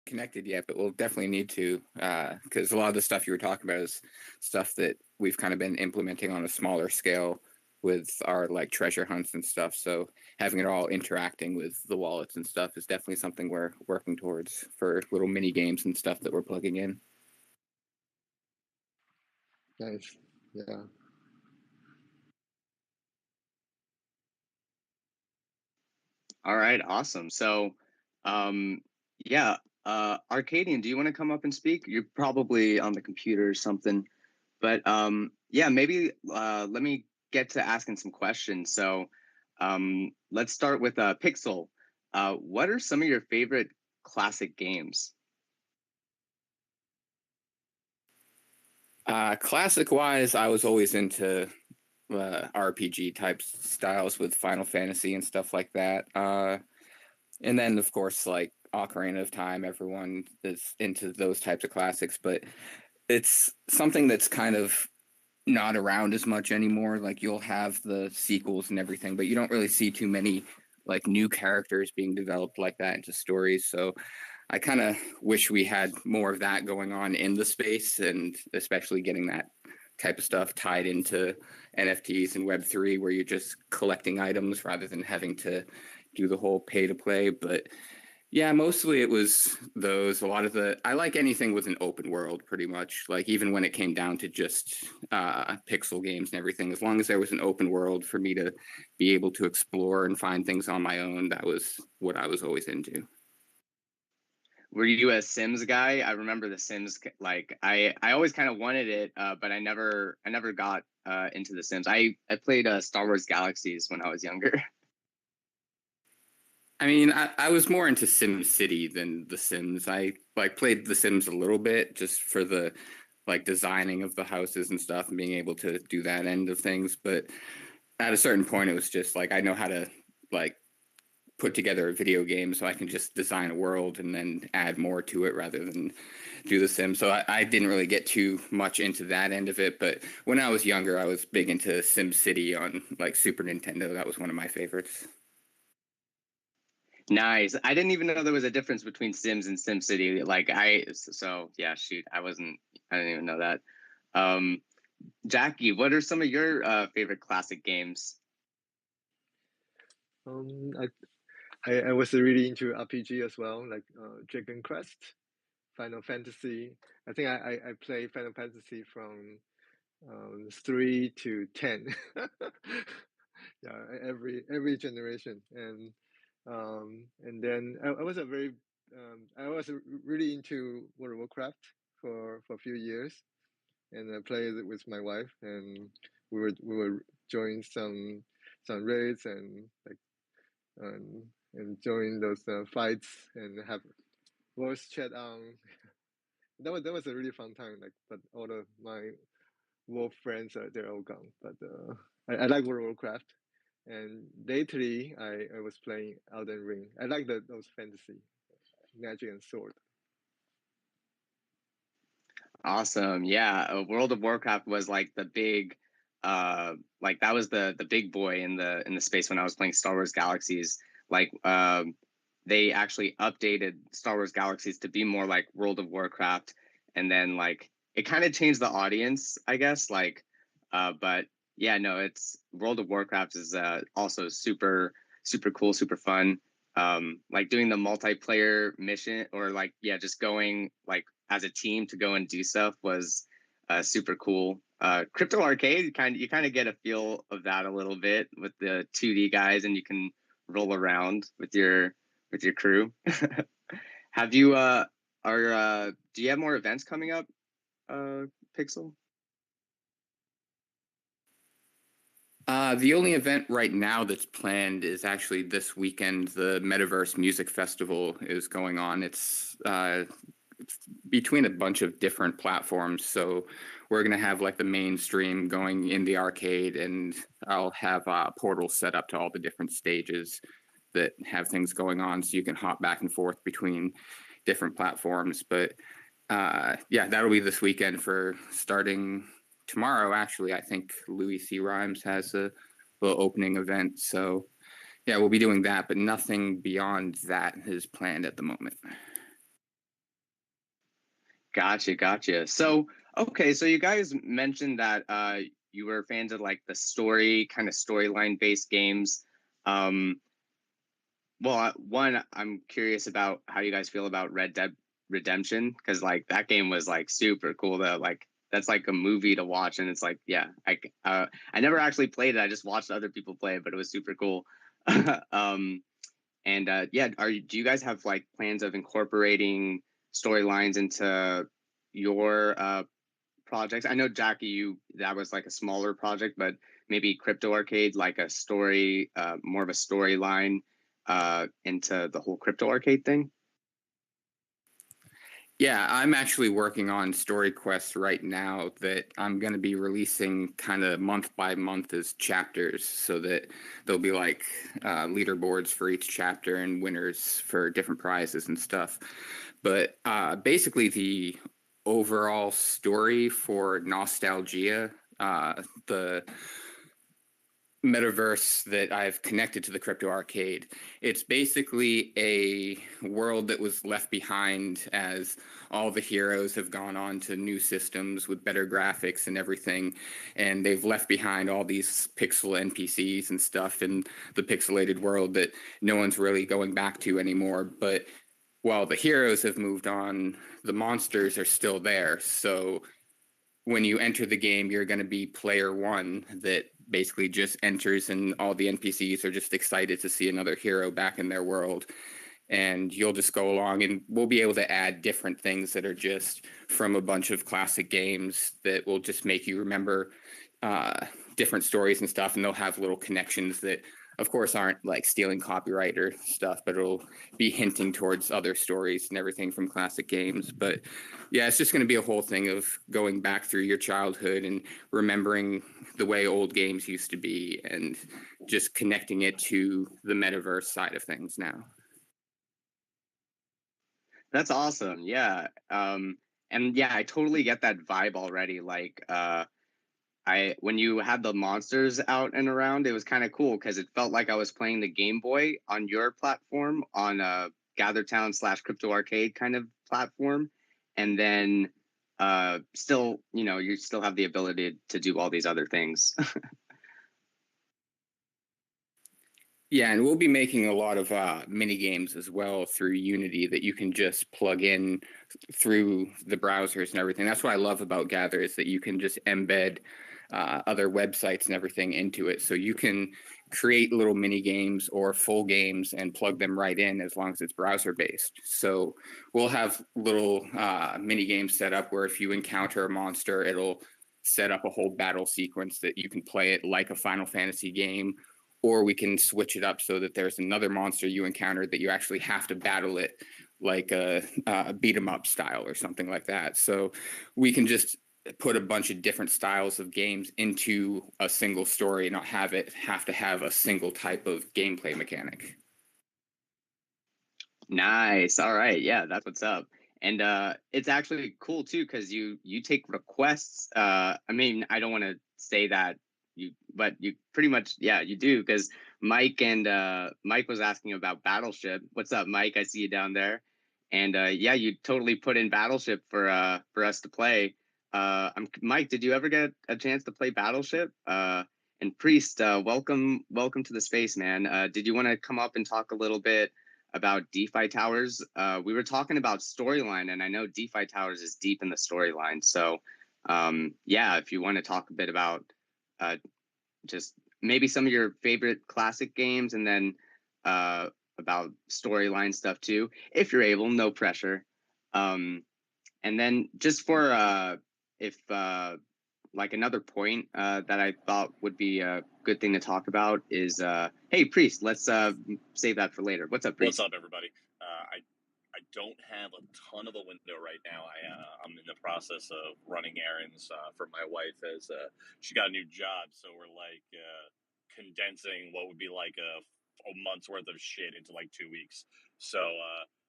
connected yet, but we'll definitely need to, because a lot of the stuff you were talking about is stuff that we've kind of been implementing on a smaller scale with our like treasure hunts and stuff. So having it all interacting with the wallets and stuff is definitely something we're working towards for little mini games and stuff that we're plugging in. Nice. Yeah. All right, awesome. So, yeah, Arcadian, do you want to come up and speak? You're probably on the computer or something, but yeah, maybe let me get to asking some questions. So, let's start with Pixel. What are some of your favorite classic games? Classic wise, I was always into RPG type styles with Final Fantasy and stuff like that. And then of course like Ocarina of Time, everyone is into those types of classics, but it's something that's kind of not around as much anymore. Like you'll have the sequels and everything, but you don't really see too many like new characters being developed like that into stories. So I kind of wish we had more of that going on in the space, and especially getting that type of stuff tied into NFTs and Web3, where you're just collecting items rather than having to do the whole pay to play. But yeah, mostly it was those. A lot of I like anything with an open world, pretty much. Like even when it came down to just pixel games and everything, as long as there was an open world for me to be able to explore and find things on my own, that was what I was always into. Were you a Sims guy? I remember the Sims. Like I always kind of wanted it, but I never got into the Sims. I played Star Wars Galaxies when I was younger. I mean, I was more into Sim City than The Sims. I like played The Sims a little bit just for the like designing of the houses and stuff and being able to do that end of things. But at a certain point, it was just like I know how to like put together a video game, so I can just design a world and then add more to it rather than do The Sims. So I didn't really get too much into that end of it. But when I was younger, I was big into Sim City on like Super Nintendo. That was one of my favorites. Nice. I didn't even know there was a difference between Sims and SimCity. Like so yeah, shoot, I didn't even know that. Um, Jackie, what are some of your favorite classic games? Um, I was really into RPG as well, like Dragon Quest, Final Fantasy. I think I played Final Fantasy from 3 to 10. Yeah, every generation, and then I was a very I was really into World of Warcraft for a few years, and I played it with my wife, and we were join some raids and like and join those fights and have voice chat on. That was a really fun time. Like, but all of my wolf friends are they're all gone. But I like World of Warcraft, and lately I was playing Elden Ring. I like those fantasy, magic and sword. Awesome. Yeah, World of Warcraft was like the big like that was the big boy in the space when I was playing Star Wars Galaxies. Like they actually updated Star Wars Galaxies to be more like World of Warcraft, and then like it kind of changed the audience, I guess, like but yeah, no, it's World of Warcraft is also super cool, super fun. Like doing the multiplayer mission, or like yeah, just going like as a team to go and do stuff was super cool. Crypto Arcade, you kind of get a feel of that a little bit with the 2D guys, and you can roll around with your crew. Have you do you have more events coming up, Pixel? The only event right now that's planned is actually this weekend. The Metaverse Music Festival is going on. It's between a bunch of different platforms. So we're going to have like the mainstream going in the arcade, and I'll have portals set up to all the different stages that have things going on, so you can hop back and forth between different platforms. But yeah, that'll be this weekend for starting tomorrow. Actually, I think Louis C. Rhymes has a little opening event. So yeah, we'll be doing that, but nothing beyond that is planned at the moment. Gotcha. So, okay, so you guys mentioned that you were fans of like the storyline based games. Um, well, one, I'm curious about how you guys feel about Red Dead Redemption, because like that game was like super cool. That's like a movie to watch, and it's like, yeah, I never actually played it. I just watched other people play it, but it was super cool. um, and yeah, do you guys have like plans of incorporating storylines into your projects? I know Jackie, that was like a smaller project, but maybe Crypto Arcade, like a story, more of a storyline into the whole Crypto Arcade thing. Yeah, I'm actually working on story quests right now that I'm going to be releasing kind of month by month as chapters, so that there'll be like leaderboards for each chapter and winners for different prizes and stuff. But basically, the overall story for Nostalgia, the metaverse that I've connected to the Crypto Arcade. It's basically a world that was left behind as all the heroes have gone on to new systems with better graphics and everything. And they've left behind all these pixel NPCs and stuff in the pixelated world that no one's really going back to anymore. But while the heroes have moved on, the monsters are still there. So when you enter the game, you're going to be player one that basically just enters, and all the NPCs are just excited to see another hero back in their world. And you'll just go along, and we'll be able to add different things that are just from a bunch of classic games that will just make you remember different stories and stuff. And they'll have little connections that, of course, aren't like stealing copyright or stuff, but it'll be hinting towards other stories and everything from classic games. But yeah, it's just going to be a whole thing of going back through your childhood and remembering the way old games used to be, and just connecting it to the metaverse side of things now. That's awesome. Yeah. And yeah, I totally get that vibe already. Like, when you had the monsters out and around, it was kind of cool because it felt like I was playing the Game Boy on your platform, on a GatherTown/Crypto Arcade kind of platform. And then still, you still have the ability to do all these other things. Yeah, and we'll be making a lot of mini games as well through Unity that you can just plug in through the browsers and everything. That's what I love about Gather, is that you can just embed other websites and everything into it. So you can create little mini games or full games and plug them right in, as long as it's browser based. So we'll have little mini games set up where if you encounter a monster, it'll set up a whole battle sequence that you can play it like a Final Fantasy game, or we can switch it up so that there's another monster you encountered that you actually have to battle it like a beat 'em up style or something like that. So we can just put a bunch of different styles of games into a single story and not have to have a single type of gameplay mechanic. Nice. All right. Yeah, that's what's up. And it's actually cool too, because you take requests. I mean, I don't want to say that but you pretty much, yeah, you do, because Mike was asking about Battleship. What's up, Mike? I see you down there. And yeah, you totally put in Battleship for us to play. Mike, did you ever get a chance to play Battleship? And Priest, welcome to the space, man. Did you want to come up and talk a little bit about DeFi Towers? We were talking about storyline, and I know DeFi Towers is deep in the storyline. So yeah, if you want to talk a bit about just maybe some of your favorite classic games, and then about storyline stuff too, if you're able, no pressure. And then just for if like another point that I thought would be a good thing to talk about is hey, Priest, let's save that for later. What's up, Priest? What's up, everybody? I don't have a ton of a window right now. I'm in the process of running errands for my wife, as she got a new job. So we're like condensing what would be like a month's worth of shit into like 2 weeks. So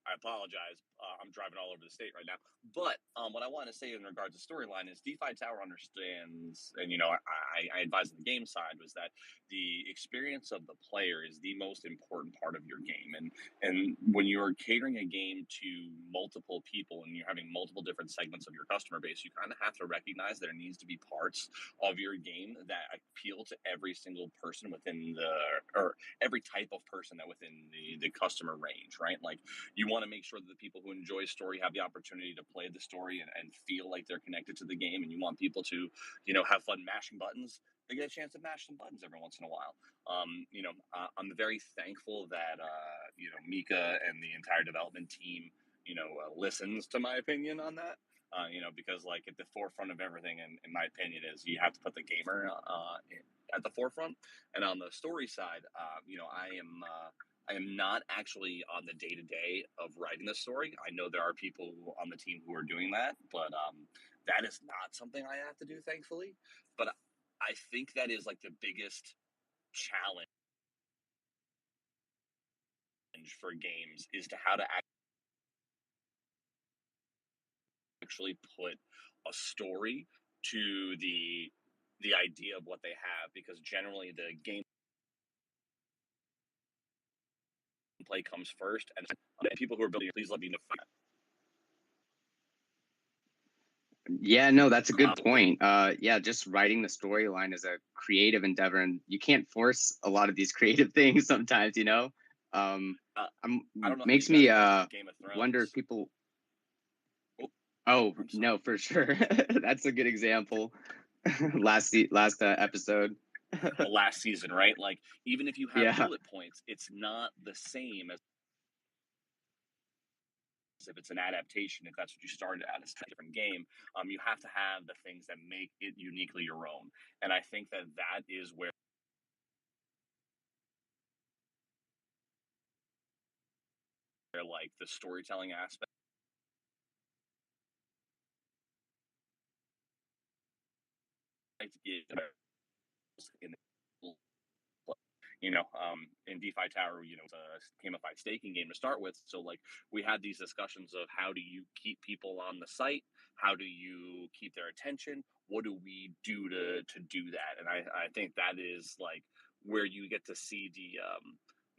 I apologize. I'm driving all over the state right now. But what I want to say in regards to storyline is DeFi Tower understands, and I advise on the game side was that the experience of the player is the most important part of your game, and when you're catering a game to multiple people and you're having multiple different segments of your customer base, you kind of have to recognize there needs to be parts of your game that appeal to every single person within or every type of person that within the customer range, right? Like you want to make sure that the people who enjoy story have the opportunity to play the story and feel like they're connected to the game, and you want people to have fun mashing buttons. They get a chance to mash some buttons every once in a while. I'm very thankful that Mika and the entire development team listens to my opinion on that. Because like at the forefront of everything, in my opinion, is you have to put the gamer at the forefront. And on the story side, I am not actually on the day to day of writing the story. I know there are people on the team who are doing that, but that is not something I have to do, thankfully. But I think that is like the biggest challenge for games is to how to actually put a story to the idea of what they have, because generally the gameplay comes first, and people who are building, please let me know. Yeah, no, that's a good point. Yeah, just writing the storyline is a creative endeavor, and you can't force a lot of these creative things sometimes, I don't know makes me wonder if people. Oh no, for sure. That's a good example. last episode. The last season, right? Like even if you have bullet points, it's not the same as if it's an adaptation. If that's what you started at, it's a different game. You have to have the things that make it uniquely your own, and I think that is where like the storytelling aspect is in DeFi Tower, it's a gamified staking game to start with. So like we had these discussions of how do you keep people on the site? How do you keep their attention? What do we do to do that? And I think that is like where you get to see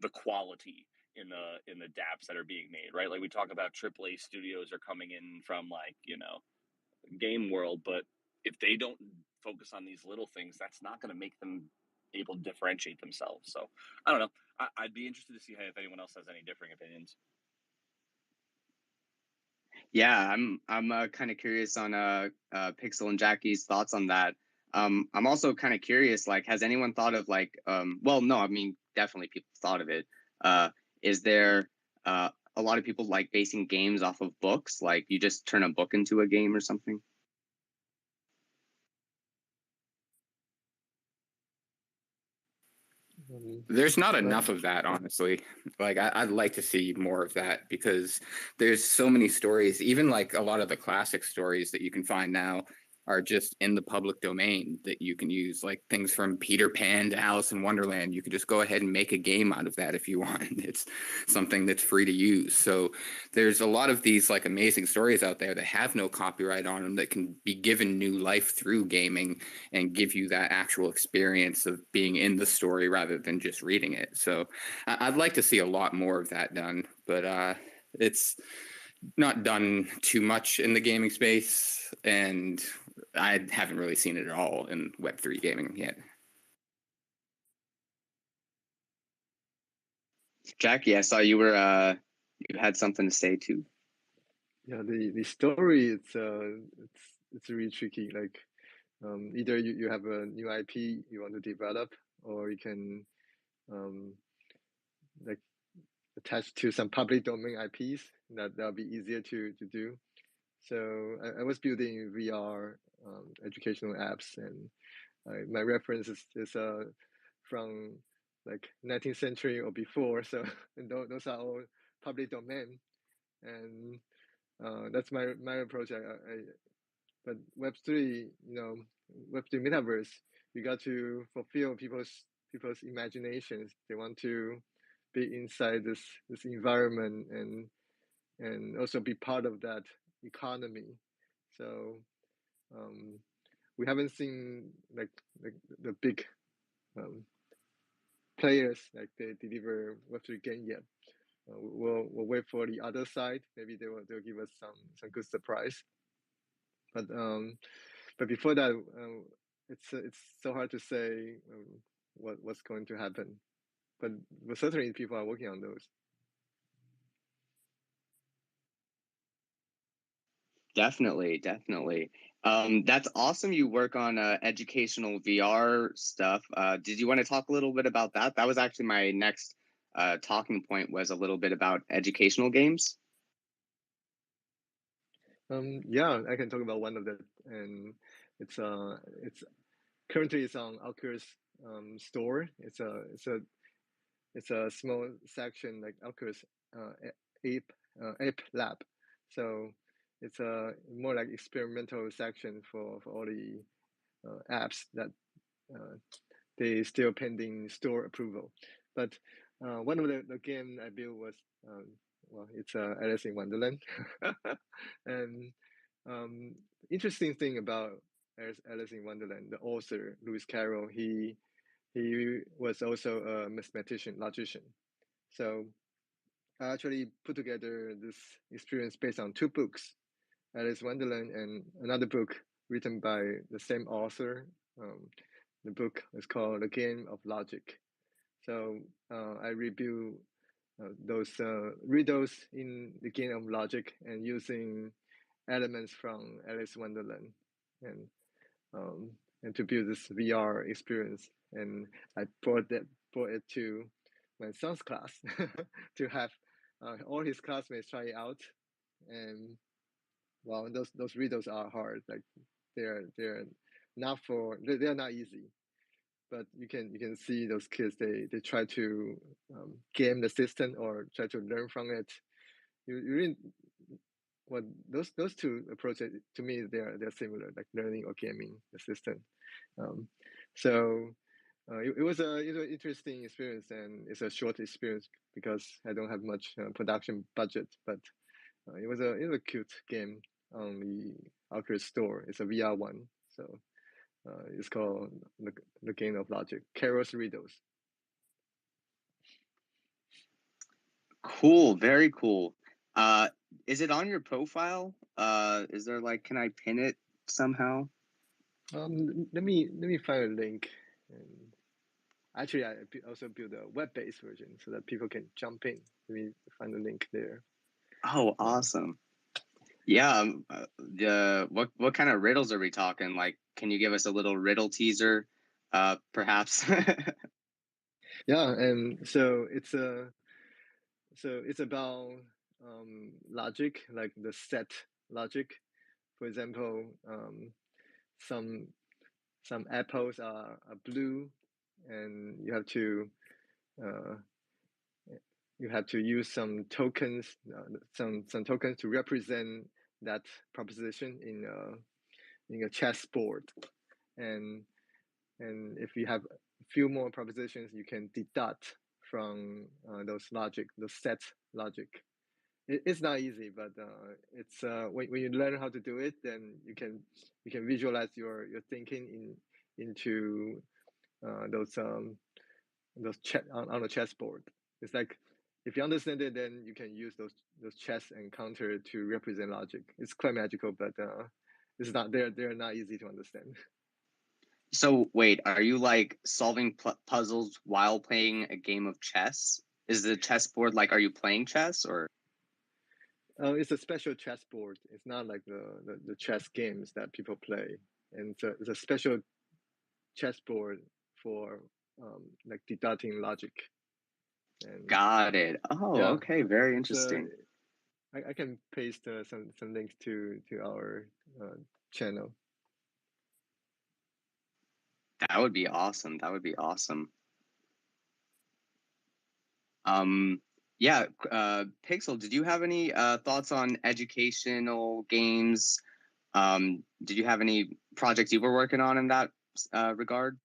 the quality in the dApps that are being made, right? Like we talk about AAA studios are coming in from like, game world, but if they don't focus on these little things, that's not going to make them able to differentiate themselves. So I don't know. I'd be interested to see if anyone else has any differing opinions. Yeah, I'm kind of curious on Pixel and Jackie's thoughts on that. I'm also kind of curious, like, has anyone thought of like, well, no, I mean, definitely people thought of it. Is there a lot of people like basing games off of books? Like you just turn a book into a game or something? There's not enough of that, honestly. Like I'd like to see more of that, because there's so many stories, even like a lot of the classic stories that you can find now are just in the public domain that you can use, like things from Peter Pan to Alice in Wonderland. You can just go ahead and make a game out of that if you want. It's something that's free to use. So there's a lot of these like amazing stories out there that have no copyright on them that can be given new life through gaming and give you that actual experience of being in the story rather than just reading it. So I'd like to see a lot more of that done, but it's not done too much in the gaming space, and I haven't really seen it at all in Web3 gaming yet. Jackie, I saw you were you had something to say too. Yeah, the story it's really tricky. Like either you have a new IP you want to develop, or you can like attach to some public domain IPs. That'll be easier to do. So I was building VR educational apps, and my reference is from like 19th century or before. So and those are all public domain, and that's my approach. But Web3, Web3 metaverse, you got to fulfill people's imaginations. They want to be inside this environment and and also be part of that economy. So we haven't seen like the big um, players like they deliver Web3 game yet. We'll wait for the other side. Maybe they'll give us some good surprise. But before that, it's so hard to say what's going to happen. But certainly people are working on those. Definitely, definitely. That's awesome. You work on educational VR stuff. Did you want to talk a little bit about that? That was actually my next talking point, was a little bit about educational games. Yeah, I can talk about one of them, and it's currently it's on Oculus store. It's a small section like Oculus Ape Lab, so it's a more like experimental section for all the apps that they still pending store approval. But one of the game I built was well, it's Alice in Wonderland, and interesting thing about Alice in Wonderland, the author Lewis Carroll, he was also a mathematician, logician. So I actually put together this experience based on two books, Alice in Wonderland and another book written by the same author. The book is called The Game of Logic. So I review those riddles in the Game of Logic and using elements from Alice in Wonderland, and to build this VR experience. And I brought it to my son's class to have all his classmates try it out. And well, those riddles are hard. Like they're not easy. But you can see those kids, they try to game the system or try to learn from it. You really, well, those two approaches, to me, they're similar, like learning or gaming the system. So it was an interesting experience, and it's a short experience because I don't have much production budget. But it was a cute game on the Oculus Store. It's a VR one, so it's called the Game of Logic, Carroll's Riddles. Cool, very cool. Is it on your profile? Is there like, can I pin it somehow? Let me find a link. And actually, I also built a web-based version so that people can jump in. Let me find the link there. Oh, awesome. Yeah. What kind of riddles are we talking? Like, can you give us a little riddle teaser, perhaps? Yeah, and so it's about logic, like the set logic. For example, some apples are blue, and you have to use some tokens, some tokens to represent that proposition in a chessboard, and if you have a few more propositions, you can deduct from those set logic. It's not easy, but it's when you learn how to do it, then you can visualize your thinking into those on a chessboard. It's like if you understand it, then you can use those chess and counter to represent logic. It's quite magical, but it's not they're not easy to understand. So wait, are you like solving puzzles while playing a game of chess? Is the chessboard like, are you playing chess or? It's a special chessboard. It's not like the chess games that people play, and it's a special chessboard for like deducting logic. And got it. Oh, yeah. Okay, very interesting. I can paste some links to our channel. That would be awesome. That would be awesome. Yeah, Pixel, did you have any thoughts on educational games? Did you have any projects you were working on in that regard?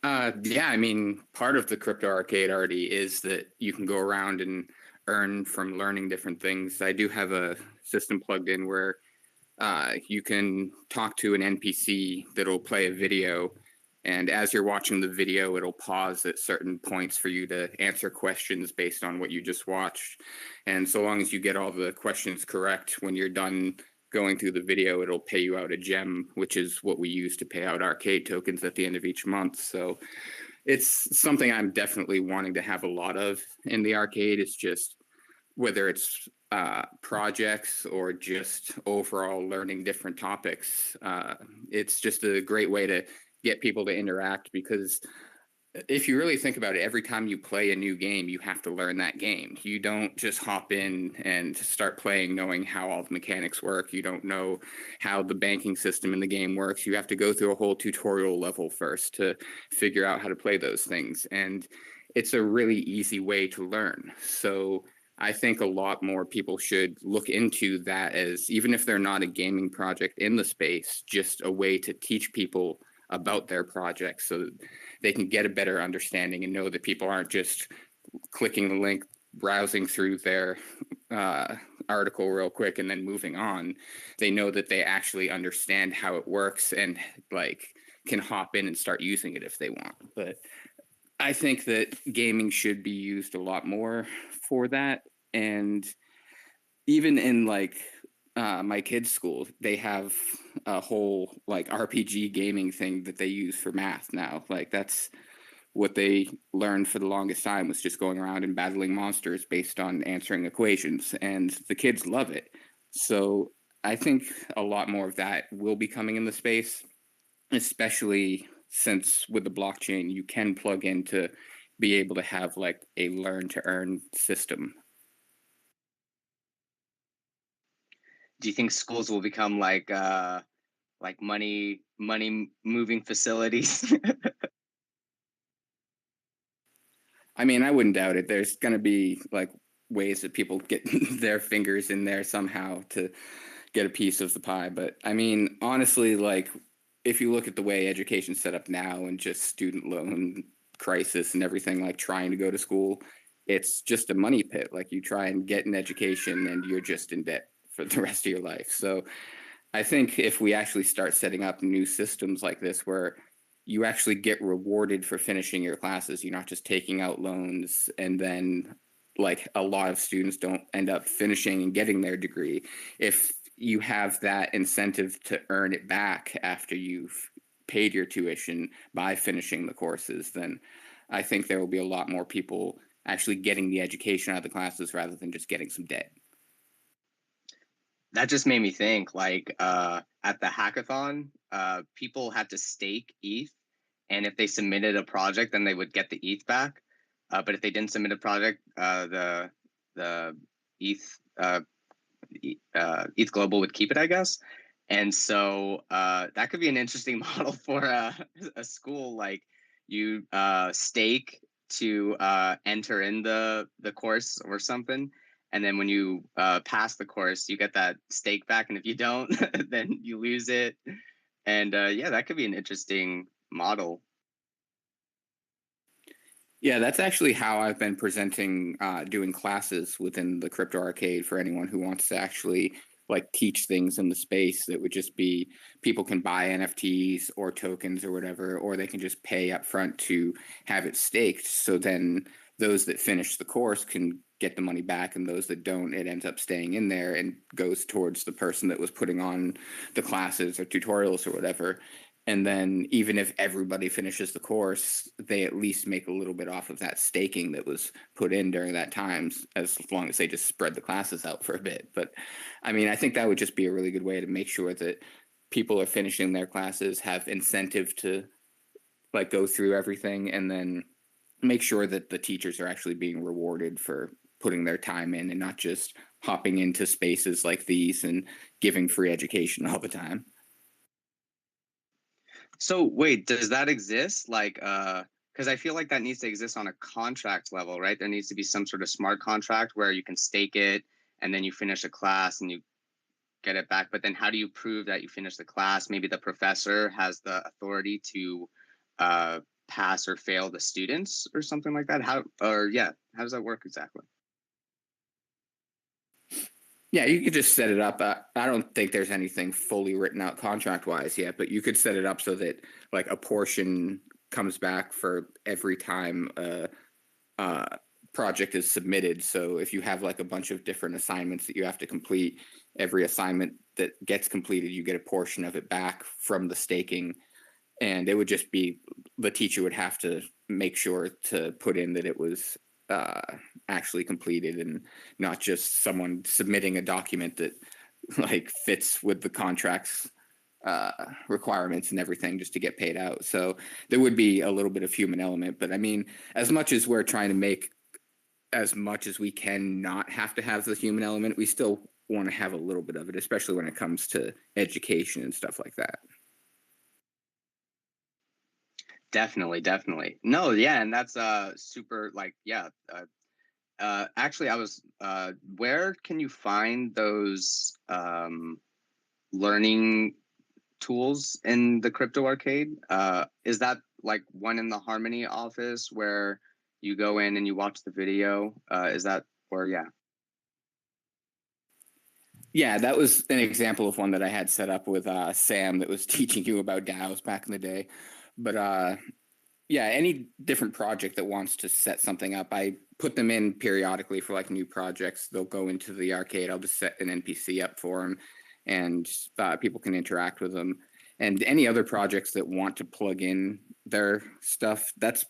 Yeah, I mean, part of the Crypto Arcade already is that you can go around and earn from learning different things. I do have a system plugged in where you can talk to an NPC that'll play a video, and as you're watching the video, it'll pause at certain points for you to answer questions based on what you just watched. And so long as you get all the questions correct when you're done going through the video, it'll pay you out a gem, which is what we use to pay out arcade tokens at the end of each month. So it's something I'm definitely wanting to have a lot of in the arcade. It's just whether it's projects or just overall learning different topics. It's just a great way to get people to interact, because if you really think about it, every time you play a new game, you have to learn that game. You don't just hop in and start playing knowing how all the mechanics work. You don't know how the banking system in the game works. You have to go through a whole tutorial level first to figure out how to play those things. And it's a really easy way to learn. So I think a lot more people should look into that, as even if they're not a gaming project in the space, just a way to teach people about their projects so that they can get a better understanding and know that people aren't just clicking the link, browsing through their article real quick and then moving on. They know that they actually understand how it works and like can hop in and start using it if they want. But I think that gaming should be used a lot more for that. And even in like my kids' school, they have a whole like RPG gaming thing that they use for math now. Like that's what they learned for the longest time, was just going around and battling monsters based on answering equations, and the kids love it. So I think a lot more of that will be coming in the space, especially since with the blockchain you can plug in to be able to have like a learn to earn system. Do you think schools will become like money moving facilities? I mean, I wouldn't doubt it. There's going to be like ways that people get their fingers in there somehow to get a piece of the pie. But I mean, honestly, like if you look at the way education's set up now and just student loan crisis and everything, like trying to go to school, it's just a money pit. Like you try and get an education and you're just in debt for the rest of your life. So I think if we actually start setting up new systems like this where you actually get rewarded for finishing your classes, you're not just taking out loans, and then like a lot of students don't end up finishing and getting their degree. If you have that incentive to earn it back after you've paid your tuition by finishing the courses, then I think there will be a lot more people actually getting the education out of the classes rather than just getting some debt. That just made me think, like at the hackathon, people had to stake ETH, and if they submitted a project, then they would get the ETH back. But if they didn't submit a project, the ETH ETH Global would keep it, I guess. And so that could be an interesting model for a school. Like you stake to enter in the course or something. And then when you pass the course, you get that stake back. And if you don't, then you lose it. And yeah, that could be an interesting model. Yeah, that's actually how I've been presenting doing classes within the Crypto Arcade for anyone who wants to actually like teach things in the space. That would just be people can buy NFTs or tokens or whatever, or they can just pay up front to have it staked. So then those that finish the course can get the money back, and those that don't, it ends up staying in there and goes towards the person that was putting on the classes or tutorials or whatever. And then even if everybody finishes the course, they at least make a little bit off of that staking that was put in during that time, as long as they just spread the classes out for a bit. But I mean, I think that would just be a really good way to make sure that people are finishing their classes, have incentive to like go through everything, and then make sure that the teachers are actually being rewarded for putting their time in and not just hopping into spaces like these and giving free education all the time. So wait, does that exist? Like, because I feel like that needs to exist on a contract level, right? There needs to be some sort of smart contract where you can stake it and then you finish a class and you get it back. But then how do you prove that you finished the class? Maybe the professor has the authority to pass or fail the students or something like that. How does that work exactly? Yeah, you could just set it up. I don't think there's anything fully written out contract wise yet, but you could set it up so that like a portion comes back for every time uh, project is submitted. So if you have like a bunch of different assignments that you have to complete, every assignment that gets completed, you get a portion of it back from the staking. And it would just be the teacher would have to make sure to put in that it was uh, actually completed and not just someone submitting a document that like fits with the contract's uh, requirements and everything just to get paid out. So there would be a little bit of human element, but I mean, as much as we're trying to make as much as we can not have to have the human element, we still want to have a little bit of it, especially when it comes to education and stuff like that. Definitely. No, yeah, and that's super like yeah. Actually, I was where can you find those learning tools in the Crypto Arcade? Is that like one in the Harmony office where you go in and you watch the video? Is that where? Yeah. Yeah, that was an example of one that I had set up with Sam that was teaching you about DAOs back in the day. But yeah, any different project that wants to set something up, I put them in periodically for like new projects. They'll go into the arcade. I'll just set an NPC up for them, and people can interact with them. And any other projects that want to plug in their stuff, that's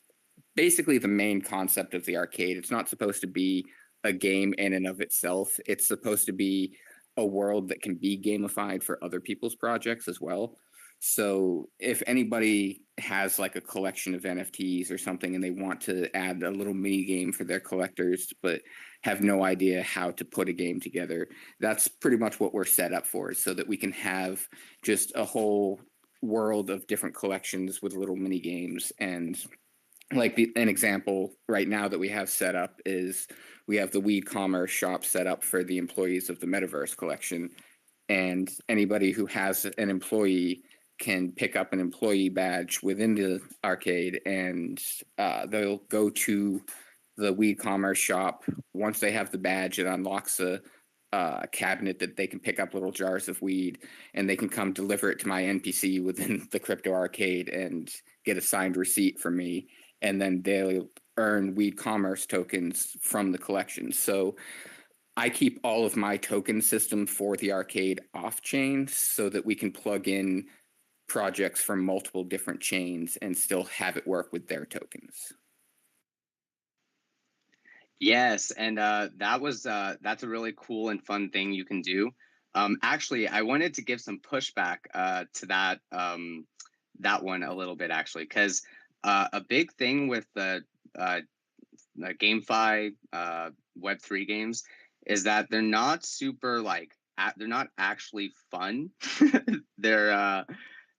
basically the main concept of the arcade. It's not supposed to be a game in and of itself. It's supposed to be a world that can be gamified for other people's projects as well. So if anybody has like a collection of NFTs or something and they want to add a little mini game for their collectors, but have no idea how to put a game together, that's pretty much what we're set up for, so that we can have just a whole world of different collections with little mini games. And like an example right now that we have set up is we have the Weed Commerce shop set up for the employees of the Metaverse collection. And anybody who has an employee can pick up an employee badge within the arcade, and they'll go to the Weed Commerce shop. Once they have the badge, it unlocks a cabinet that they can pick up little jars of weed, and they can come deliver it to my NPC within the Crypto Arcade and get a signed receipt from me, and then they'll earn Weed Commerce tokens from the collection. So I keep all of my token system for the arcade off chain so that we can plug in projects from multiple different chains and still have it work with their tokens. Yes, and that's a really cool and fun thing you can do. Actually, I wanted to give some pushback to that that one a little bit actually, because a big thing with the GameFi Web3 games is that they're not super like they're not actually fun. they're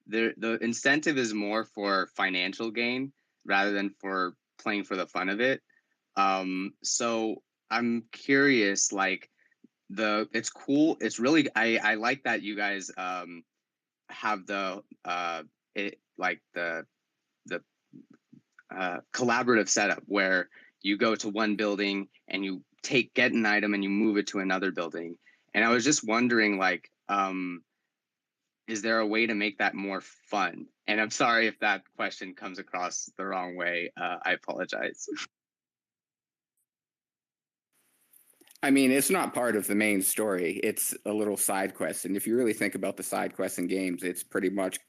the incentive is more for financial gain rather than for playing for the fun of it. So I'm curious, like it's cool. It's really I like that you guys have the collaborative setup where you go to one building and you get an item and you move it to another building. And I was just wondering, like, is there a way to make that more fun? And I'm sorry if that question comes across the wrong way. I apologize. I mean, it's not part of the main story. It's a little side quest. And if you really think about the side quests in games, it's pretty much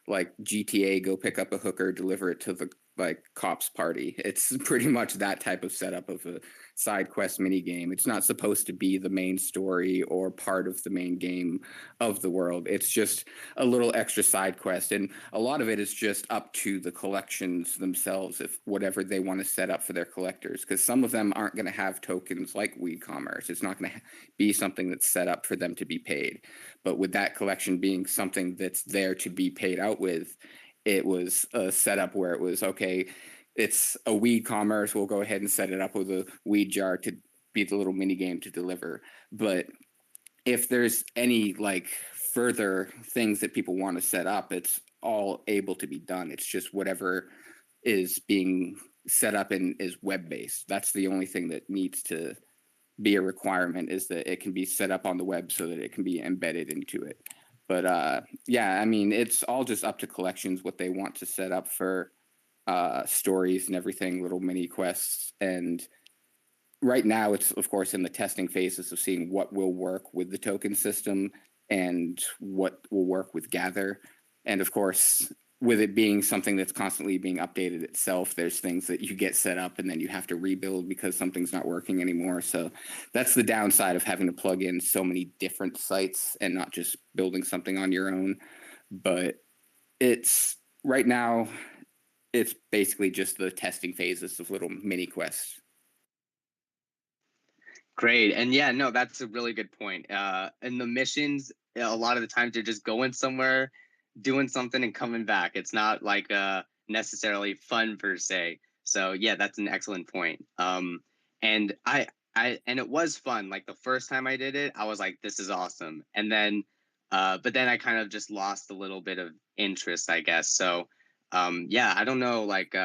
like GTA, go pick up a hooker, deliver it to the like cops party. It's pretty much that type of setup of a side quest mini game. It's not supposed to be the main story or part of the main game of the world. It's just a little extra side quest, and a lot of it is just up to the collections themselves, if whatever they want to set up for their collectors, because some of them aren't going to have tokens like Weed Commerce. It's not going to be something that's set up for them to be paid. But with that collection being something that's there to be paid out with, it was a setup where it was, okay, it's a Weed Commerce, we'll go ahead and set it up with a weed jar to be the little mini game to deliver. But if there's any like further things that people want to set up, it's all able to be done. It's just whatever is being set up and is web-based. That's the only thing that needs to be a requirement, is that it can be set up on the web so that it can be embedded into it. But yeah, I mean, it's all just up to collections what they want to set up for stories and everything, little mini quests. And right now it's of course in the testing phases of seeing what will work with the token system and what will work with Gather. And of course, with it being something that's constantly being updated itself, there's things that you get set up and then you have to rebuild because something's not working anymore. So that's the downside of having to plug in so many different sites and not just building something on your own. But it's right now, it's basically just the testing phases of little mini quests. Great. And yeah, no, that's a really good point. And the missions, a lot of the times you're just going somewhere, doing something and coming back. It's not like necessarily fun per se. So yeah, that's an excellent point. And and it was fun. Like the first time I did it, I was like, this is awesome. And then, but then I kind of just lost a little bit of interest, I guess. So yeah, I don't know, like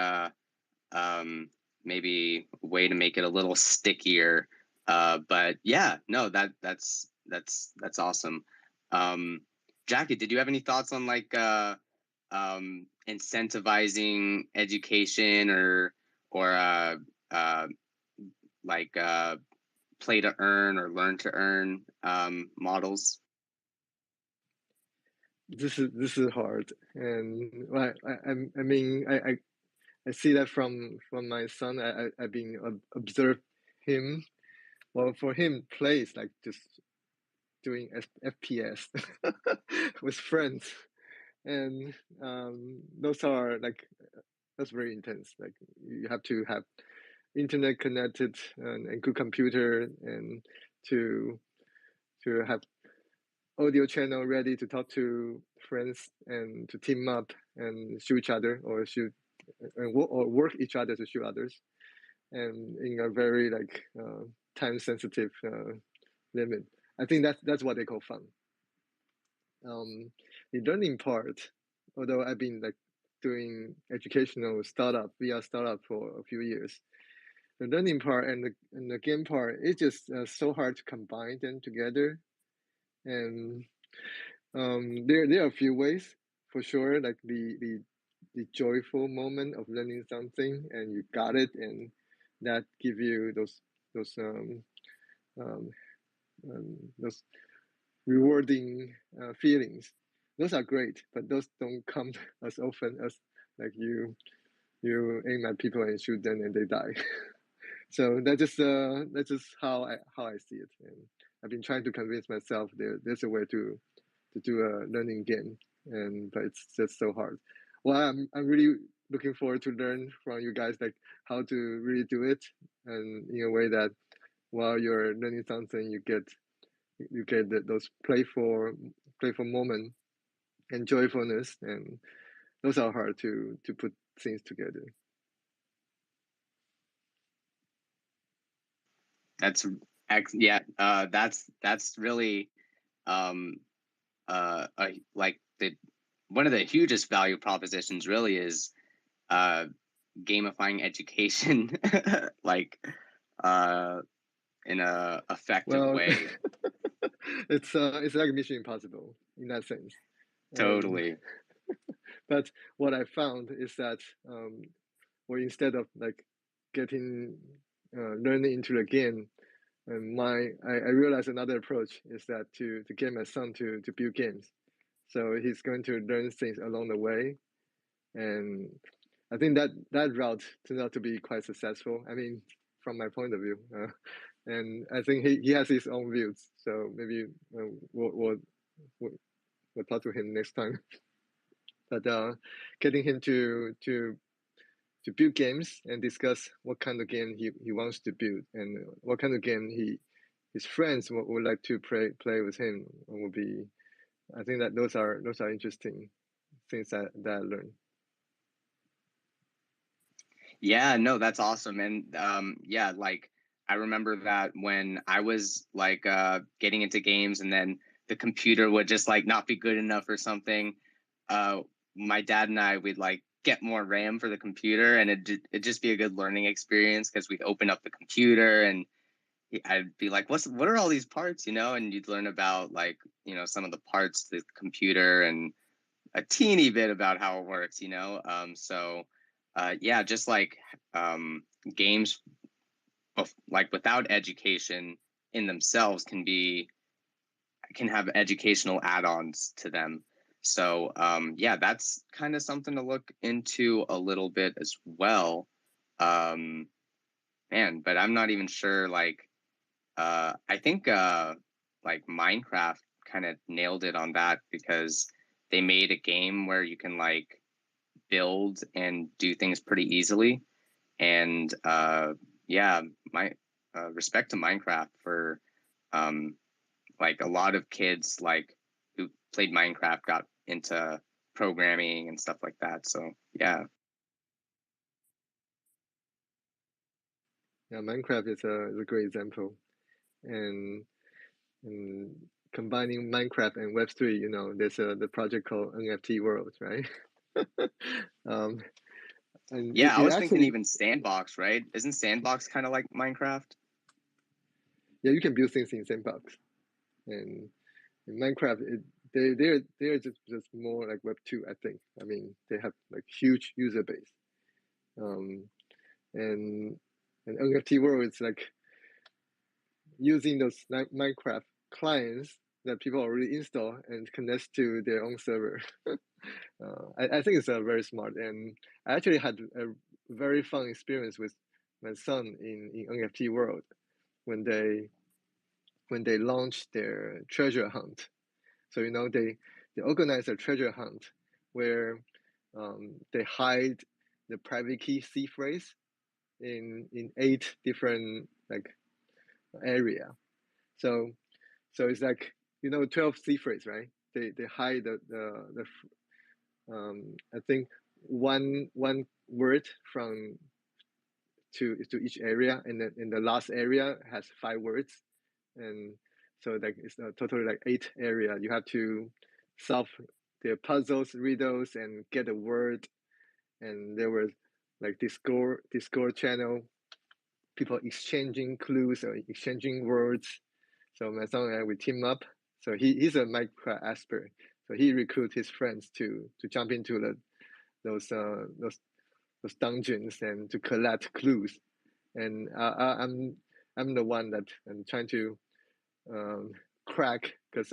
maybe a way to make it a little stickier. But yeah, no, that's awesome. Jackie, did you have any thoughts on like incentivizing education or like play to earn or learn to earn models? This is hard, and I mean I see that from my son. I've been observed him. Well, for him, plays like just doing FPS with friends, and those are like that's very intense. Like you have to have internet connected and good computer and to have audio channel ready to talk to friends and to team up and shoot each other or shoot or work each other to shoot others, and in a very like time sensitive limit. I think that's what they call fun. The learning part, although I've been like doing educational startup VR startup for a few years, the learning part and the game part is just so hard to combine them together. And there are a few ways for sure, like the joyful moment of learning something and you got it, and that give you those um, those rewarding feelings. Those are great, but those don't come as often as like you aim at people and shoot them and they die. So that's just how I see it, and I've been trying to convince myself there's a way to do a learning game, and but it's just so hard. Well, I'm really looking forward to learn from you guys like how to really do it, and in a way that while you're learning something, you get those playful moment and joyfulness, and those are hard to put things together. That's yeah. That's really like the one of the hugest value propositions really is gamifying education like in a effective way. It's like Mission Impossible in that sense. Totally. But what I found is that or instead of like getting learning into the game, and I realized another approach is that to get my son to build games, so he's going to learn things along the way, and I think that route turned out to be quite successful. I mean, from my point of view, and I think he has his own views. So maybe we'll talk to him next time. But getting him to build games and discuss what kind of game he wants to build and what kind of game his friends would like to play with him would be. I think that those are interesting things that I learned. Yeah, no, that's awesome. And yeah, like I remember that when I was like getting into games and then the computer would just like not be good enough or something. My dad and I would like get more RAM for the computer, and it'd just be a good learning experience because we'd open up the computer and I'd be like, what are all these parts, and you'd learn about like, some of the parts to the computer and a teeny bit about how it works, so yeah, just like games like without education in themselves can have educational add-ons to them. So yeah, that's kind of something to look into a little bit as well. Man, but I'm not even sure. Like, I think like Minecraft kind of nailed it on that, because they made a game where you can like build and do things pretty easily. And yeah, my respect to Minecraft for like a lot of kids like who played Minecraft got into programming and stuff like that. So yeah. Yeah, Minecraft is a great example, and combining Minecraft and Web3, there's the project called NFT World, right? um, and Yeah, I it was thinking actually, even Sandbox, right? Isn't Sandbox kind of like Minecraft? yeah, you can build things in Sandbox, and in Minecraft, they're just more like Web2, I think. I mean, they have like huge user base, um, and NFT World is like using those Minecraft clients that people already install and connects to their own server. I think it's very smart, and I actually had a very fun experience with my son in NFT World when they launched their treasure hunt. So they organize a treasure hunt where they hide the private key C phrase in 8 different like area. So it's like 12 C phrase, right? They hide the I think one word from to each area, and then in the last area has 5 words, and so like it's a totally like 8 area. You have to solve the puzzles, riddles, and get a word. And there was like Discord channel, people exchanging clues or exchanging words. So my son and I, we team up. So he's a Minecraft expert. So he recruit his friends to jump into those dungeons and to collect clues. And I'm the one that I'm trying to crack, because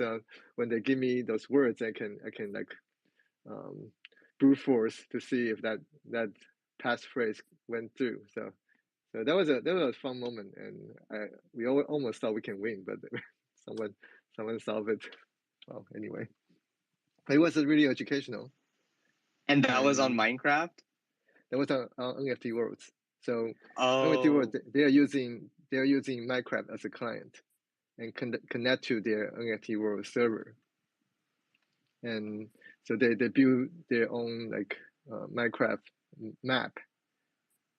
when they give me those words, I can like um, brute force to see if that passphrase went through. So that was a fun moment, and we almost thought we can win, but someone solved it. Well, anyway, it was really educational, And that was on and Minecraft? that was on NFT Worlds. So NFT Oh, Worlds, they are using Minecraft as a client and connect to their NFT World server, and so they build their own like Minecraft map,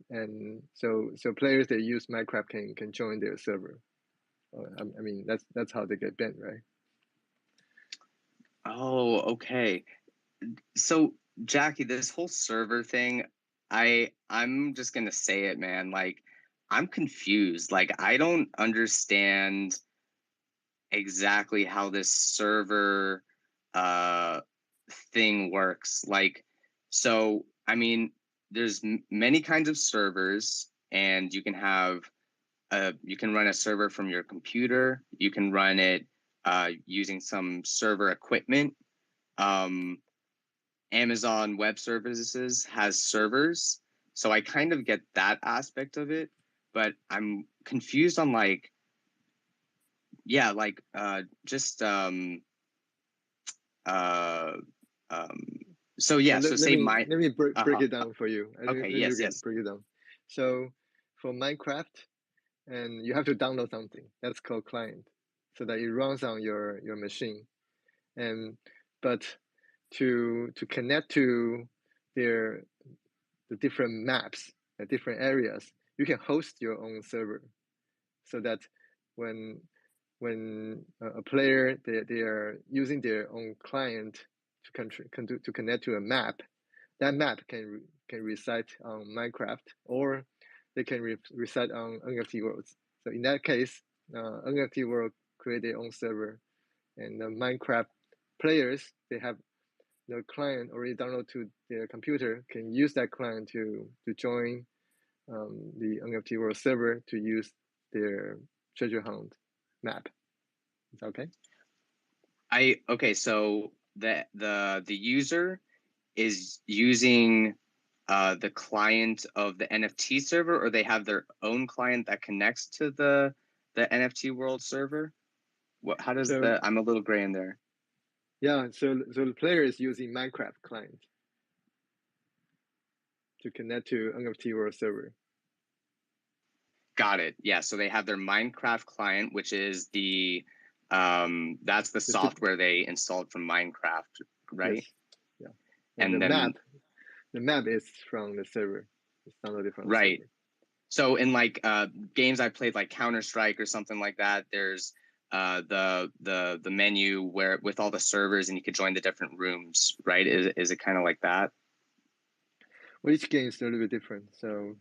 and so players that use Minecraft can join their server. I mean, that's how they get banned, right? oh, okay. So Jackie, this whole server thing, I'm just gonna say it, man. Like, I'm confused. Like, I don't understand exactly how this server uh thing works. Like, so I mean, there's many kinds of servers, and you can run a server from your computer. You can run it using some server equipment. Um, Amazon Web Services has servers, so I kind of get that aspect of it, but I'm confused on like, yeah, like just uh um so So yeah, so say my let me break uh-huh. it down for you. Okay, Let me yes, yes. break it down. So for Minecraft, and you have to download something that's called client, so that it runs on your machine. And but to connect to their the different maps, the different areas, you can host your own server, so that when a player they are using their own client to connect to a map, that map can reside on Minecraft, or they can reside on NFT Worlds. So in that case, NFT World create their own server, and the Minecraft players, they have the client already downloaded to their computer, can use that client to join the NFT World server to use their treasure hunt map. Is that okay? Okay, so the user is using the client of the NFT server, or they have their own client that connects to the NFT World server? How does I'm a little gray in there. Yeah, so the player is using Minecraft client to connect to NFT World server. Got it. Yeah, so they have their Minecraft client, which is that's the software they installed from Minecraft, right? Yes. Yeah. And the map is from the server. It's downloaded from the server. So in like games I played, like Counter-Strike or something like that, there's the menu where with all the servers, and you could join the different rooms, right? Is it kind of like that? Well, each game is a little bit different. So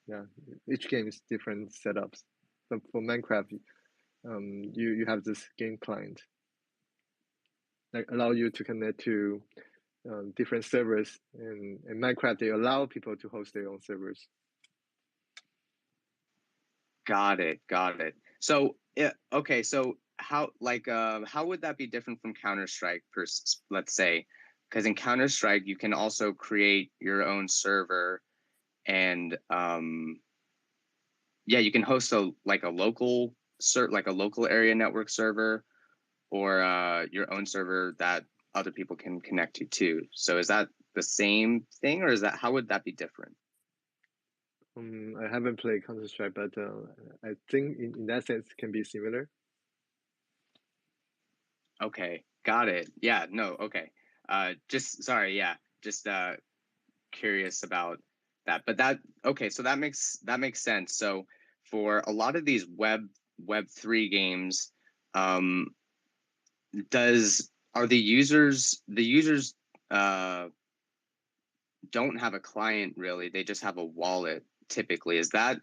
yeah, each game is different setups. But for Minecraft, you have this game client that allow you to connect to different servers, and in Minecraft they allow people to host their own servers. Got it. So okay, so how would that be different from Counter-Strike, let's say? Because in Counter-Strike you can also create your own server, and yeah, you can host a local area network server, or your own server that other people can connect to too. So is that the same thing, or how would that be different? I haven't played Counter-Strike, but I think in that sense it can be similar. Okay, got it. Yeah, no, okay. Just curious about that. But so that makes sense. So for a lot of these Web3 games, are the users don't have a client really, they just have a wallet typically. Is that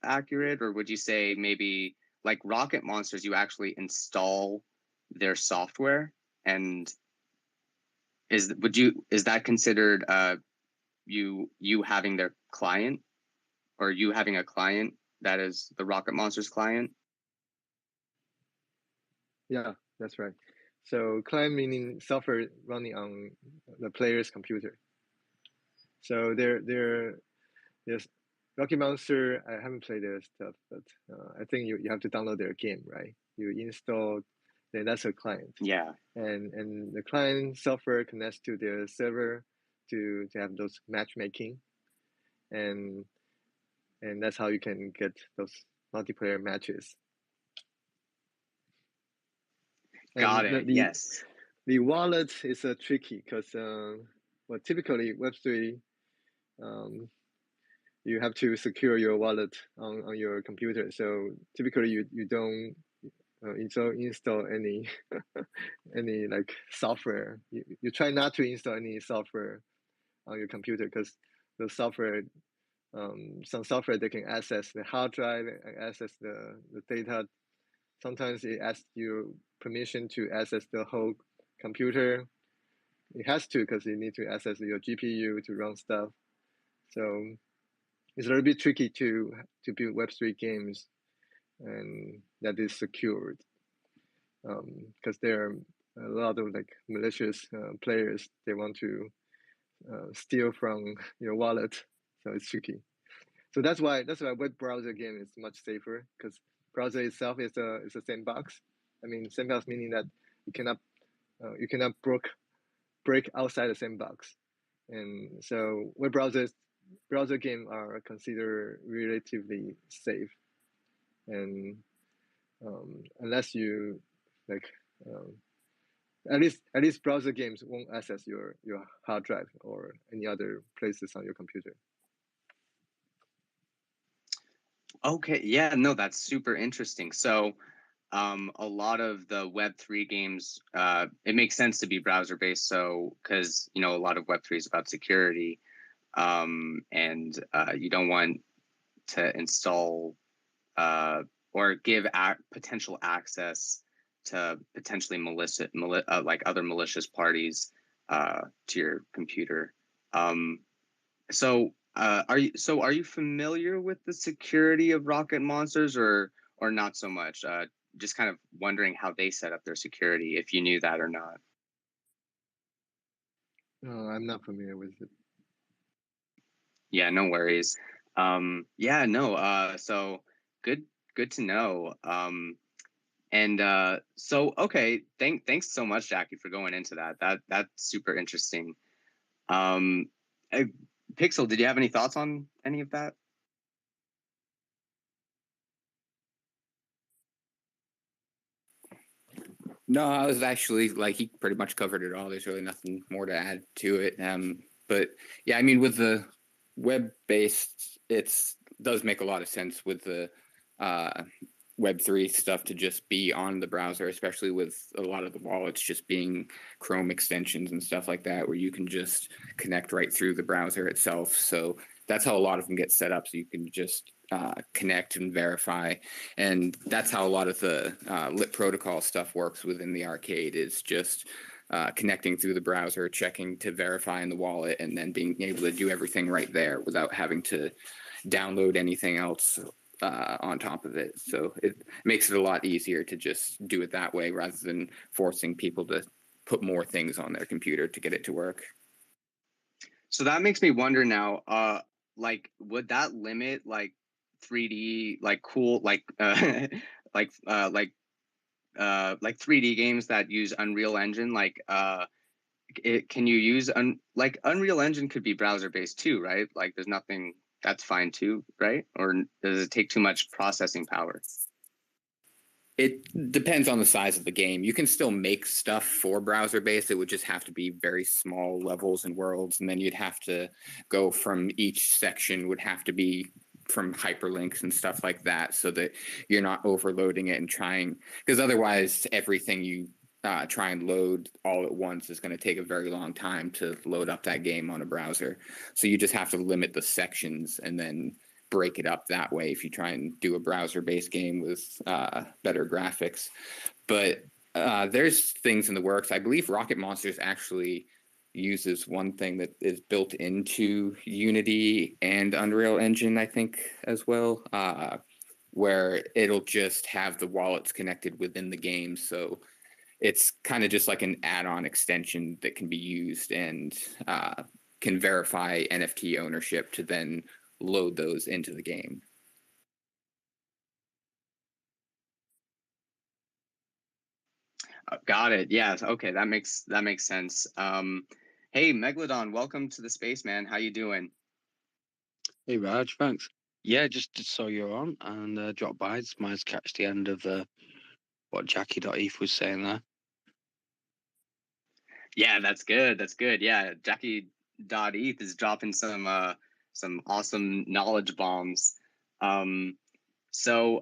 accurate, or would you say maybe like Rocket Monsters, you actually install their software, and is that considered you having their client, or you having a client that is the Rocket Monsters client? Yeah, that's right. So client meaning software running on the player's computer. So there's Rocket Monster. I haven't played their stuff, but I think you have to download their game, right? You install, then that's a client. Yeah. And the client software connects to their server to have those matchmaking, and that's how you can get those multiplayer matches. Got it. Yes. The wallet is tricky because typically Web3, you have to secure your wallet on your computer. So typically you don't install any any like software. You try not to install any software on your computer, because the software, some software, they can access the hard drive and access the data. Sometimes it asks you permission to access the whole computer. It has to, because you need to access your GPU to run stuff. So it's a little bit tricky to build Web3 games and that is secured, because there are a lot of like malicious players. They want to steal from your wallet, so it's tricky. So that's why web browser game is much safer, because browser itself is a sandbox. I mean, sandbox meaning that you cannot break outside the sandbox, and so web browser game are considered relatively safe, and unless you like, at least browser games won't access your hard drive or any other places on your computer. Okay, yeah, no, that's super interesting. So a lot of the Web3 games, it makes sense to be browser based. So, because, a lot of Web3 is about security, and you don't want to install or give potential access to potentially like other malicious parties to your computer. So are you familiar with the security of Rocket Monsters, or not so much? Just kind of wondering how they set up their security, if you knew that or not. I'm not familiar with it. Yeah, no worries. Yeah, no. So good to know. And so okay, thanks so much, Jackie, for going into that. That's super interesting. Pixel, did you have any thoughts on any of that? No, I was actually like he pretty much covered it all. There's really nothing more to add to it. But yeah, I mean, with the web based, it's does make a lot of sense with the Web3 stuff to just be on the browser, especially with a lot of the wallets just being Chrome extensions and stuff like that, where you can just connect right through the browser itself. So that's how a lot of them get set up. So you can just connect and verify, and that's how a lot of the lit protocol stuff works within the arcade. Is just connecting through the browser, checking to verify in the wallet, and then being able to do everything right there without having to download anything else on top of it. So it makes it a lot easier to just do it that way rather than forcing people to put more things on their computer to get it to work. So that makes me wonder now, like, would that limit like 3D, like cool, like like 3D games that use Unreal Engine? Like, can you use like Unreal Engine could be browser based too, right? Like, there's nothing, that's fine too, right? Or does it take too much processing power? It depends on the size of the game. You can still make stuff for browser based. It would just have to be very small levels and worlds, and then you'd have to go from each section would have to be from hyperlinks and stuff like that, so that you're not overloading it and trying, because otherwise everything you try and load all at once is going to take a very long time to load up that game on a browser. So you just have to limit the sections and then break it up that way if you try and do a browser-based game with better graphics. But there's things in the works. I believe Rocket Monsters actually uses one thing that is built into Unity and Unreal Engine, I think, as well, where it'll just have the wallets connected within the game. So it's kind of just like an add-on extension that can be used and can verify NFT ownership to then load those into the game. Got it. Yeah. Okay. That makes sense. Hey, Megalodon, welcome to the space, man. How you doing? Hey, Raj, thanks. Yeah, just saw you're on and dropped by. It's nice to catch the end of what Jackie.eth was saying there. Yeah, that's good. That's good. Yeah, Jackie.eth is dropping some awesome knowledge bombs. So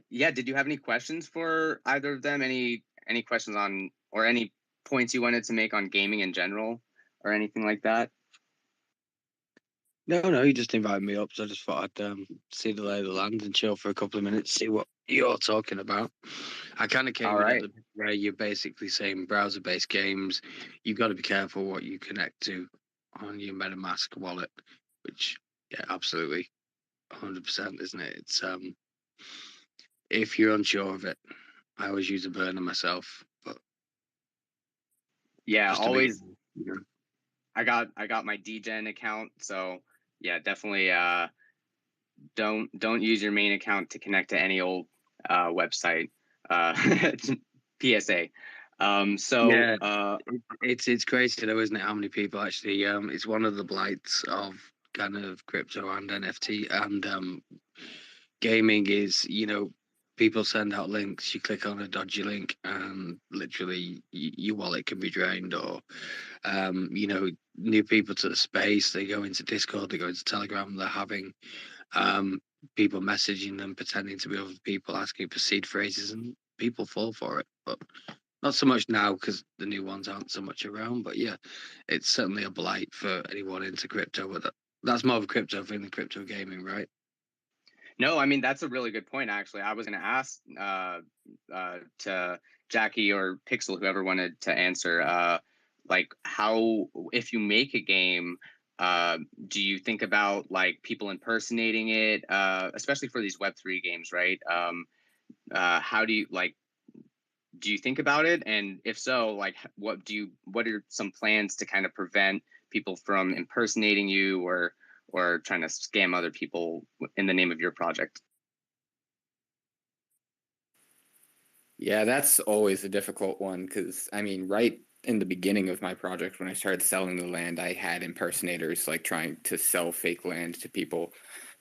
yeah, did you have any questions for either of them? Any questions on, or any points you wanted to make on gaming in general or anything like that? No, you just invited me up, so I just thought I'd see the lay of the land and chill for a couple of minutes, see what you're talking about. I kind of came All in right. at the bit where you're basically saying browser-based games, you've got to be careful what you connect to on your MetaMask wallet, which, yeah, absolutely, 100%, isn't it? It's if you're unsure of it, I always use a burner myself, but Yeah, just always. you know. I got my DGen account, so yeah, definitely don't use your main account to connect to any old website. PSA. So Yeah, it's crazy though, isn't it? How many people actually? It's one of the blights of kind of crypto and NFT and gaming is, people send out links. You click on a dodgy link, and literally your wallet can be drained. Or, new people to the space. They go into Discord. They go into Telegram. They're having people messaging them, pretending to be other people, asking for seed phrases, and people fall for it. But not so much now because the new ones aren't so much around. But yeah, it's certainly a blight for anyone into crypto. But that's more of a crypto thing than crypto gaming, right? No, I mean that's a really good point. Actually, I was going to ask to Jackie or Pixel, whoever wanted to answer. Like, how if you make a game, do you think about like people impersonating it, especially for these Web3 games, right? How do you like? Do you think about it? And if so, like, what are some plans to kind of prevent people from impersonating you or trying to scam other people in the name of your project? Yeah, that's always a difficult one because I mean, right in the beginning of my project, when I started selling the land, I had impersonators like trying to sell fake land to people.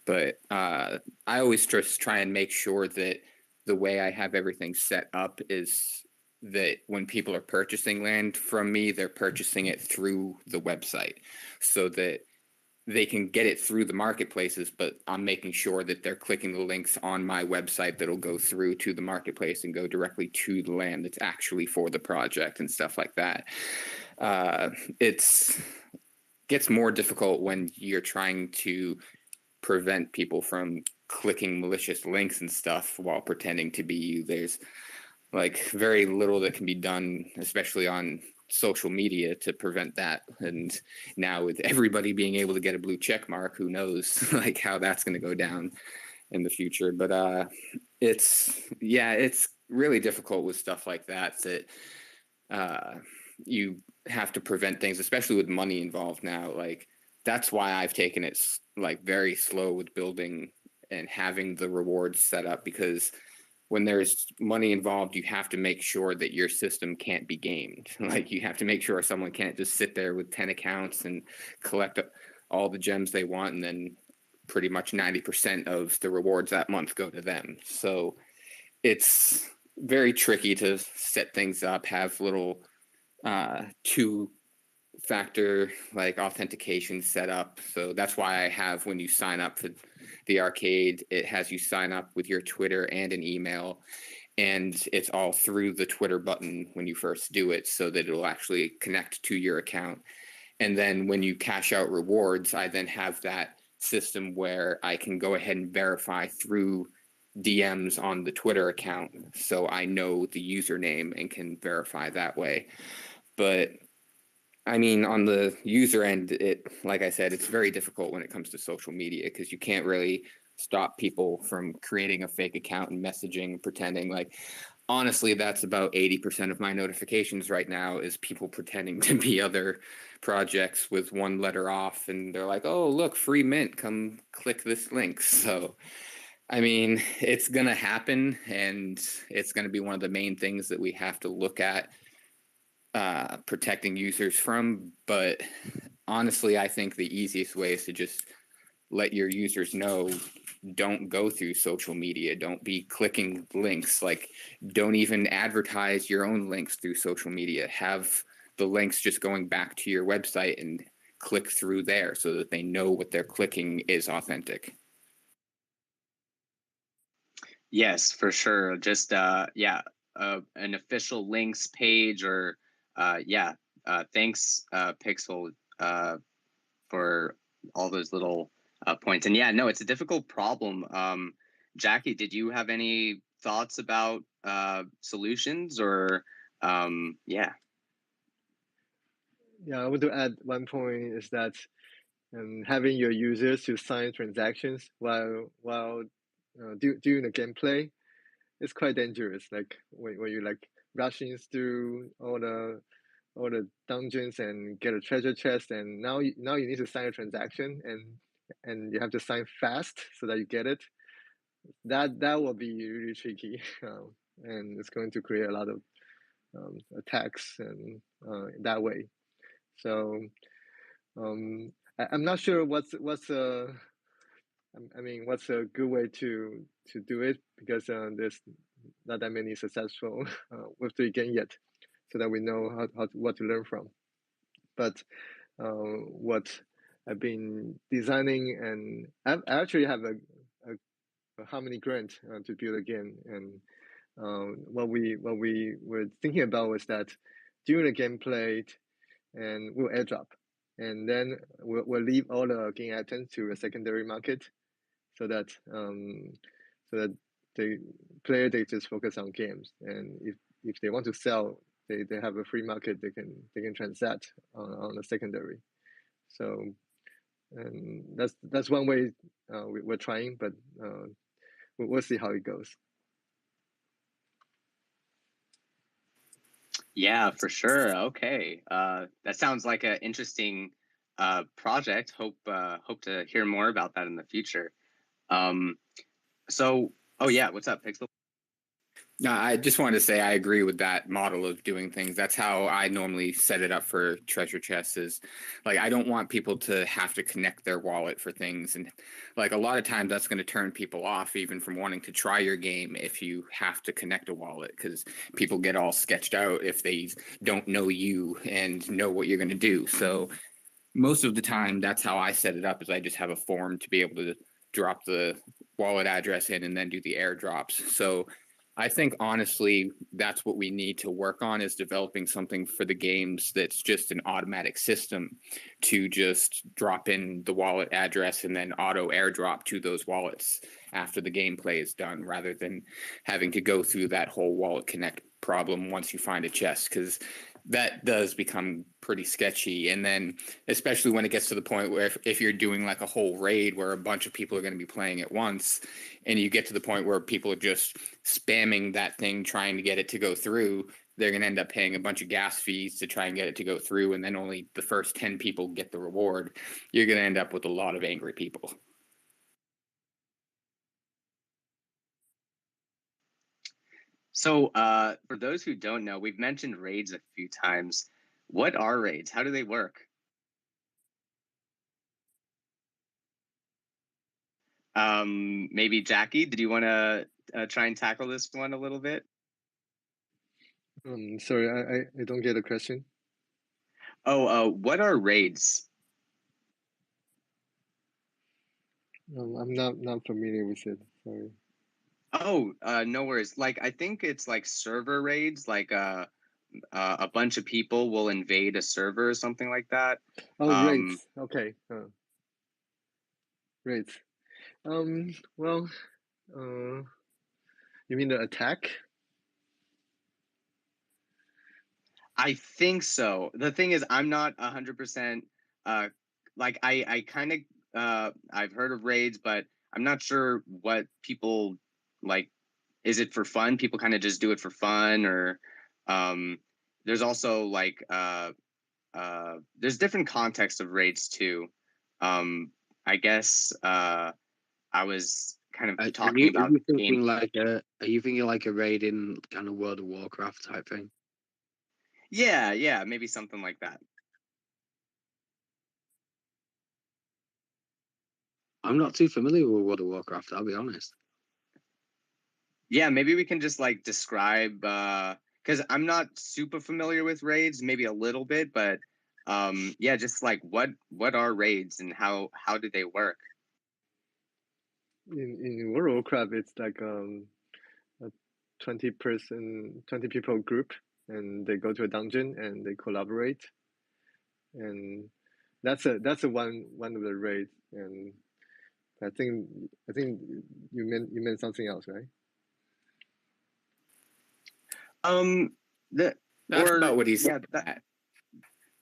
But I always just try and make sure that the way I have everything set up is that when people are purchasing land from me, they're purchasing it through the website so that they can get it through the marketplaces, but I'm making sure that they're clicking the links on my website that'll go through to the marketplace and go directly to the land that's actually for the project and stuff like that. It's gets more difficult when you're trying to prevent people from clicking malicious links and stuff while pretending to be you. There's like very little that can be done, especially on social media, to prevent that. And now with everybody being able to get a blue check mark, who knows like how that's going to go down in the future. But it's really difficult with stuff like that you have to prevent things, especially with money involved now. Like that's why I've taken it like very slow with building and having the rewards set up, because when there's money involved, you have to make sure that your system can't be gamed. Like you have to make sure someone can't just sit there with 10 accounts and collect all the gems they want, and then pretty much 90% of the rewards that month go to them. So it's very tricky to set things up, have little two-factor like authentication set up. So that's why I have, when you sign up for the arcade, it has you sign up with your Twitter and an email, and it's all through the Twitter button when you first do it, so that it'll actually connect to your account. And then when you cash out rewards, I then have that system where I can go ahead and verify through DMs on the Twitter account, so I know the username and can verify that way. But I mean, on the user end, like I said, it's very difficult when it comes to social media, because you can't really stop people from creating a fake account and messaging, pretending. Like, honestly, that's about 80% of my notifications right now, is people pretending to be other projects with one letter off, and they're like, oh, look, free mint, come click this link. So, I mean, it's going to happen, and it's going to be one of the main things that we have to look at protecting users from. But honestly, I think the easiest way is to just let your users know, don't go through social media, don't be clicking links, like don't even advertise your own links through social media. Have the links just going back to your website and click through there, so that they know what they're clicking is authentic. Yes, for sure. Just an official links page, or thanks, Pixel, for all those little points. And yeah, no, it's a difficult problem. Jackie, did you have any thoughts about solutions, or yeah? Yeah, I want to add one point is that having your users to sign transactions while during the gameplay is quite dangerous. Like when you like rushing through all the dungeons and get a treasure chest, and now you need to sign a transaction, and you have to sign fast so that you get it. That will be really tricky, and it's going to create a lot of attacks and that way. So I'm not sure what's a good way to do it, because there's not that many successful Web3 game yet, so that we know what to learn from. But what I've been designing, and I actually have a Harmony grant to build a game, and what we were thinking about was that during the gameplay, and we'll airdrop, and then we'll leave all the game items to a secondary market, so that the player they just focus on games, and if they want to sell, they have a free market, they can transact on the secondary. So and that's one way we're trying, but we'll see how it goes. Yeah, for sure. Okay, that sounds like an interesting project. Hope to hear more about that in the future. So, oh yeah, what's up, Pixel? No, I just wanted to say I agree with that model of doing things. That's how I normally set it up for treasure chests. Is like I don't want people to have to connect their wallet for things, and like a lot of times that's going to turn people off even from wanting to try your game if you have to connect a wallet, because people get all sketched out if they don't know you and know what you're going to do. So most of the time, that's how I set it up. Is I just have a form to be able to drop the wallet address in and then do the airdrops. So I think honestly, that's what we need to work on, is developing something for the games that's just an automatic system to just drop in the wallet address and then auto airdrop to those wallets after the gameplay is done, rather than having to go through that whole wallet connect problem once you find a chest, because that does become pretty sketchy. And then especially when it gets to the point where if you're doing like a whole raid where a bunch of people are going to be playing at once, and you get to the point where people are just spamming that thing trying to get it to go through, they're going to end up paying a bunch of gas fees to try and get it to go through, and then only the first 10 people get the reward. You're going to end up with a lot of angry people. So, for those who don't know, we've mentioned raids a few times. What are raids? How do they work? Maybe Jackie, did you want to try and tackle this one a little bit? Sorry, I don't get a question. Oh, what are raids? I'm not familiar with it. Sorry. Oh, no worries. Like, I think it's like server raids, like a bunch of people will invade a server or something like that. Oh, raids. Okay. Raids. Well, you mean the attack? I think so. The thing is, I'm not 100%. Like I kind of I've heard of raids, but I'm not sure what people like. Is it for fun? People kind of just do it for fun, or there's also like there's different contexts of raids too. I guess I was kind of talking about are you thinking like a raid in kind of World of Warcraft type thing? Yeah, maybe something like that. I'm not too familiar with World of Warcraft, I'll be honest. Yeah, maybe we can just like describe because I'm not super familiar with raids, maybe a little bit, but yeah, just like what are raids and how do they work? In World of Warcraft, it's like a 20 people group, and they go to a dungeon and they collaborate, and that's a one of the raids. And I think you meant something else, right? That's about what he's yeah,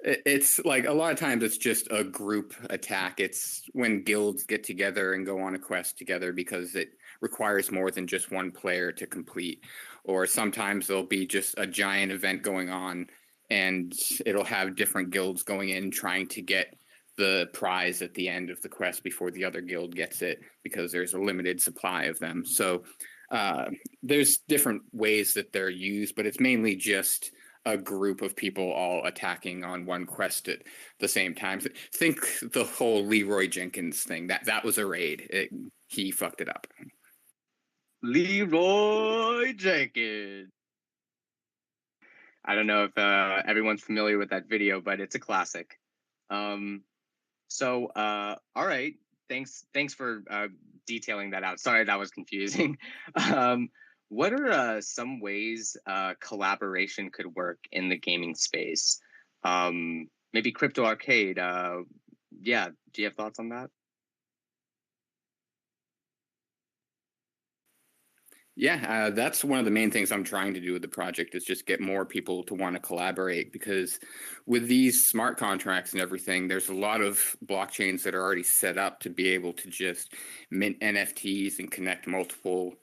It's like a lot of times it's just a group attack. It's when guilds get together and go on a quest together because it requires more than just one player to complete. Or sometimes there'll be just a giant event going on and it'll have different guilds going in trying to get the prize at the end of the quest before the other guild gets it, because there's a limited supply of them. So there's different ways that they're used, but it's mainly just a group of people all attacking on one quest at the same time. Think the whole Leroy Jenkins thing. That was a raid. He fucked it up. Leroy Jenkins. I don't know if everyone's familiar with that video, but it's a classic. So all right, thanks for detailing that out. Sorry, that was confusing. What are some ways collaboration could work in the gaming space? Maybe Crypto Arcade. Yeah, do you have thoughts on that? Yeah, that's one of the main things I'm trying to do with the project is just get more people to want to collaborate because with these smart contracts and everything, there's a lot of blockchains that are already set up to be able to just mint NFTs and connect multiple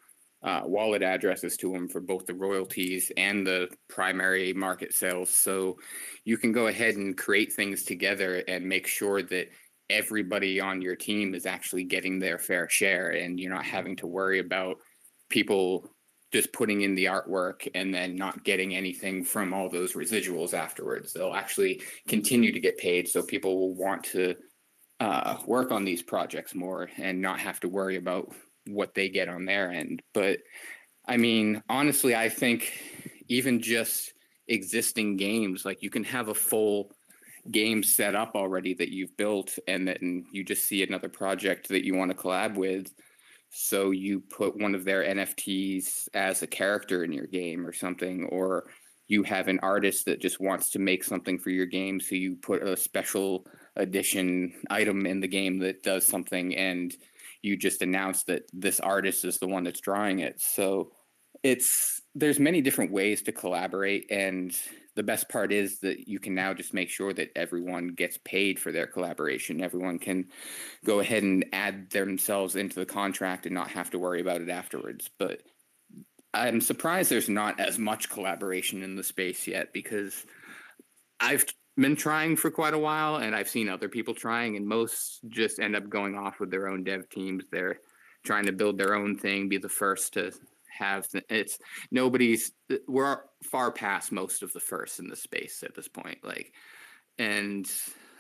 wallet addresses to them for both the royalties and the primary market sales. So you can go ahead and create things together and make sure that everybody on your team is actually getting their fair share and you're not having to worry about people just putting in the artwork and then not getting anything from all those residuals afterwards. They'll actually continue to get paid, so people will want to work on these projects more and not have to worry about what they get on their end. But I mean, honestly, I think even just existing games, like you can have a full game set up already that you've built, and then you just see another project that you want to collab with, so you put one of their NFTs as a character in your game or something, or you have an artist that just wants to make something for your game, so you put a special edition item in the game that does something, and you just announce that this artist is the one that's drawing it. So there's many different ways to collaborate, and the best part is that you can now just make sure that everyone gets paid for their collaboration. Everyone can go ahead and add themselves into the contract and not have to worry about it afterwards. But I'm surprised there's not as much collaboration in the space yet, because I've been trying for quite a while and I've seen other people trying, and most just end up going off with their own dev teams. They're trying to build their own thing, be the first to have it's we're far past most of the first in the space at this point. And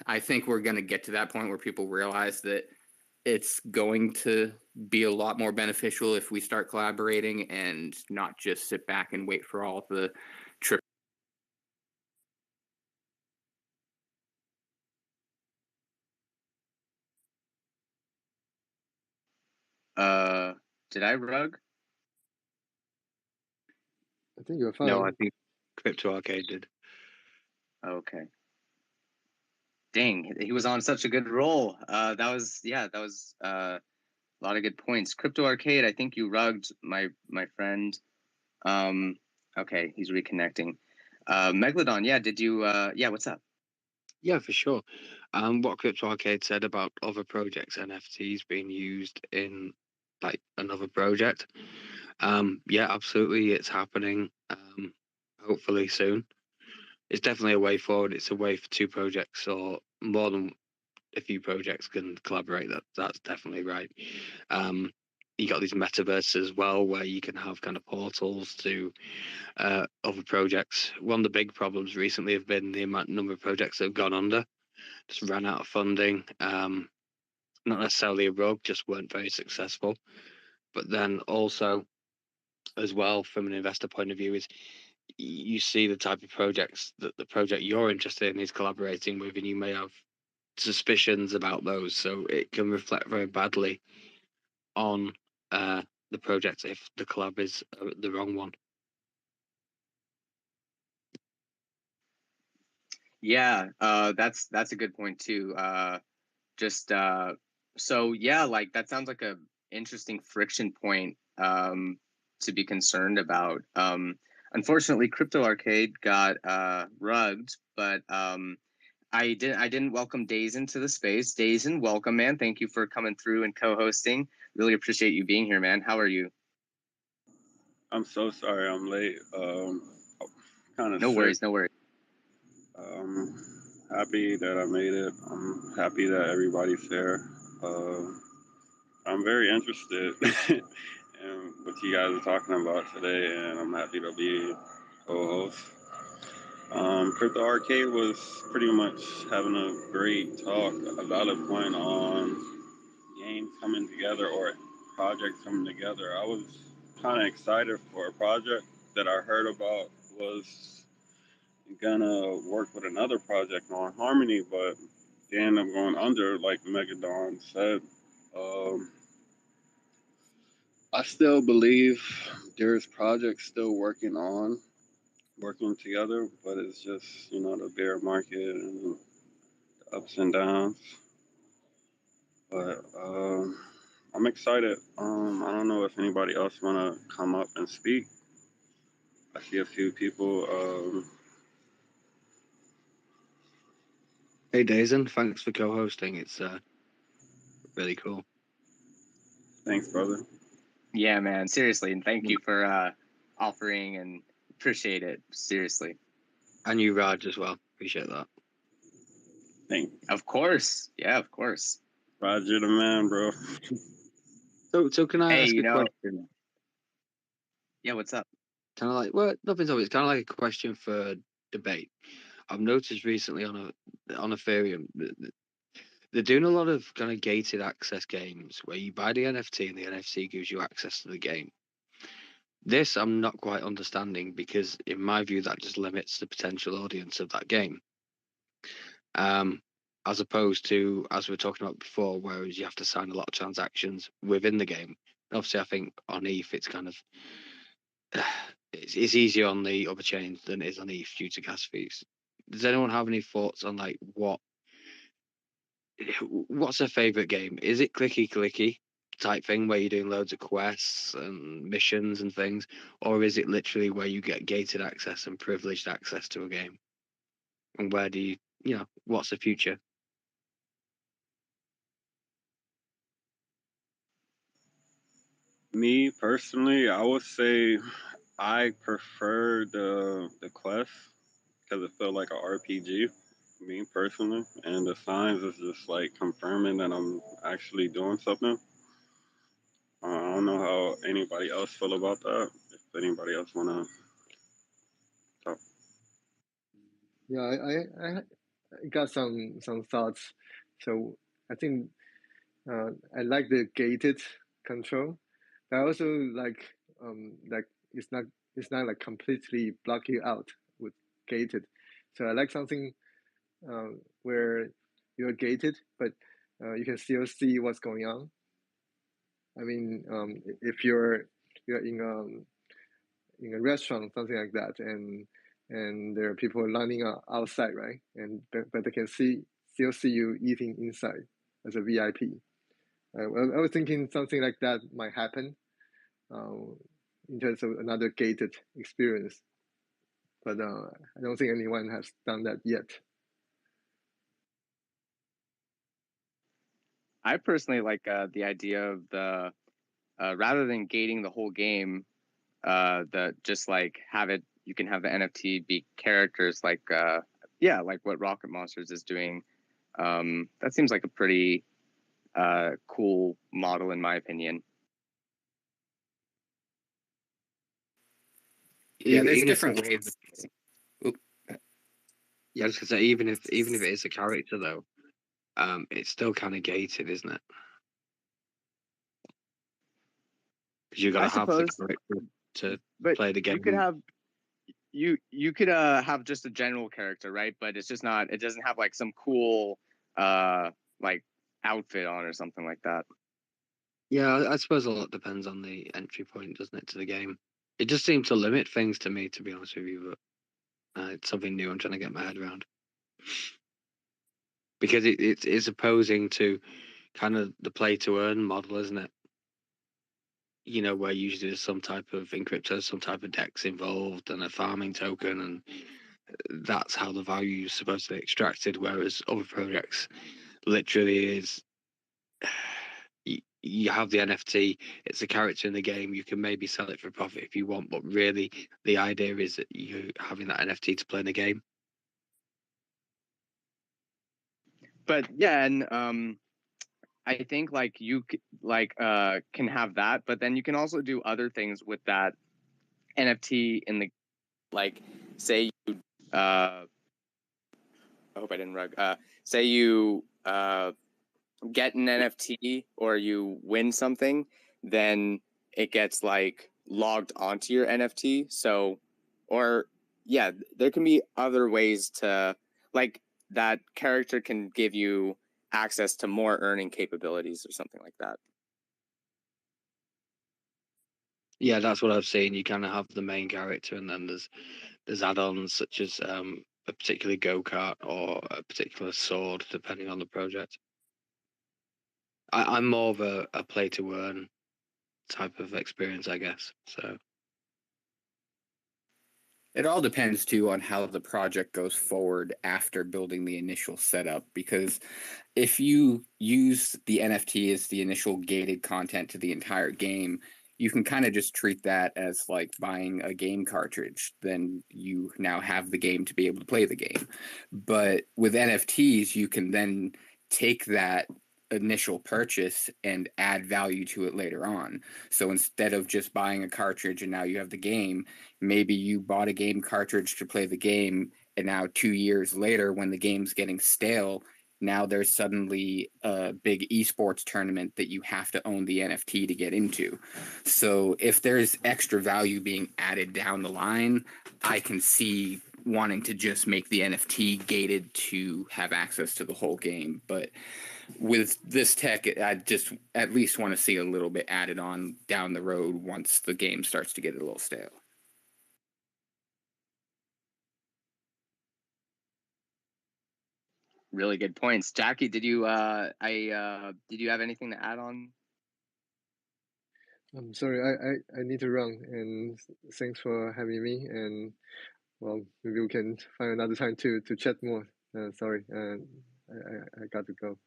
I think we're going to get to that point where people realize that it's going to be a lot more beneficial if we start collaborating and not just sit back and wait for all the trip. Did I rug? I think you're fine. No, I think Crypto Arcade did. Okay. Dang, he was on such a good roll. That was a lot of good points. Crypto Arcade, I think you rugged my friend. Okay, he's reconnecting. Megalodon, yeah, did you what's up? Yeah, for sure. What Crypto Arcade said about other projects, NFTs being used in like another project. Yeah, absolutely, it's happening. Hopefully soon. It's definitely a way forward. It's a way for two projects or more than a few projects can collaborate. That's definitely right. You got these metaverses as well, where you can have kind of portals to other projects. One of the big problems recently have been the number of projects that have gone under, just ran out of funding. Not necessarily a rogue, just weren't very successful. But then also, as well, from an investor point of view, is you see the type of projects that the project you're interested in is collaborating with, and you may have suspicions about those. So it can reflect very badly on the project if the collab is the wrong one. Yeah, that's a good point too. So yeah, like that sounds like a interesting friction point to be concerned about. Unfortunately, Crypto Arcade got rugged, but I didn't welcome Dazen to the space. Dazen, welcome, man. Thank you for coming through and co-hosting. Really appreciate you being here, man. How are you? I'm so sorry I'm late. Kind of No worries, no worries. Happy that I made it. I'm happy that everybody's there. I'm very interested in what you guys are talking about today, and I'm happy to be co-host. Crypto Arcade was pretty much having a great talk, a valid point on games coming together or projects coming together. I was kind of excited for a project that I heard about was gonna work with another project on Harmony, but they end up going under, like Megadon said. I still believe there's projects still working together, but it's just, the bear market and the ups and downs. But I'm excited. I don't know if anybody else wanna come up and speak. I see a few people. Hey, Dazen, thanks for co-hosting. It's really cool. Thanks, brother. Yeah, man. Seriously, and thank you for offering and appreciate it. Seriously. And you, Raj, as well. Appreciate that. Thank Of course. Yeah, of course. Roger the man, bro. So can I Hey, ask you a know, question? yeah, what's up? Kind of like, well, nothing's obvious. Kind of like a question for debate. I've noticed recently on Ethereum that they're doing a lot of kind of gated access games where you buy the NFT and the NFT gives you access to the game. This I'm not quite understanding because, in my view, that just limits the potential audience of that game. As opposed to, as we were talking about before, whereas you have to sign a lot of transactions within the game. Obviously, I think on ETH it's kind of it's easier on the other chains than it is on ETH due to gas fees. Does anyone have any thoughts on like what's their favorite game? Is it clicky type thing where you're doing loads of quests and missions and things, or is it literally where you get gated access and privileged access to a game? And where do you know, what's the future? Me personally, I would say I prefer the quest because it felt like a RPG. Me personally, and the signs is just like confirming that I'm actually doing something. I don't know how anybody else feel about that. If anybody else wanna talk. Yeah, I got some thoughts. So I think I like the gated control. I also like it's not it's not like completely block you out with gated. So I like something where you're gated, but you can still see what's going on. I mean, if you're in a restaurant, something like that, and there are people lining up outside, right? And but they can still see you eating inside as a VIP. Well, I was thinking something like that might happen uh, in terms of another gated experience, but I don't think anyone has done that yet. I personally like the idea of the rather than gating the whole game, the just like have it. You can have the NFT be characters like yeah, like what Rocket Monsters is doing. That seems like a pretty cool model in my opinion. Yeah, there's Even if different ways. Oop. yeah, I was gonna say even if it is a character though, it's still kind of gated, isn't it? Because you got I to have the suppose, character to but play the game. you could have you could have just a general character, right? But it's just not. It doesn't have like some cool like outfit on or something like that. Yeah, I suppose a lot depends on the entry point, doesn't it, to the game? It just seemed to limit things to me, to be honest with you, but it's something new I'm trying to get my head around. Because it's opposing to kind of the play to earn model, isn't it? You know, where usually there's some type of in crypto, some type of DEX involved and a farming token, and that's how the value is supposed to be extracted. Whereas other projects literally is you have the NFT, it's a character in the game, you can maybe sell it for profit if you want, but really the idea is that you having that NFT to play in the game. But yeah, and I think like you can have that, but then you can also do other things with that NFT in the like say you I hope I didn't rug say you get an NFT or you win something, then it gets like logged onto your NFT. So, or yeah, there can be other ways to like that character can give you access to more earning capabilities or something like that. Yeah, that's what I've seen. You kind of have the main character, and then there's add-ons such as a particular go-kart or a particular sword, depending on the project. I'm more of a play to earn type of experience, I guess. So it all depends too on how the project goes forward after building the initial setup, because if you use the NFT as the initial gated content to the entire game, you can kind of just treat that as like buying a game cartridge. Then you now have the game to be able to play the game. But with NFTs, you can then take that initial purchase and add value to it later on. So instead of just buying a cartridge and now you have the game, maybe you bought a game cartridge to play the game, and now 2 years later, when the game's getting stale, now there's suddenly a big esports tournament that you have to own the NFT to get into. So if there's extra value being added down the line, I can see wanting to just make the NFT gated to have access to the whole game. But with this tech, I just at least want to see a little bit added on down the road once the game starts to get a little stale. Really good points. Jackie, did you did you have anything to add on? I'm sorry, I need to run, and thanks for having me. And well, maybe we can find another time to chat more. Sorry, I got to go.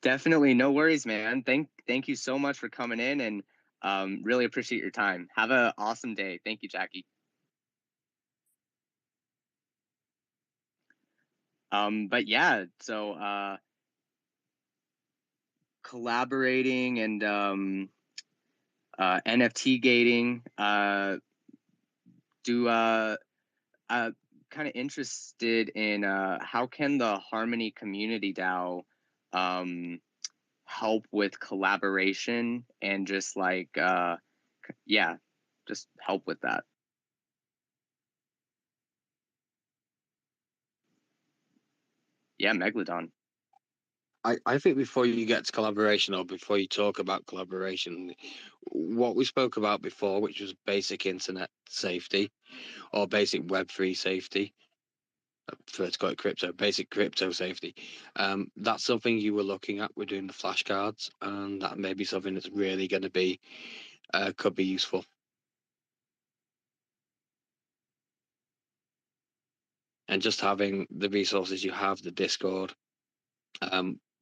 Definitely, no worries, man. Thank you so much for coming in, and really appreciate your time. Have an awesome day. Thank you, Jackie. But yeah, so collaborating and NFT gating. Kind of interested in how can the Harmony Community DAO help with collaboration and just like yeah, just help with that. Yeah, Megalodon. I think before you get to collaboration, or before you talk about collaboration, what we spoke about before, which was basic internet safety or basic Web3 safety, I prefer to call it crypto, basic crypto safety. That's something you were looking at. We're doing the flashcards, and that may be something that's really going to be could be useful. And just having the resources you have, the Discord,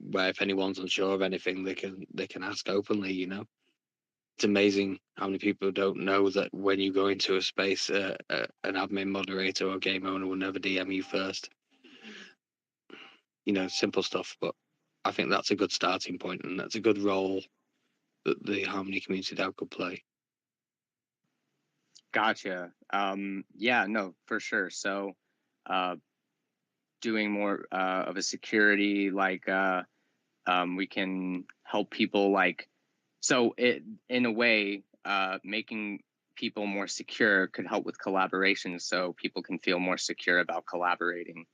where if anyone's unsure of anything, they can ask openly. You know, it's amazing how many people don't know that when you go into a space, an admin moderator or game owner will never DM you first. You know, simple stuff, but I think that's a good starting point, and that's a good role that the Harmony Community DAO could play. Gotcha. Yeah, no, for sure. So, doing more of a security, like we can help people, like, so it in a way, making people more secure could help with collaboration, so people can feel more secure about collaborating.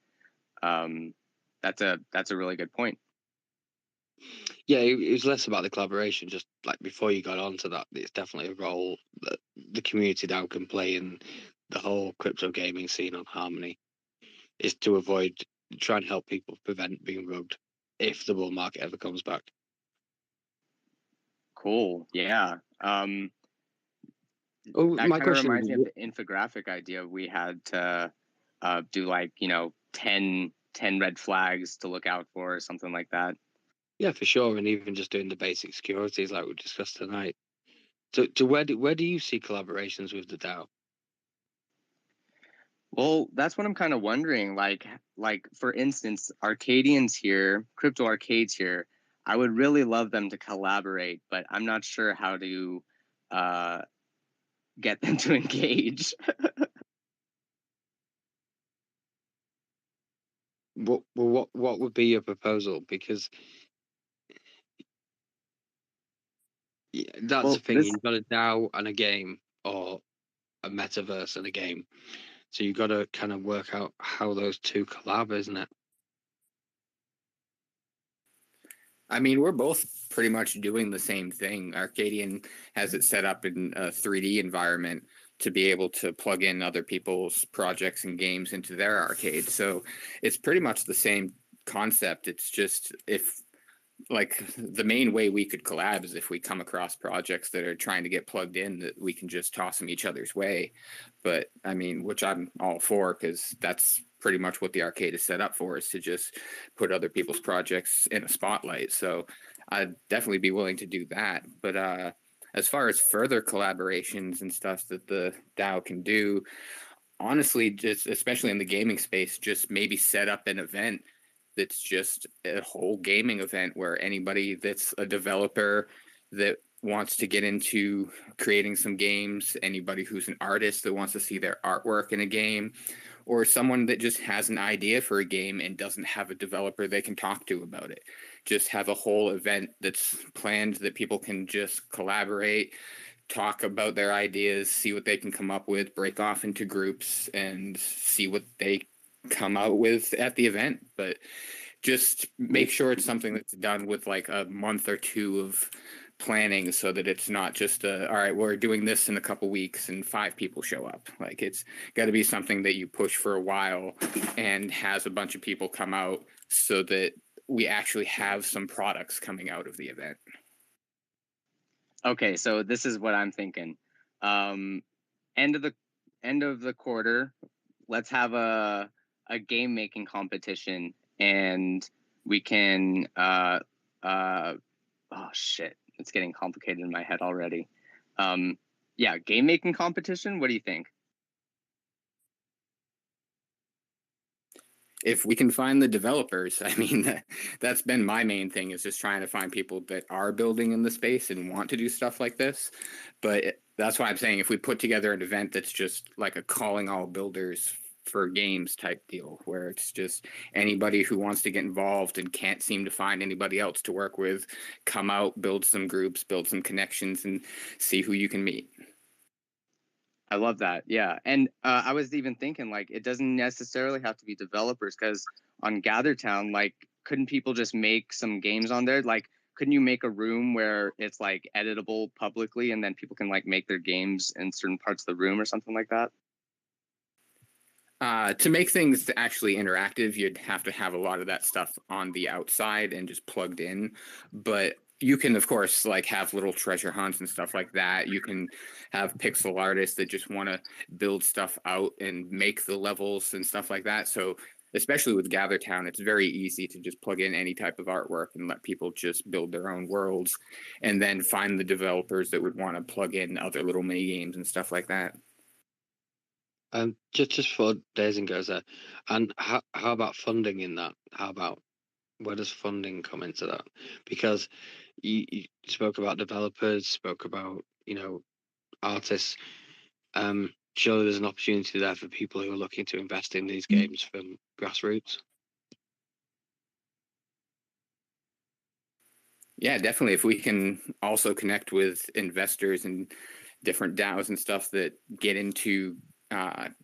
That's a really good point. Yeah, it was less about the collaboration. Just like before you got onto that, it's definitely a role that the community DAO can play in the whole crypto gaming scene on Harmony, is to avoid, try and help people prevent being robbed if the bull market ever comes back. Cool. Yeah. Oh, that my kind of question reminds is, me of the infographic idea we had to do, like, 10 red flags to look out for, or something like that. yeah, for sure, and even just doing the basic securities like we discussed tonight. To where do you see collaborations with the DAO? Well, that's what I'm kind of wondering. Like for instance, Arcadians here, Crypto Arcades here, I would really love them to collaborate, but I'm not sure how to get them to engage. What would be your proposal? Because that's Well, the thing. You've got a DAO and a game, or a metaverse and a game. So you've got to kind of work out how those two collab, isn't it? I mean, we're both pretty much doing the same thing. Arcadian has it set up in a 3D environment to be able to plug in other people's projects and games into their arcade. So it's pretty much the same concept. It's just if like the main way we could collab is if we come across projects that are trying to get plugged in, that we can just toss them each other's way. But I mean, which I'm all for, because that's pretty much what the arcade is set up for, is to just put other people's projects in a spotlight. So I'd definitely be willing to do that. But as far as further collaborations and stuff that the DAO can do, honestly, just especially in the gaming space, just maybe set up an event that's just a whole gaming event where anybody that's a developer that wants to get into creating some games, anybody who's an artist that wants to see their artwork in a game, or someone that just has an idea for a game and doesn't have a developer they can talk to about it. Just have a whole event that's planned that people can just collaborate, talk about their ideas, see what they can come up with, break off into groups, and see what they come out with at the event. But just make sure it's something that's done with like a month or two of planning, so that it's not just all right, we're doing this in a couple weeks and 5 people show up. Like, it's got to be something that you push for a while and has a bunch of people come out, so that we actually have some products coming out of the event. Okay, so this is what I'm thinking. End of the quarter, let's have a game making competition, and we can oh shit, it's getting complicated in my head already. Yeah, game making competition. What do you think? If we can find the developers, I mean, that's been my main thing, is just trying to find people that are building in the space and want to do stuff like this. But that's why I'm saying, if we put together an event that's just like a calling all builders for games type deal, where it's just anybody who wants to get involved and can't seem to find anybody else to work with, come out, build some groups, build some connections, and see who you can meet. I love that. Yeah. And I was even thinking, like, it doesn't necessarily have to be developers, because on GatherTown, like, couldn't people just make some games on there? Like, couldn't you make a room where it's like editable publicly, and then people can like make their games in certain parts of the room or something like that? To make things actually interactive, you'd have to have a lot of that stuff on the outside and just plugged in. But you can, of course, like have little treasure hunts and stuff like that. You can have pixel artists that just want to build stuff out and make the levels and stuff like that. So especially with GatherTown, it's very easy to just plug in any type of artwork and let people just build their own worlds, and then find the developers that would want to plug in other little mini games and stuff like that. Just for Dazen goes there, and how about funding in that? How about, where does funding come into that? Because you spoke about developers, spoke about, you know, artists. Surely there's an opportunity there for people who are looking to invest in these games from grassroots. Yeah, definitely. If we can also connect with investors and different DAOs and stuff that get into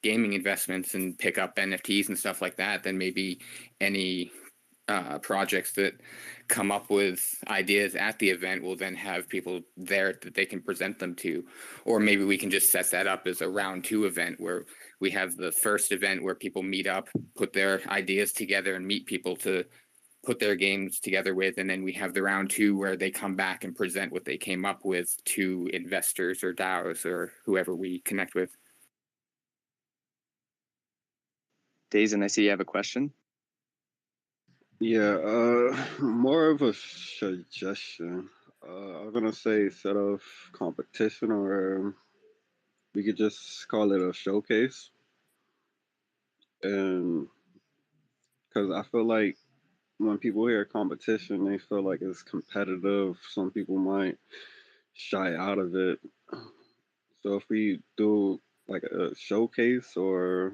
gaming investments and pick up NFTs and stuff like that, then maybe any projects that come up with ideas at the event will then have people there that they can present them to. Or maybe we can just set that up as a round 2 event, where we have the first event where people meet up, put their ideas together, and meet people to put their games together with, and then we have the round 2 where they come back and present what they came up with to investors or DAOs or whoever we connect with. Dazen, I see you have a question. Yeah, more of a suggestion. I'm gonna say set of competition, or we could just call it a showcase. And because I feel like when people hear competition, they feel like it's competitive. Some people might shy out of it. So if we do like a showcase or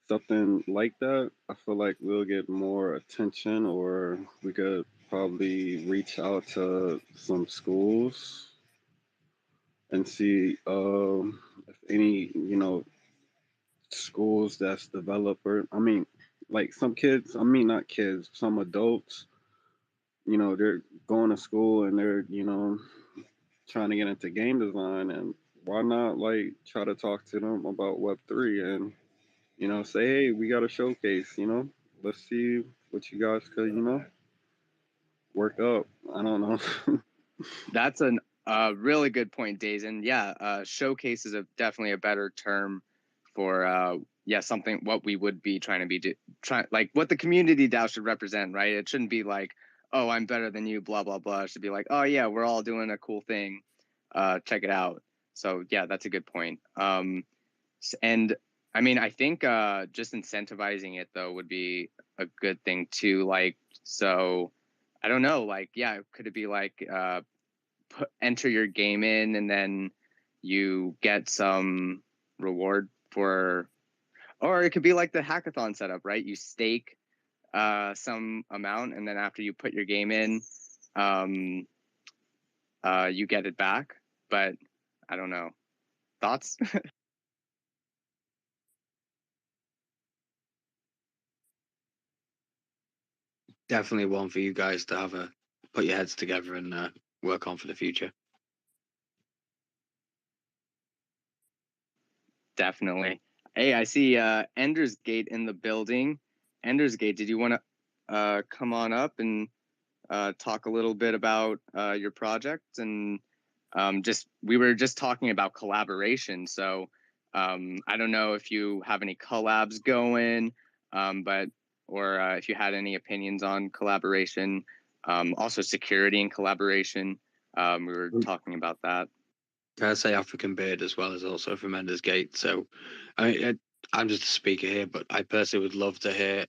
something like that, I feel like we'll get more attention, or we could probably reach out to some schools and see if any, schools that's developer. I mean, like some kids, I mean, not kids, some adults, they're going to school and they're, trying to get into game design, and why not like try to talk to them about Web3 and say, hey, we got a showcase, let's see what you guys could, work up. I don't know. That's a really good point, Days. And yeah, showcase is definitely a better term for something what we would be trying to be trying, like what the community DAO should represent, right? It shouldn't be like, oh, I'm better than you, blah blah blah. It should be like, oh yeah, we're all doing a cool thing. Check it out. So yeah, that's a good point. And I mean, I think just incentivizing it though would be a good thing too. Like, so I don't know, like, yeah, could it be like enter your game in and then you get some reward for, or it could be like the hackathon setup, right? You stake some amount and then after you put your game in, you get it back. But I don't know. Thoughts? Definitely one for you guys to have a put your heads together and work on for the future. Definitely. Hey, I see Ender's Gate in the building. Ender's Gate, did you want to come on up and talk a little bit about your project? And just we were just talking about collaboration. So I don't know if you have any collabs going, but or if you had any opinions on collaboration. Also security and collaboration. We were talking about that. I say African Beard as well as also from Ender's Gate. So, I mean, I'm just a speaker here, but I personally would love to hear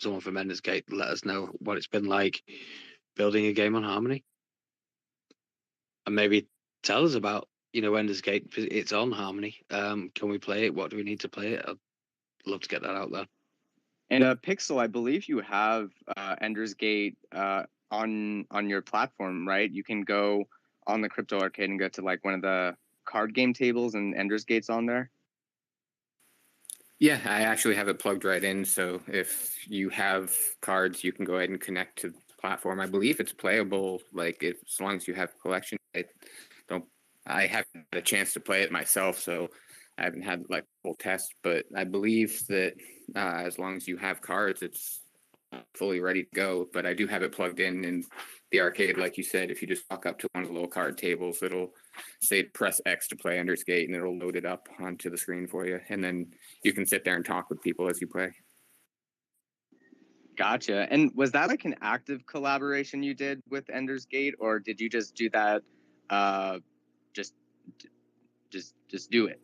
someone from Ender's Gate let us know what it's been like building a game on Harmony, and maybe tell us about Ender's Gate. It's on Harmony. Can we play it? What do we need to play it? I'd love to get that out there. And Pixel, I believe you have Ender's Gate on your platform, right? You can go on the Crypto Arcade and go to like one of the card game tables, and Ender's Gate's on there. Yeah, I actually have it plugged right in. So if you have cards, you can go ahead and connect to the platform. I believe it's playable, like as long as you have a collection. I haven't had a chance to play it myself, so I haven't had like a full test. But I believe that as long as you have cards, it's fully ready to go. But I do have it plugged in the arcade, like you said. If you just walk up to one of the little card tables, it'll say press X to play Ender's Gate, and it'll load it up onto the screen for you, and then you can sit there and talk with people as you play. Gotcha. And was that like an active collaboration you did with Ender's Gate, or did you just do that? Just do it.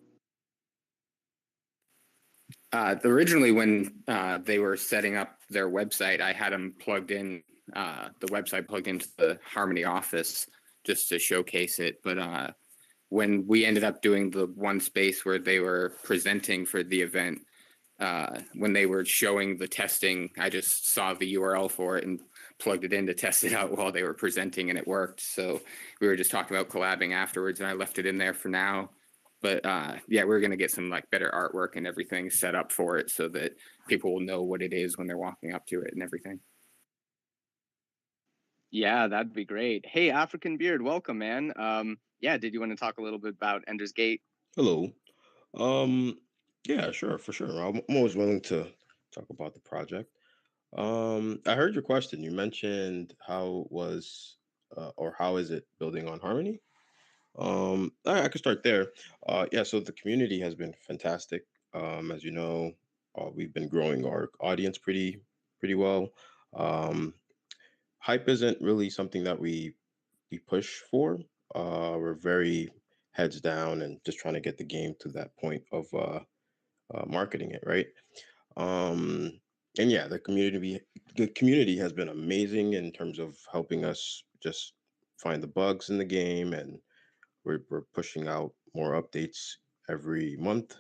Originally, when they were setting up their website, I had them plugged in, the website plugged into the Harmony office just to showcase it. But when we ended up doing the one space where they were presenting for the event, when they were showing the testing, I just saw the URL for it and plugged it in to test it out while they were presenting, and it worked. So we were just talking about collabing afterwards, and I left it in there for now. But yeah, we're going to get some like better artwork and everything set up for it so that people will know what it is when they're walking up to it and everything. Yeah, that'd be great. Hey, African Beard, welcome, man. Yeah, did you want to talk a little bit about Ender's Gate? Hello. Yeah, sure, for sure. I'm always willing to talk about the project. I heard your question. You mentioned how was or how is it building on Harmony? I could start there. Yeah, so the community has been fantastic. As you know, we've been growing our audience pretty well. Um, Hype isn't really something that we push for. We're very heads down and just trying to get the game to that point of marketing it, right? Um, and yeah, the community has been amazing in terms of helping us just find the bugs in the game, and we're pushing out more updates every month.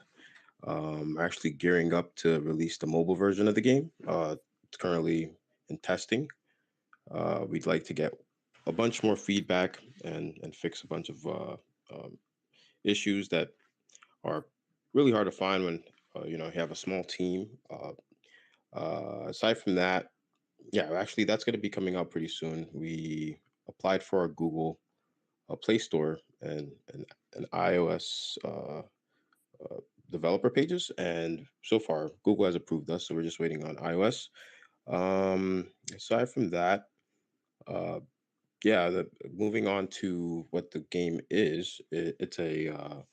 Actually gearing up to release the mobile version of the game. It's currently in testing. We'd like to get a bunch more feedback and fix a bunch of issues that are really hard to find when you have a small team. Aside from that, yeah, actually, that's going to be coming out pretty soon. We applied for a Google Play Store and iOS developer pages, and so far Google has approved us, so we're just waiting on iOS. Aside from that, Uh, yeah, moving on to what the game is, it's a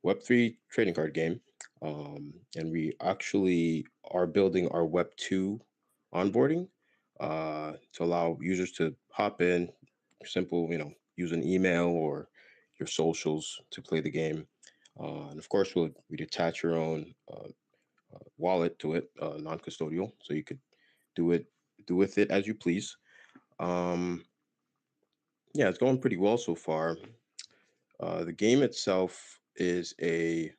Web3 trading card game. And we actually are building our Web2 onboarding to allow users to hop in, simple, use an email or your socials to play the game. And of course, we'd attach your own wallet to it, non-custodial, so you could do it do with it as you please. Um, yeah, it's going pretty well so far. The game itself is a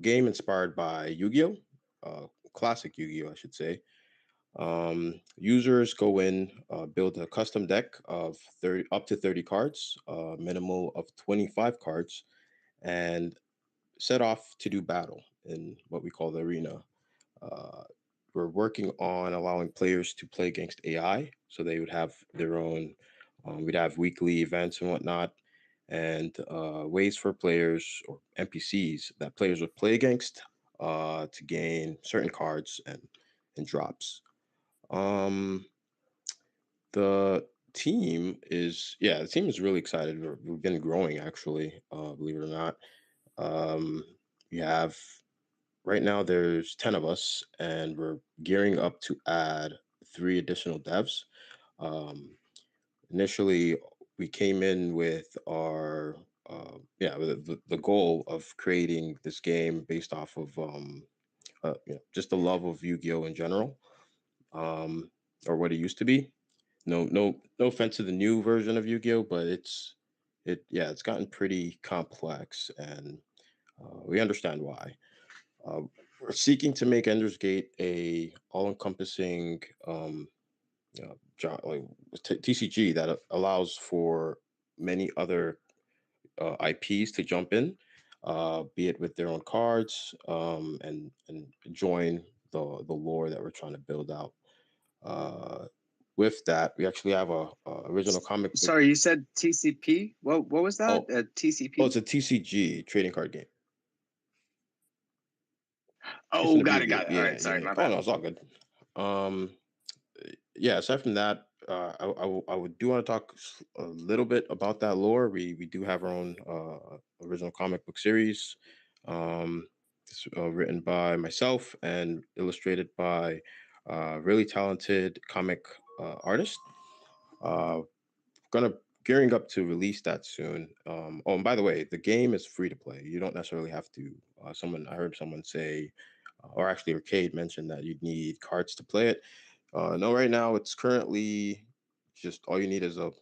game inspired by Yu-Gi-Oh, classic Yu-Gi-Oh, I should say. Users go in, build a custom deck of 30 up to 30 cards, minimal of 25 cards, and set off to do battle in what we call the arena. Uh, we're working on allowing players to play against AI, so they would have their own. We'd have weekly events and whatnot, and ways for players or NPCs that players would play against to gain certain cards and drops. Um, the the team is really excited. We've been growing actually, believe it or not. Um, we have Right now there's 10 of us, and we're gearing up to add three additional devs. Um, Initially, we came in with our with the goal of creating this game based off of just the love of Yu-Gi-Oh in general, um, or what it used to be. No offense to the new version of Yu-Gi-Oh, but it's gotten pretty complex, and we understand why. Uh, we're seeking to make Ender's Gate a all-encompassing like TCG that allows for many other IPs to jump in, be it with their own cards, and join the lore that we're trying to build out. Uh, with that, we actually have a original comic book. Sorry, you said TCP. What was that? Oh, TCP. it's a TCG trading card game. Oh, got it. All right, sorry, my Oh bad. no, it's all good. Um, yeah, aside from that, I would do want to talk a little bit about that lore. We do have our own original comic book series. It's written by myself and illustrated by really talented comic artist. Uh, gonna Gearing up to release that soon. Oh, and by the way, the game is free to play. You don't necessarily have to. I heard someone say, or actually, Arcade mentioned that you'd need cards to play it. No, right now it's currently just all you need is a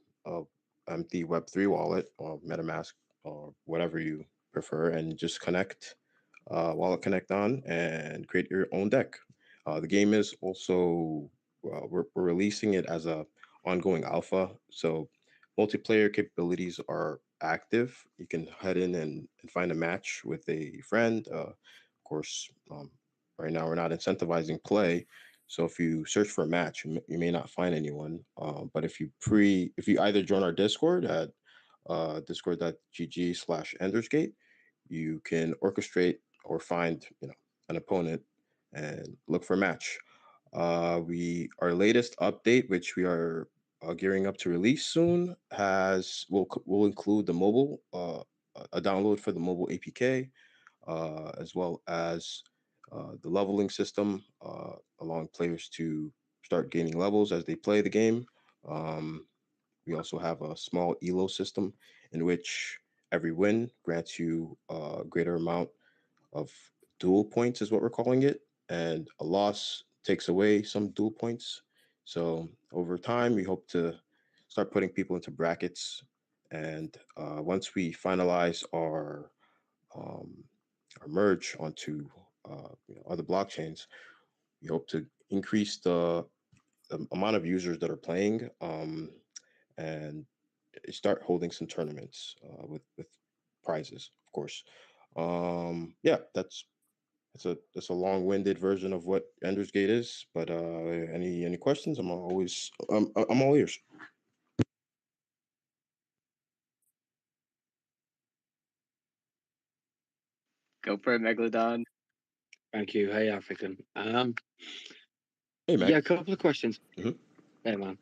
empty Web3 wallet or MetaMask or whatever you prefer, and just connect Wallet Connect on and create your own deck. The game is also we're releasing it as a ongoing alpha, so multiplayer capabilities are active. You can head in and find a match with a friend. Of course, right now we're not incentivizing play, so if you search for a match, you may not find anyone. But if you either join our Discord at discord.gg/endersgate, you can orchestrate or find an opponent and look for a match. Our latest update, which we are gearing up to release soon, will include the mobile a download for the mobile APK, as well as the leveling system, allowing players to start gaining levels as they play the game. Um, we also have a small elo system in which every win grants you a greater amount of dual points, is what we're calling it, and a loss takes away some dual points. So over time, we hope to start putting people into brackets, and once we finalize um, our merge onto other blockchains, we hope to increase the amount of users that are playing, and start holding some tournaments with prizes, of course. Yeah, that's a long-winded version of what Ender's Gate is. But any questions? I'm all ears. Go for it, Megalodon. Thank you. Hey, African. Hey, man. Yeah, a couple of questions. Mhm. Hey, man.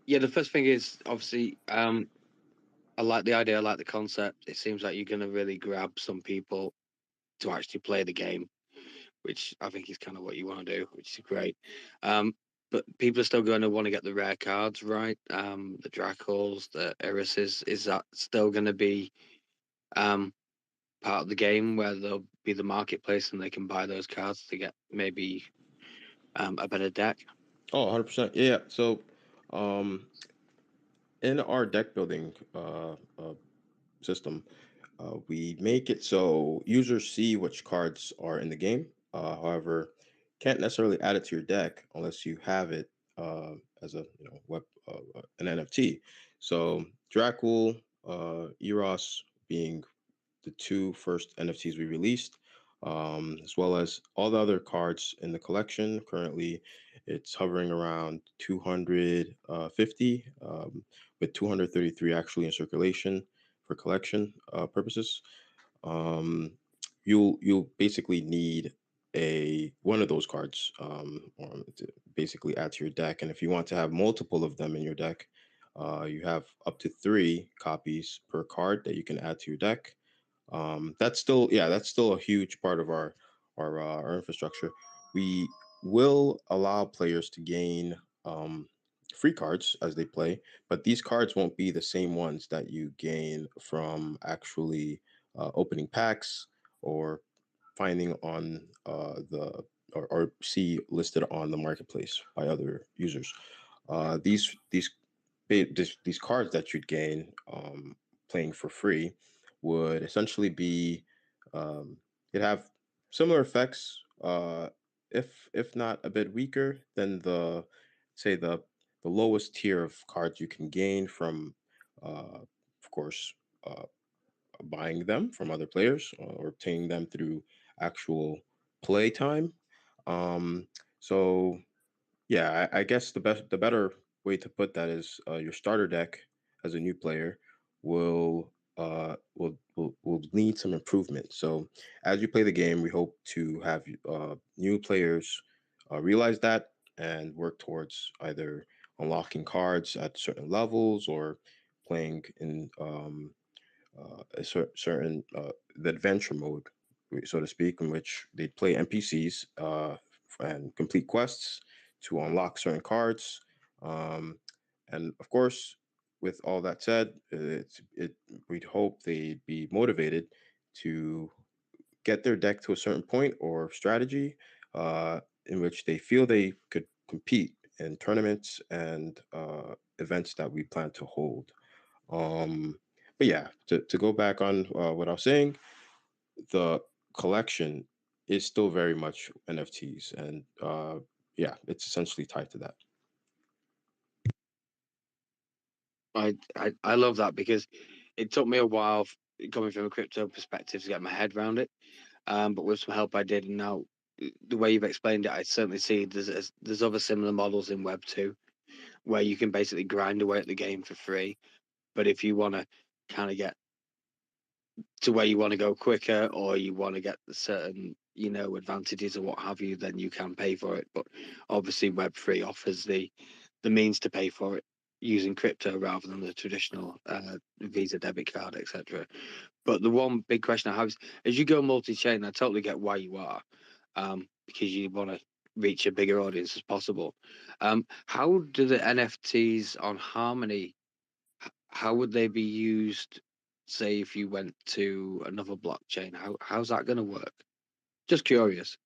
Yeah, the first thing is obviously I like the idea, I like the concept. It seems like you're going to really grab some people to actually play the game, which I think is kind of what you want to do, which is great. Um, but people are still going to want to get the rare cards, right? The Dracos, the Irises. Is that still going to be um, part of the game where there'll be the marketplace and they can buy those cards to get maybe a better deck? Oh, 100%. Yeah. So, um, in our deck building system, we make it so users see which cards are in the game. However, can't necessarily add it to your deck unless you have it as a web an NFT. So Dracul, Eros being the two first NFTs we released, as well as all the other cards in the collection. Currently, it's hovering around 250, with 233 actually in circulation for collection purposes. Um, you'll basically need a one of those cards to basically add to your deck, and if you want to have multiple of them in your deck, you have up to 3 copies per card that you can add to your deck. That's still a huge part of our infrastructure. We will allow players to gain um, free cards as they play, but these cards won't be the same ones that you gain from actually opening packs or finding on or see listed on the marketplace by other users. These cards that you'd gain playing for free would essentially be um, it'd have similar effects, if not a bit weaker than say the lowest tier of cards you can gain from, of course, uh, buying them from other players or obtaining them through actual play time. Um, so yeah, I guess the better way to put that is your starter deck as a new player will need some improvement. So as you play the game, we hope to have new players realize that and work towards either unlocking cards at certain levels or playing in certain the adventure mode, so to speak, in which they play NPCs and complete quests to unlock certain cards. Um, and of course, with all that said, we'd hope they'd be motivated to get their deck to a certain point or strategy in which they feel they could compete in tournaments and events that we plan to hold. Um, but yeah, to go back on what I was saying, the collection is still very much NFTs, and yeah, it's essentially tied to that. I love that because it took me a while coming from a crypto perspective to get my head around it. But with some help, I did. And now, the way you've explained it, I certainly see there's other similar models in Web 2 where you can basically grind away at the game for free. But if you want to kind of get to where you want to go quicker or you want to get certain advantages or what have you, then you can pay for it. But obviously Web3 offers the means to pay for it using crypto rather than the traditional Visa debit card, etc. But the one big question I have is, as you go multi-chain, I totally get why you are, because you want to reach a bigger audience as possible. How do the NFTs on Harmony, how would they be used, say, if you went to another blockchain? How's that going to work? Just curious.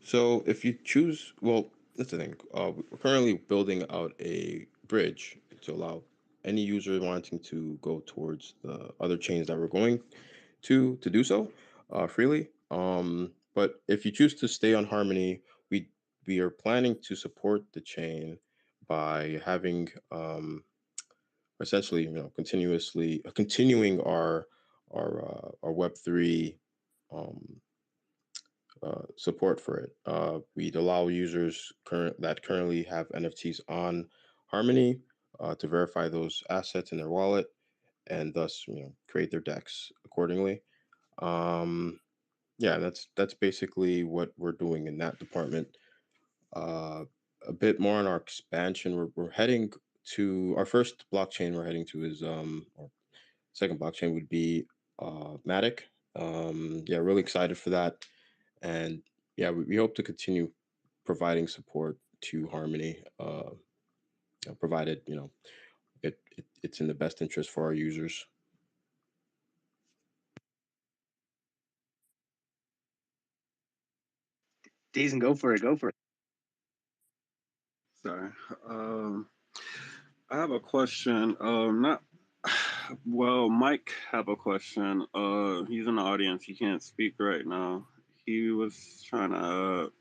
So if you choose, well, that's the thing. We're currently building out a bridge to allow any user wanting to go towards the other chains that we're going to do so freely. But if you choose to stay on Harmony, we are planning to support the chain by having essentially continuing our Web3 um, support for it. We'd allow users that currently have NFTs on Harmony to verify those assets in their wallet and thus create their decks accordingly. Um, yeah, that's basically what we're doing in that department. Uh, a bit more on our expansion. We're heading to our first blockchain we're heading to is or second blockchain would be Matic. Yeah, really excited for that, and yeah, we hope to continue providing support to Harmony, provided it's in the best interest for our users. Deason, go for it. Go for it. Sorry. I have a question. Not well, Mike have a question. He's in the audience. He can't speak right now. He was trying to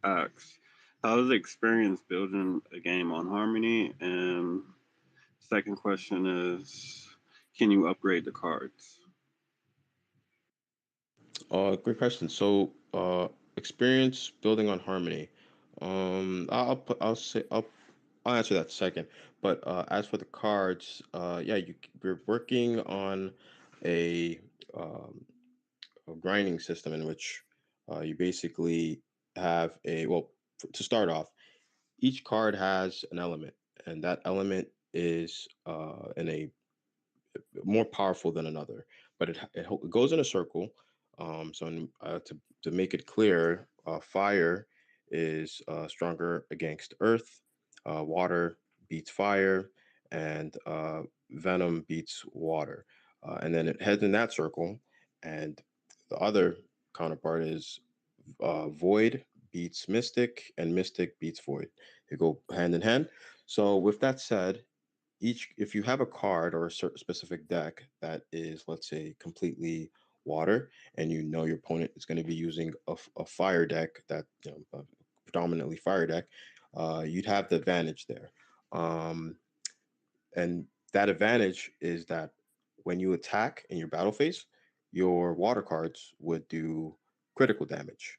ask, how's the experience building a game on Harmony? And second question is, can you upgrade the cards? Great question. So, experience building on Harmony. I'll say I'll answer that second. But as for the cards, yeah, we're working on a, um, a grinding system in which you basically have to start off, each card has an element, and that element is in a more powerful than another, but it goes in a circle. To make it clear, fire is stronger against earth, water beats fire, and venom beats water. And then it heads in that circle, and the other counterpart is void beats mystic, and mystic beats void. They go hand in hand. So with that said, each if you have a card or a certain specific deck that is, let's say, completely water, and you know your opponent is going to be using a fire deck, that predominantly fire deck, you'd have the advantage there. Um, and that advantage is that when you attack in your battle phase, your water cards would do critical damage.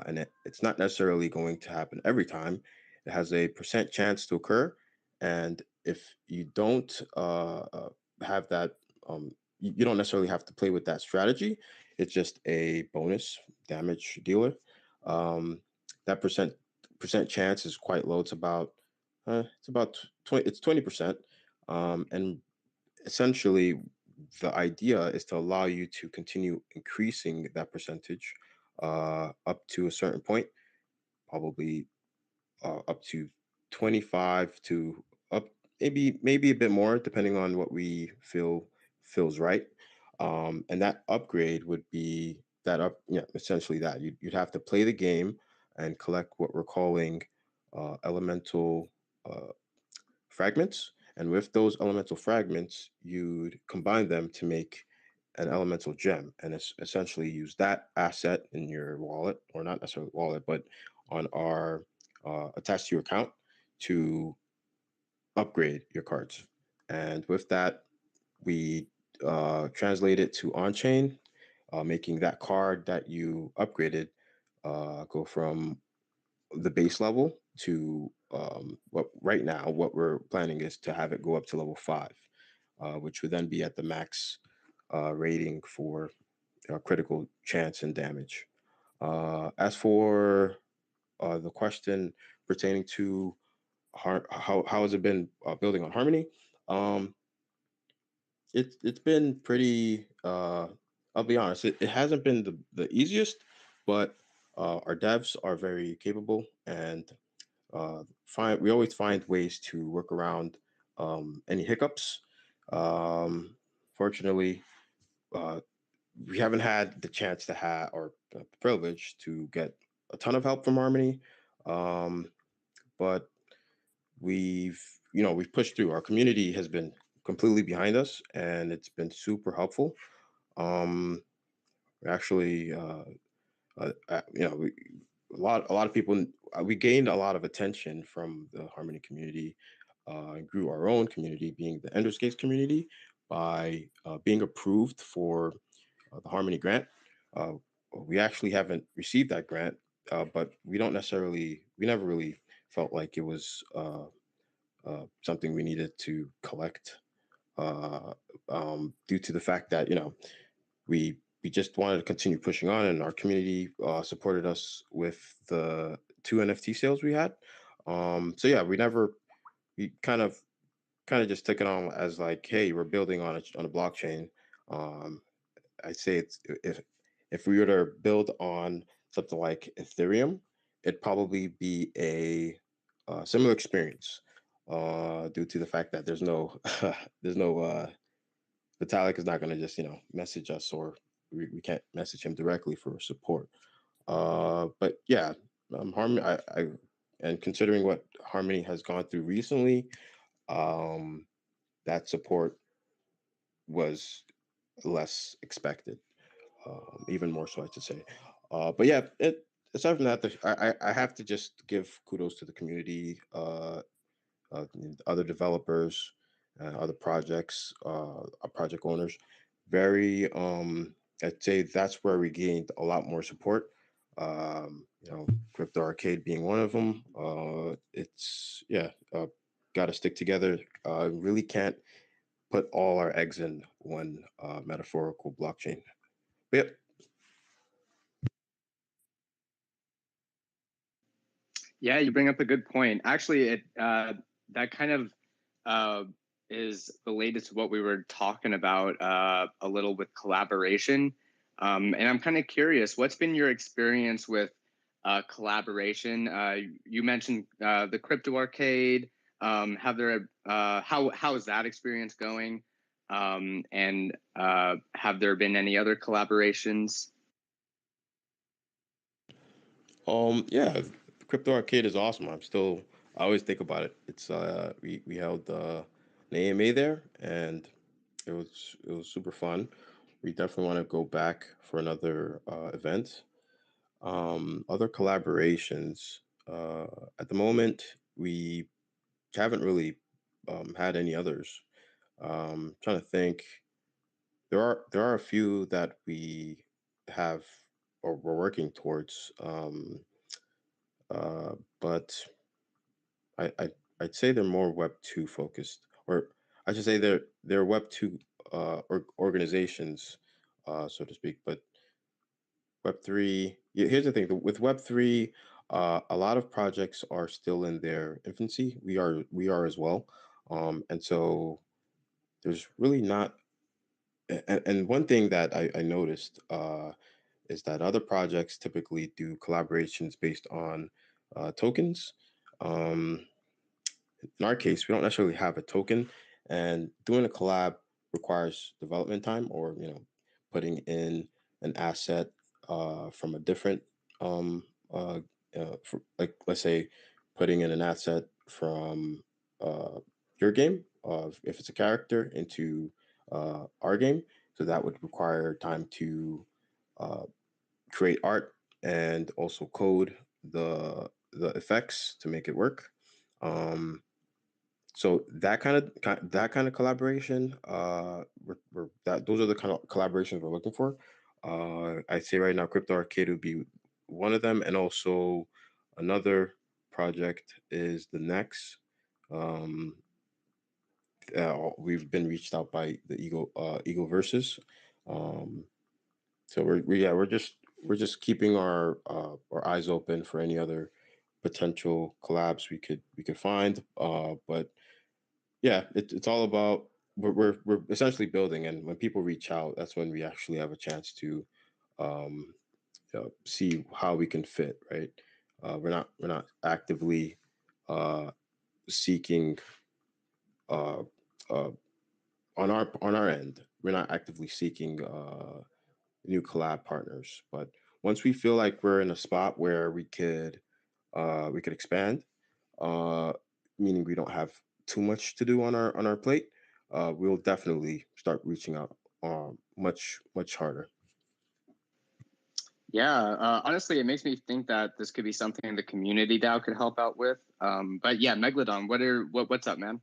And it's not necessarily going to happen every time. It has a percent chance to occur. And if you don't have that, you don't necessarily have to play with that strategy. It's just a bonus damage dealer. Um, that percent chance is quite low. It's about 20. It's 20%. And essentially, the idea is to allow you to continue increasing that percentage up to a certain point, probably up to 25 to up, maybe a bit more, depending on what we feel feels right. And that upgrade would be essentially that you'd have to play the game and collect what we're calling elemental fragments. And with those elemental fragments, you'd combine them to make an elemental gem, and it's essentially use that asset in your wallet, or not necessarily wallet, but on our attached to your account, to upgrade your cards. And with that, we translate it to on chain, making that card that you upgraded go from the base level to what right now what we're planning is to have it go up to level 5, which would then be at the max rating for critical chance and damage. As for the question pertaining to how has it been building on Harmony, um, it's been pretty. I'll be honest, it hasn't been the easiest, but our devs are very capable, and we always find ways to work around any hiccups. Fortunately, uh, we haven't had the chance to have, or the privilege to get a ton of help from Harmony, um, but we've we've pushed through. Our community has been completely behind us, and it's been super helpful. Um, we actually, we, a lot of people. We gained a lot of attention from the Harmony community, and grew our own community, being the Enderscapes community, by being approved for the Harmony grant. Uh, we actually haven't received that grant, but we never really felt like it was something we needed to collect, uh, due to the fact that we just wanted to continue pushing on, and our community supported us with the 2 NFT sales we had. So yeah, we kind of kind of just took it on as like, hey, we're building on a blockchain. Um, I'd say it's if we were to build on something like Ethereum, it'd probably be a similar experience, due to the fact that there's no there's no Vitalik is not going to just message us, or we can't message him directly for support. But yeah, Harmony, and considering what Harmony has gone through recently, um, that support was less expected, even more so, I should say. But yeah, aside from that, I have to just give kudos to the community, other developers, other projects, project owners. Very, I'd say that's where we gained a lot more support. Crypto Arcade being one of them. It's yeah, got to stick together. Really can't put all our eggs in one metaphorical blockchain. But yep. Yeah, you bring up a good point. Actually, it that kind of is related to what we were talking about a little with collaboration. And I'm kind of curious, what's been your experience with collaboration? You mentioned the Crypto Arcade. Have there how is that experience going? And have there been any other collaborations? Yeah, Crypto Arcade is awesome. I always think about it. It's we held an AMA there, and it was super fun. We definitely want to go back for another event. Other collaborations. At the moment, we haven't really had any others. Trying to think. There are a few that we have or we're working towards. But I I'd say they're more Web 2 focused, or I should say they're Web 2 organizations, so to speak. But Web 3, yeah, here's the thing: with Web 3, a lot of projects are still in their infancy. We are as well, and so there's really not. And one thing that I noticed is that other projects typically do collaborations based on tokens. Um, in our case, we don't necessarily have a token, and doing a collab requires development time, or putting in an asset from a different like, let's say, putting in an asset from uh, your game of, if it's a character, into our game. So that would require time to uh, create art and also code the effects to make it work. Um, so that kind of collaboration, that those are the kind of collaborations we're looking for. I'd say right now, Crypto Arcade would be one of them, and also another project is the next. Um, we've been reached out by the Eagle Versus. Um, so we're just keeping our eyes open for any other potential collabs we could find. But yeah, it's all about, we're essentially building, and when people reach out, that's when we actually have a chance to um, see how we can fit. Right, we're not actively uh, seeking uh, uh, on our end. We're not actively seeking new collab partners, but once we feel like we're in a spot where we could expand, uh, meaning we don't have too much to do on our plate, we'll definitely start reaching out much harder. Yeah, honestly, it makes me think that this could be something the community DAO could help out with. But yeah, Megalodon, what's up, man?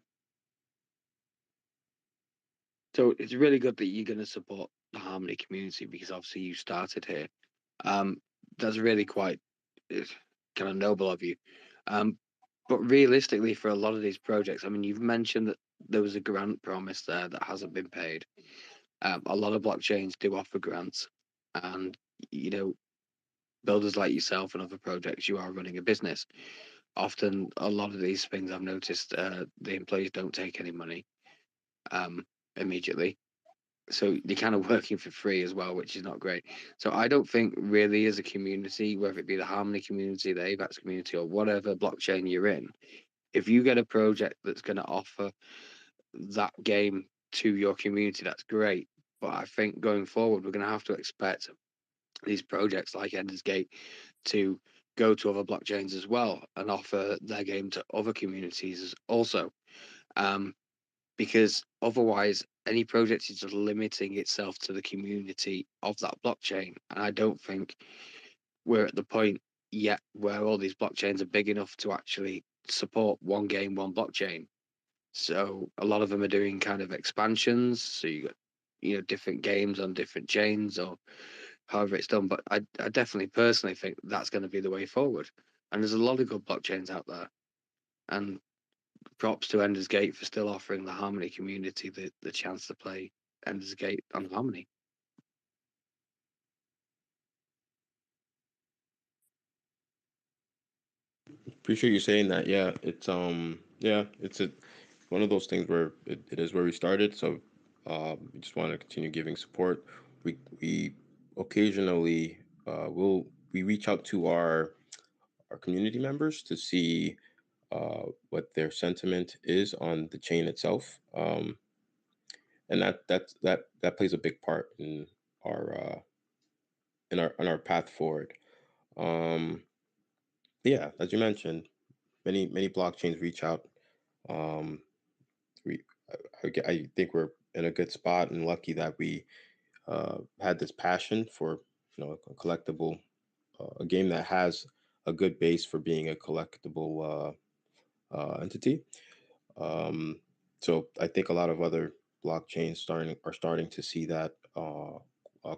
So it's really good that you're going to support the Harmony community, because obviously you started here. That's really quite kind of noble of you. But realistically, for a lot of these projects, I mean, you've mentioned that there was a grant promise there that hasn't been paid. A lot of blockchains do offer grants, and you know, builders like yourself and other projects, you are running a business. often a lot of these things I've noticed, the employees don't take any money immediately. So you're kind of working for free as well, which is not great. So I don't think really as a community, whether it be the Harmony community, the AVAX community, or whatever blockchain you're in, if you get a project that's going to offer that game to your community, that's great. But I think going forward, we're going to have to expect these projects like Ender's Gate to go to other blockchains as well and offer their game to other communities also. Because otherwise, any project is just limiting itself to the community of that blockchain. And I don't think we're at the point yet where all these blockchains are big enough to actually support one game, one blockchain. So a lot of them are doing kind of expansions. So you got, different games on different chains or however it's done. But I definitely personally think that's going to be the way forward. And there's a lot of good blockchains out there. And props to Ender's Gate for still offering the Harmony community the chance to play Ender's Gate on Harmony. Appreciate you saying that. Yeah, it's one of those things where it is where we started. So we just want to continue giving support. We occasionally we reach out to our community members to see what their sentiment is on the chain itself. And that plays a big part in our our path forward. Um, yeah, as you mentioned, many blockchains reach out. Um, we I think we're in a good spot and lucky that we had this passion for a collectible, a game that has a good base for being a collectible entity. So I think a lot of other blockchains starting to see that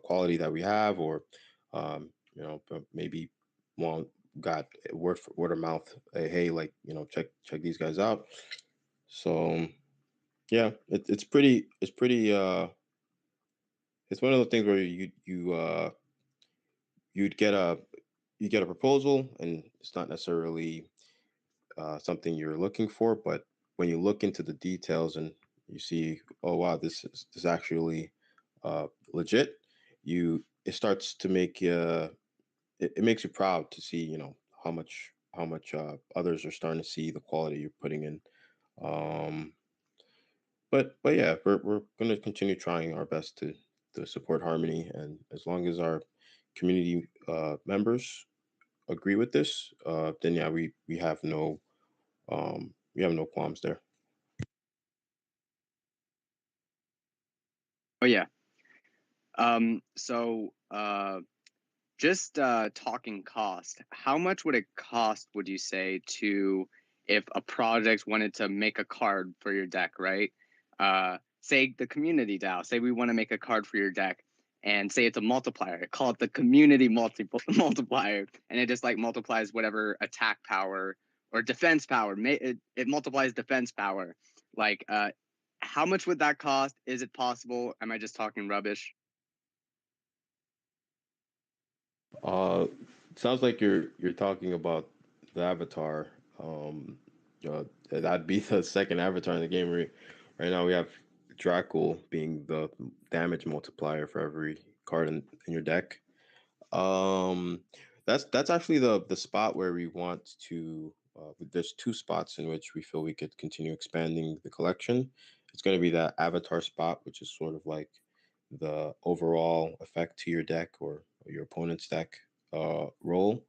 quality that we have, or maybe one got word of mouth. Hey, like check these guys out. So yeah, it's pretty it's one of the things where you'd get a proposal and it's not necessarily something you're looking for, but when you look into the details and you see, oh wow, this actually legit, it starts to make it makes you proud to see how much others are starting to see the quality you're putting in. Um, but yeah, we're going to continue trying our best to support Harmony, and as long as our community members agree with this, then yeah, we have no qualms there. Oh yeah. So just talking cost, how much would it cost, would you say, to if a project wanted to make a card for your deck, right? Say the community DAO, say we want to make a card for your deck and say it's a multiplier, call it the community multiplier, and it just like multiplies whatever attack power or defense power. It multiplies defense power. Like, how much would that cost? Is it possible? Am I just talking rubbish? Uh, Sounds like you're talking about the avatar. That'd be the second avatar in the game. Right now we have Dracul being the damage multiplier for every card in your deck. Um, that's actually the spot where we want to. There's two spots in which we feel we could continue expanding the collection. It's going to be that avatar spot, which is sort of like the overall effect to your deck or your opponent's deck role.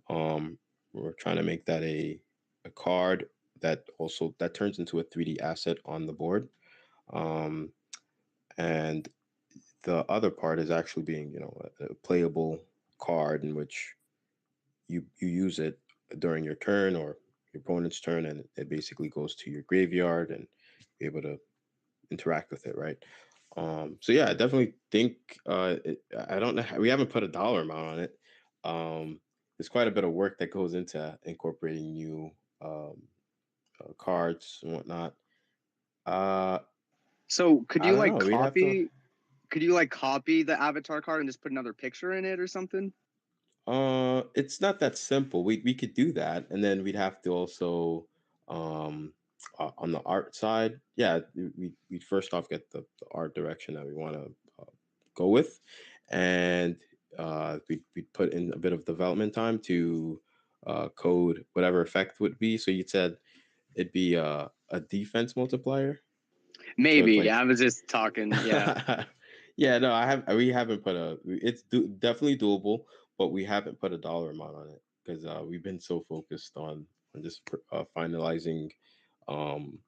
Um, we're trying to make that a card that turns into a 3D asset on the board. Um, and the other part is actually being a playable card in which you use it during your turn or your opponent's turn, and it basically goes to your graveyard and be able to interact with it, right? So yeah, I definitely think I don't know. We haven't put a dollar amount on it. There's quite a bit of work that goes into incorporating new cards and whatnot. So could I you don't like know. We'd have to. copy? Could you like copy the avatar card and just put another picture in it or something? It's not that simple. We could do that, and then we'd have to also, um, on the art side, yeah, we'd first off get the art direction that we want to go with, and we'd put in a bit of development time to code whatever effect would be. So you said it'd be a defense multiplier. So it's Maybe like, I was just talking. Yeah. yeah, no, we haven't put it's definitely doable, but we haven't put a dollar amount on it because we've been so focused on just finalizing um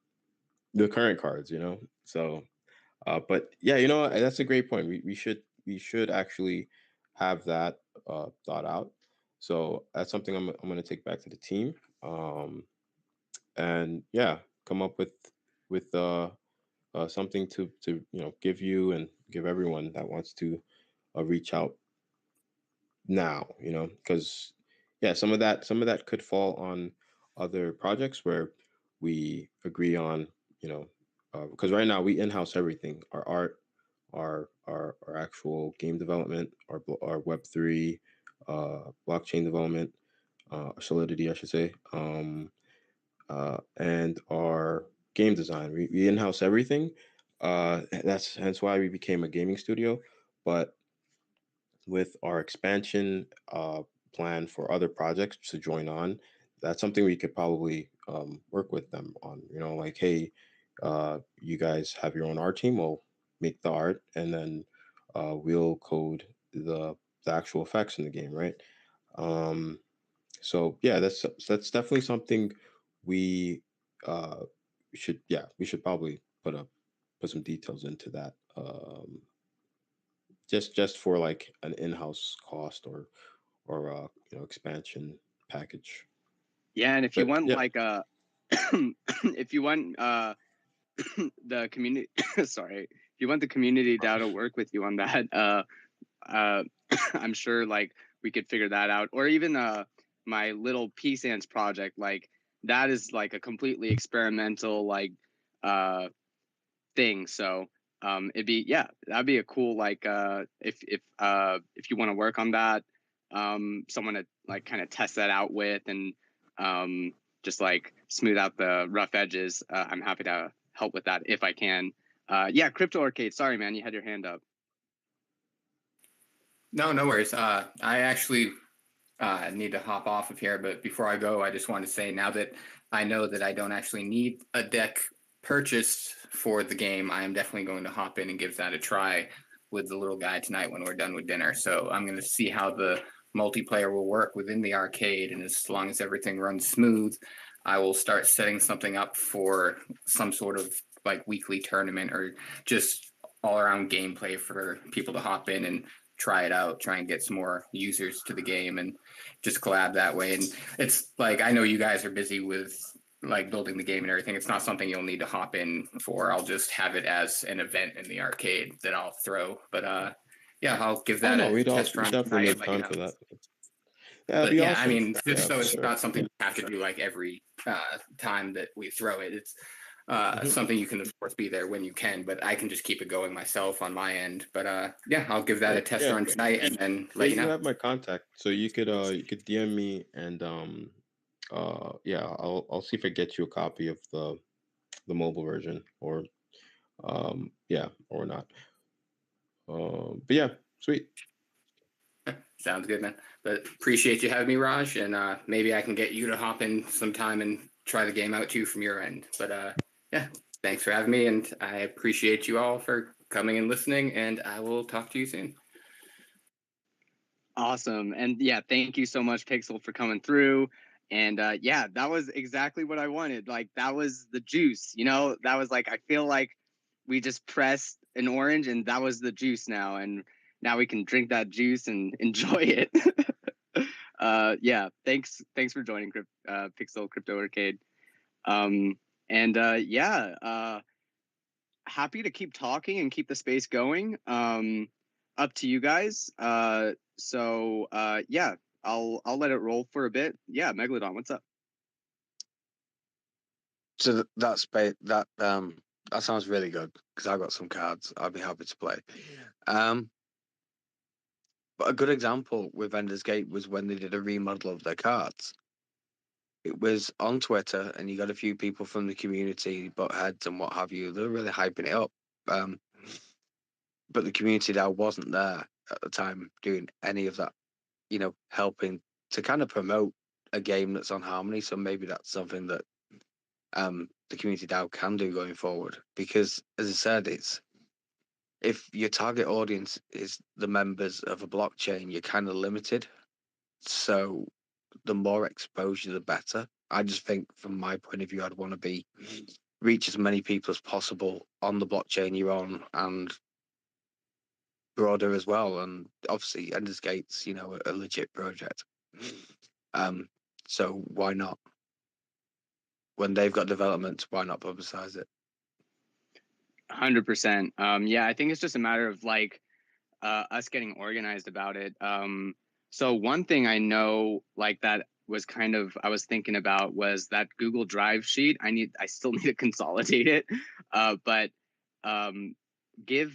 the current cards, you know. So, but yeah, you know, that's a great point. We should actually have that thought out. So that's something I'm going to take back to the team. And yeah, come up with something to give you and give everyone that wants to reach out now, because yeah, some of that could fall on other projects where we agree on, because right now we in-house everything, our art, our actual game development, our Web3 blockchain development, Solidity, I should say, and our game design. We in-house everything. That's hence why we became a gaming studio. But with our expansion plan for other projects to join on, that's something we could probably work with them on. Like, hey, you guys have your own art team. We'll make the art, and then we'll code the actual effects in the game, right? Um, so yeah, that's definitely something we uh we should probably put some details into that. Just for like an in-house cost or expansion package. Yeah, and if you But want yeah, like if you want the community sorry, if you want the community DAO to work with you on that, uh I'm sure like we could figure that out. Or even my little P-Sans project, like that is like a completely experimental like thing. So it'd be, yeah, that'd be a cool like if you want to work on that, someone to like kind of test that out with, and just like smooth out the rough edges. I'm happy to help with that if I can. Yeah, Crypto Arcade, sorry man, you had your hand up. No worries. I actually need to hop off of here, but before I go, I just want to say, now that I know that I don't actually need a deck purchased for the game, I am definitely going to hop in and give that a try with the little guy tonight when we're done with dinner. So I'm going to see how the multiplayer will work within the arcade, and as long as everything runs smooth, I will start setting something up for some sort of like weekly tournament or just all around gameplay for people to hop in and try it out, try and get some more users to the game, and just collab that way. And it's like, I know you guys are busy with like building the game and everything. It's not something you'll need to hop in for. I'll just have it as an event in the arcade that I'll throw. But yeah, I'll give oh that no, a test we'd run definitely tonight and make let you time know. for that. Yeah, that'd But be yeah, I awesome. mean, just Yeah, so for it's sure. not something you have to do like every time that we throw it. It's Hmm. something you can of course be there when you can, but I can just keep it going myself on my end. But yeah, I'll give that a test Yeah, run tonight and then yeah. let you You know. have my contact, so you could DM me, and yeah, I'll see if I get you a copy of the mobile version, or yeah, or not. But yeah, sweet. Sounds good, man. But appreciate you having me, Raj, and maybe I can get you to hop in sometime and try the game out too from your end. But yeah, thanks for having me, and I appreciate you all for coming and listening, and I will talk to you soon. Awesome. And yeah, thank you so much, Pixel, for coming through. And yeah, that was exactly what I wanted. Like, that was the juice, that was like, I feel like we just pressed an orange and that was the juice now. And now we can drink that juice and enjoy it. Yeah, thanks for joining Pixel Crypto Arcade. And yeah, happy to keep talking and keep the space going. Up to you guys. So yeah, I'll let it roll for a bit. Yeah, Megalodon, what's up? So that sounds really good, because I've got some cards I'd be happy to play. But a good example with Ender's Gate was when they did a remodel of their cards. It was on Twitter, and you got a few people from the community, buttheads and what have you. They were really hyping it up. But the community DAO wasn't there at the time doing any of that, helping to kind of promote a game that's on Harmony. So maybe that's something that the community DAO can do going forward. Because, as I said, if your target audience is the members of a blockchain, you're kind of limited. So the more exposure, the better. I just think, from my point of view, I'd want to reach as many people as possible on the blockchain you're on, and broader as well. And obviously, Ender's Gate's, a legit project. So why not? When they've got development, why not publicize it? 100%. Yeah, I think it's just a matter of like us getting organized about it. So one thing I know, like, that was kind of, I was thinking about, was that Google Drive sheet. I still need to consolidate it, but give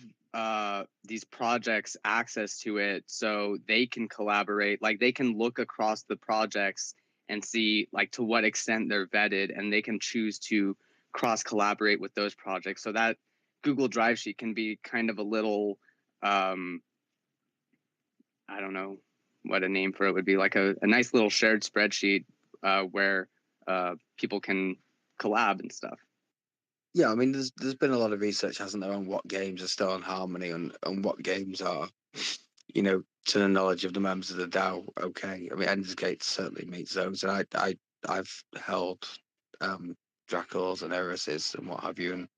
these projects access to it so they can collaborate. Like, they can look across the projects and see, like, to what extent they're vetted, and they can choose to cross collaborate with those projects. So that Google Drive sheet can be kind of a little, I don't know what a name for it would be, like a nice little shared spreadsheet where people can collab and stuff. Yeah, I mean, there's been a lot of research, hasn't there, on what games are still on Harmony and what games are, to the knowledge of the members of the DAO. Okay, I mean, Ender's Gate certainly meets those, and I've held Dracula's and Eris's and what have you, and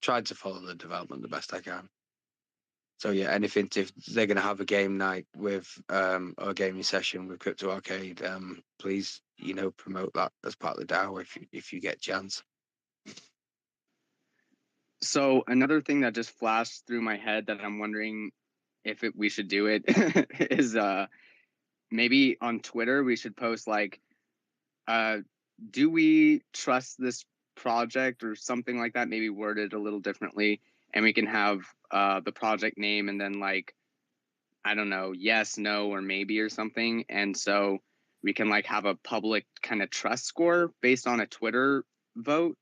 tried to follow the development the best I can. So yeah, anything, if they're going to have a game night with or a gaming session with Crypto Arcade, please, promote that as part of the DAO if you get a chance. So another thing that just flashed through my head that I'm wondering if we should do it is maybe on Twitter we should post, like, do we trust this project, or something like that, maybe worded a little differently, and we can have the project name and then, like, I don't know, yes, no, or maybe, or something. And so we can, like, have a public kind of trust score based on a Twitter vote.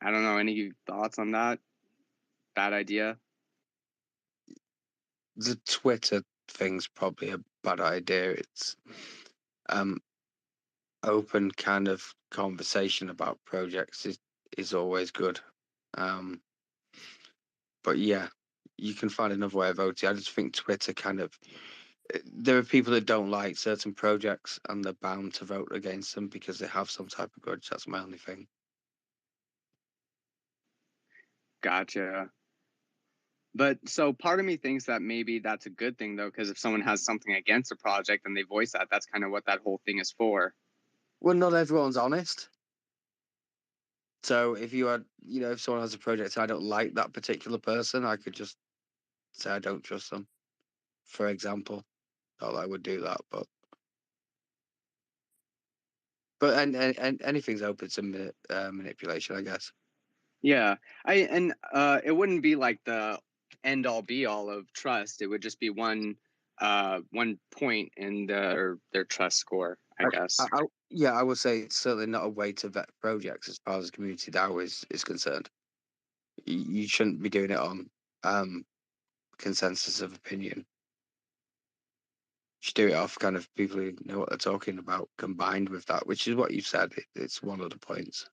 I don't know. Any thoughts on that? Bad idea? The Twitter thing's probably a bad idea. It's open kind of conversation about projects is always good. But yeah, you can find another way of voting. I just think Twitter there are people that don't like certain projects and they're bound to vote against them because they have some type of grudge. That's my only thing. Gotcha. But so part of me thinks that maybe that's a good thing, though, because if someone has something against a project and they voice that, that's kind of what that whole thing is for. Well, not everyone's honest. So if if someone has a project and I don't like that particular person, I could just say I don't trust them, for example. Not that I would do that, but and anything's open to manipulation, I guess. Yeah, it wouldn't be like the end all be all of trust. It would just be one point in their trust score, I guess. I would say it's certainly not a way to vet projects as far as the community DAO is concerned. You shouldn't be doing it on consensus of opinion. You should do it off kind of people who know what they're talking about, combined with that, which is what you've said. It's one of the points.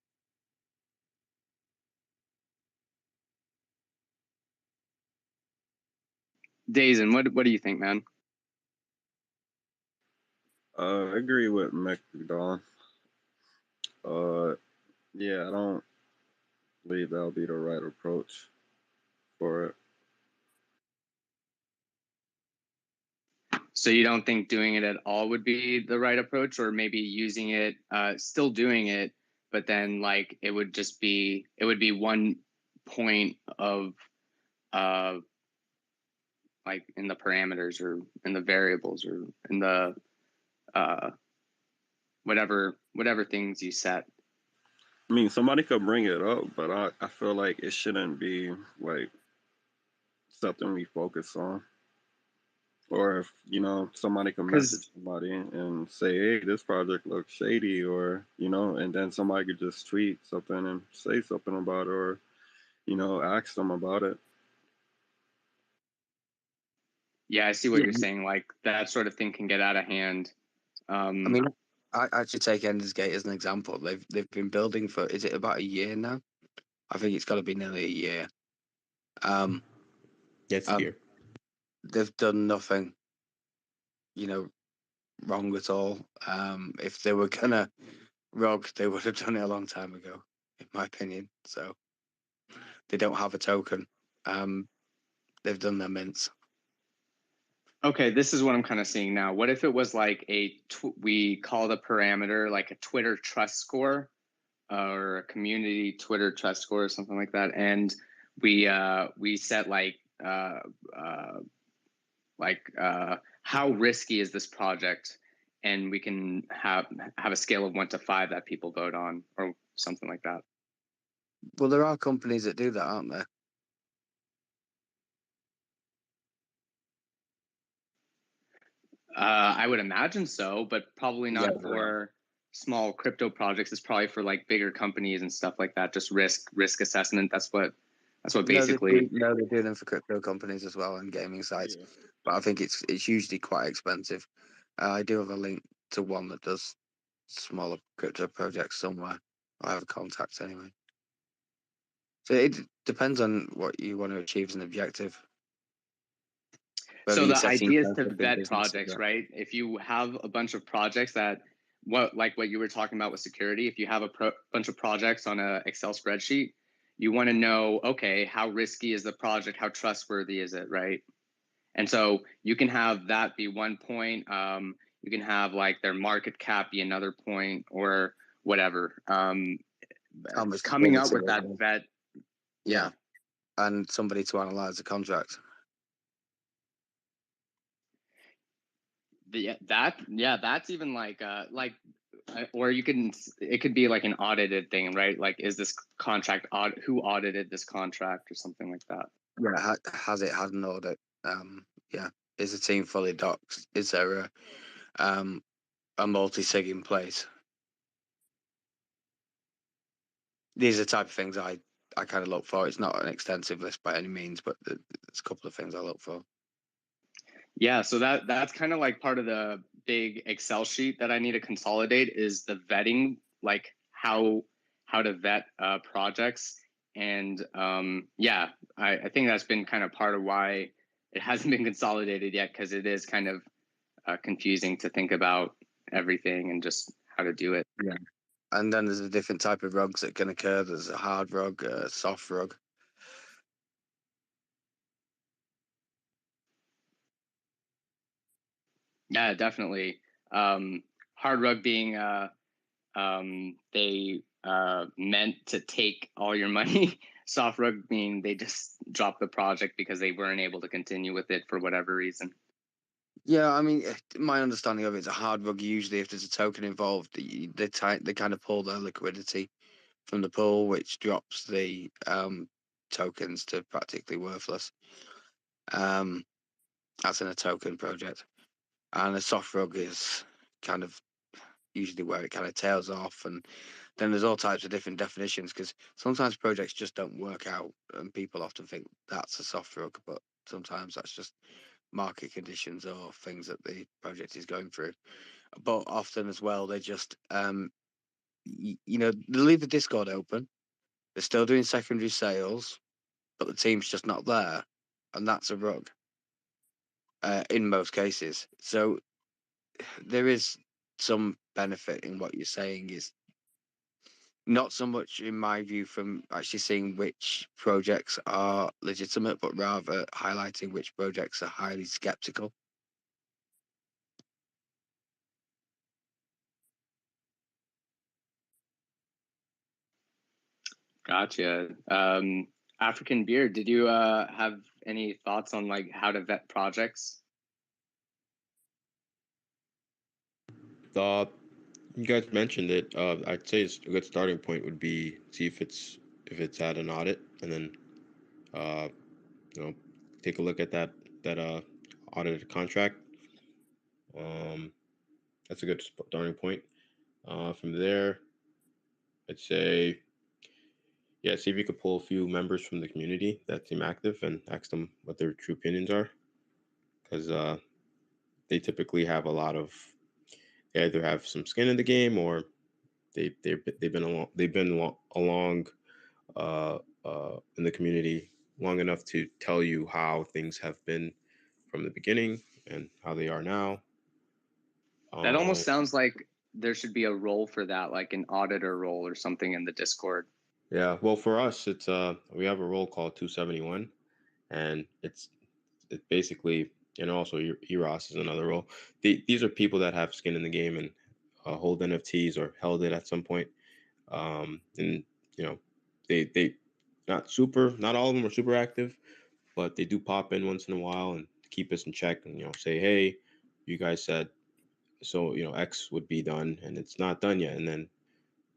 Dazen, what do you think, man? I agree with McDonald. Yeah, I don't believe that'll be the right approach for it. So you don't think doing it at all would be the right approach, or maybe using it, still doing it, but then, like, it would be one point of like in the parameters or in the variables or in the whatever things you set. I mean, somebody could bring it up, but I feel like it shouldn't be like something we focus on. Or if somebody can Because message somebody and say, "Hey, this project looks shady," or and then somebody could just tweet something and say something about it, or ask them about it. yeah, I see what Yeah, you're saying. Like that sort of thing can get out of hand. I mean, I actually take Ender's Gate as an example. They've been building for, is it about a year now? I think it's got to be nearly a year. It's Um, here. they've done nothing, wrong at all. If they were gonna ROG, they would have done it a long time ago, in my opinion. So they don't have a token. They've done their mints. Okay, this is what I'm kind of seeing now. What if it was like we call the parameter like a Twitter trust score or a community Twitter trust score or something like that, and we set how risky is this project, and we can have a scale of 1 to 5 that people vote on or something like that. Well, there are companies that do that, aren't there? I would imagine so, but probably not Yeah, for small crypto projects. It's probably for like bigger companies and stuff like that. Just risk assessment. That's what basically. No, they do them for crypto companies as well and gaming sites. Yeah. But I think it's usually quite expensive. I do have a link to one that does smaller crypto projects somewhere. I have a contact anyway. So it depends on what you want to achieve as an objective. Whether So you're the setting idea is yourself to up in vet business or projects, that. right? If you have a bunch of projects that what you were talking about with security, if you have a bunch of projects on an Excel spreadsheet, you want to know, okay, how risky is the project? How trustworthy is it, right? And so you can have that be one point. You can have like their market cap be another point or whatever. How much Coming up liquidity with they that have. vet. Yeah. And somebody to analyze the contract. That's even like or it could be like an audited thing, right? Like, is this contract who audited this contract or something like that? Yeah, has it had an audit? Yeah. Is the team fully doxed? Is there a multi-sig in place? These are the type of things I kind of look for. It's not an extensive list by any means, but there's a couple of things I look for. Yeah, so that's kind of like part of the big Excel sheet that I need to consolidate is the vetting, like how to vet projects. And I think that's been kind of part of why it hasn't been consolidated yet, because it is kind of confusing to think about everything and just how to do it. Yeah. And then there's a different type of rugs that can occur. There's a hard rug, a soft rug. Yeah, definitely. Hard rug being they meant to take all your money. Soft rug being they just dropped the project because they weren't able to continue with it for whatever reason. Yeah, I mean, my understanding of it is a hard rug. Usually, if there's a token involved, they kind of pull their liquidity from the pool, which drops the tokens to practically worthless. That's in a token project, and a soft rug is kind of usually where it kind of tails off, and then there's all types of different definitions because sometimes projects just don't work out, and people often think that's a soft rug, but sometimes that's just market conditions or things that the project is going through. But often as well, they just they leave the Discord open. They're still doing secondary sales, but the team's just not there, and that's a rug in most cases. So there is some benefit in what you're saying. Is not so much, in my view, from actually seeing which projects are legitimate, but rather highlighting which projects are highly skeptical. Gotcha. African Beard, did you have any thoughts on like how to vet projects? You guys mentioned it. I'd say a good starting point would be see if it's at an audit, and then uh, you know, take a look at that audited contract. Um, that's a good starting point. From there, I'd say, yeah, see if you could pull a few members from the community that seem active and ask them what their true opinions are, because they typically have a lot of. They either have some skin in the game, or they've been along in the community long enough to tell you how things have been from the beginning and how they are now. That almost sounds like there should be a role for that, like an auditor role or something in the Discord. Yeah, well, for us, it's we have a role called 271, and it basically, and also Eros is another role. These are people that have skin in the game and hold NFTs or held it at some point. And you know, they not all of them are super active, but they do pop in once in a while and keep us in check and say, hey, you guys said so, X would be done and it's not done yet, and then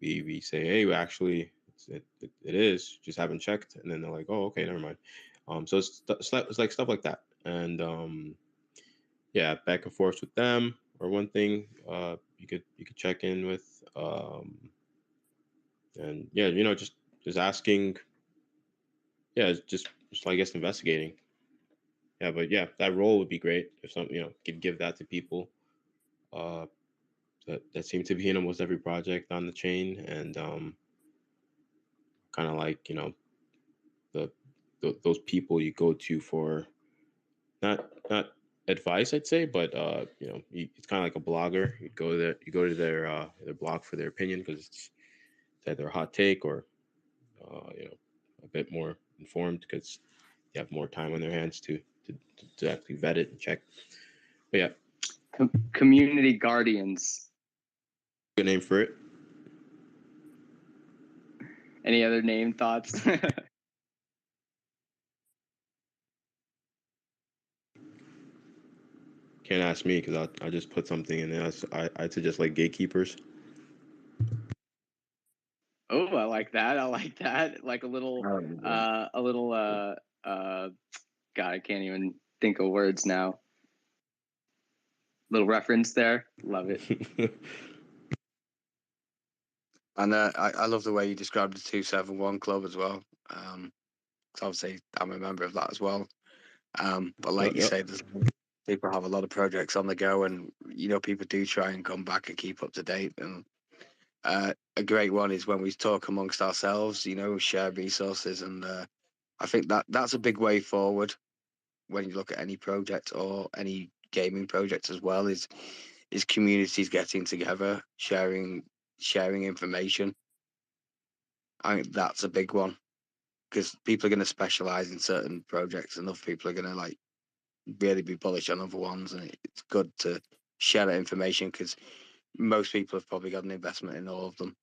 we say, hey, we actually it is, just haven't checked, and then they're like, oh, okay, never mind. So it's like stuff like that, and yeah, back and forth with them. Or one thing you could check in with, and yeah, just asking, yeah, just I guess investigating. Yeah, but yeah, that role would be great if some could give that to people that seem to be in almost every project on the chain, and kind of like the, those people you go to for not advice, I'd say, but it's kind of like a blogger. You go to their blog for their opinion, because it's either a hot take or a bit more informed, because you have more time on their hands to actually vet it and check. But yeah, Community guardians. good name for it. Any other name thoughts? Can't ask me, because I just put something in there. I'd suggest like gatekeepers. Oh, I like that. I like that. Like a little, God, I can't even think of words now. Little reference there. Love it. And I love the way you described the 271 club as well. Obviously, I'm a member of that as well. But like you say, people have a lot of projects on the go, and people do try and come back and keep up to date. And a great one is when we talk amongst ourselves, share resources, and I think that's a big way forward when you look at any project or any gaming project as well. Is communities getting together, sharing information. I think that's a big one, because people are going to specialize in certain projects, and other people are going to really be bullish on other ones, and it's good to share that information, because most people have probably got an investment in all of them.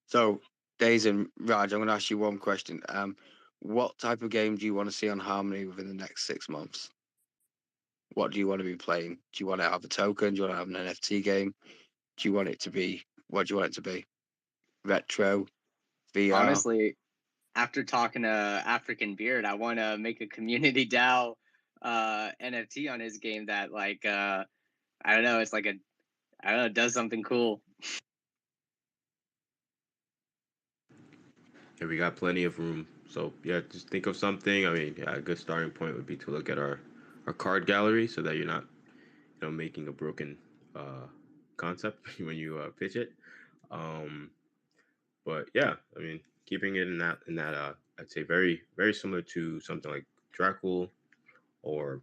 So, Days and Raj, I'm going to ask you one question. What type of game do you want to see on Harmony within the next 6 months? What do you want to be playing? Do you want to have a token? Do you want to have an NFT game? Do you want it to be, what do you want it to be? Retro, VR? Honestly, after talking to African Beard, I want to make a community DAO NFT on his game that I don't know, it's like does something cool. Yeah, we got plenty of room. So yeah, just think of something. I mean, yeah, a good starting point would be to look at our card gallery, so that you're not making a broken concept when you pitch it. Um, but yeah, I mean, keeping it in that I'd say very very similar to something like Dracul, or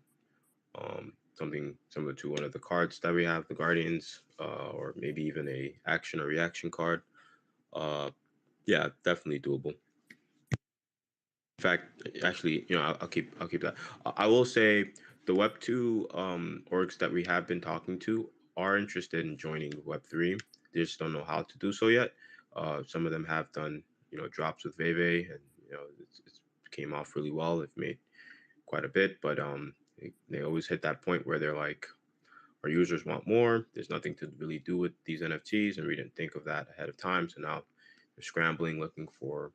something similar to one of the cards that we have, the Guardians, or maybe even a action or reaction card. Yeah, definitely doable. In fact, actually, I'll keep that. I will say the Web2 orgs that we have been talking to are interested in joining Web3. They just don't know how to do so yet. Some of them have done, drops with Veve, and it's came off really well. They've made quite a bit, but they always hit that point where they're like, our users want more. There's nothing to really do with these NFTs, and we didn't think of that ahead of time. So now they're scrambling, looking for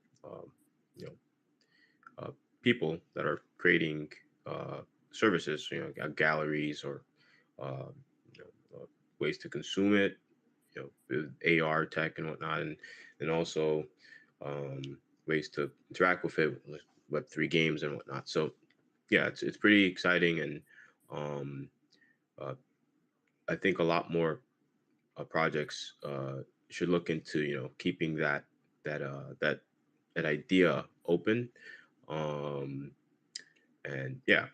you know people that are creating services, galleries or uh, ways to consume it, with AR tech and whatnot, and also um, ways to interact with it, with Web3 games and whatnot. So yeah, it's pretty exciting, and um, uh, I think a lot more projects should look into keeping that that idea open, um, and yeah,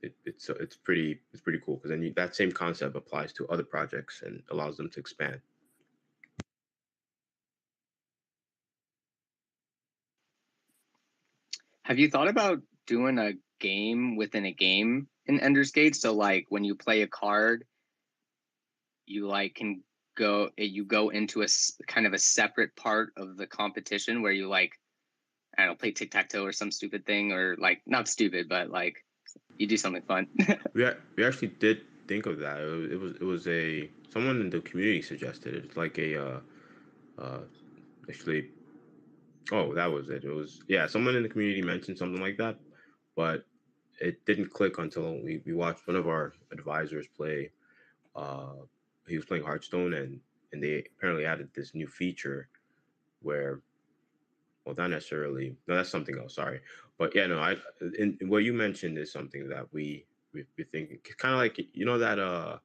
it's pretty cool because then that same concept applies to other projects and allows them to expand. Have you thought about doing a game within a game in Ender's Gate? So like when you play a card, you like can go into a kind of a separate part of the competition where you like, I don't know, play tic-tac-toe or some stupid thing, or like not stupid, but like you do something fun. We actually did think of that. It was a someone in the community suggested it. It's like uh actually, oh, that was it. It was, yeah, someone in the community mentioned something like that, but it didn't click until we watched one of our advisors play. Uh, he was playing Hearthstone, and they apparently added this new feature where, well, not necessarily. No, that's something else. Sorry, but yeah, no. In what you mentioned is something that we thinking. Kind of like that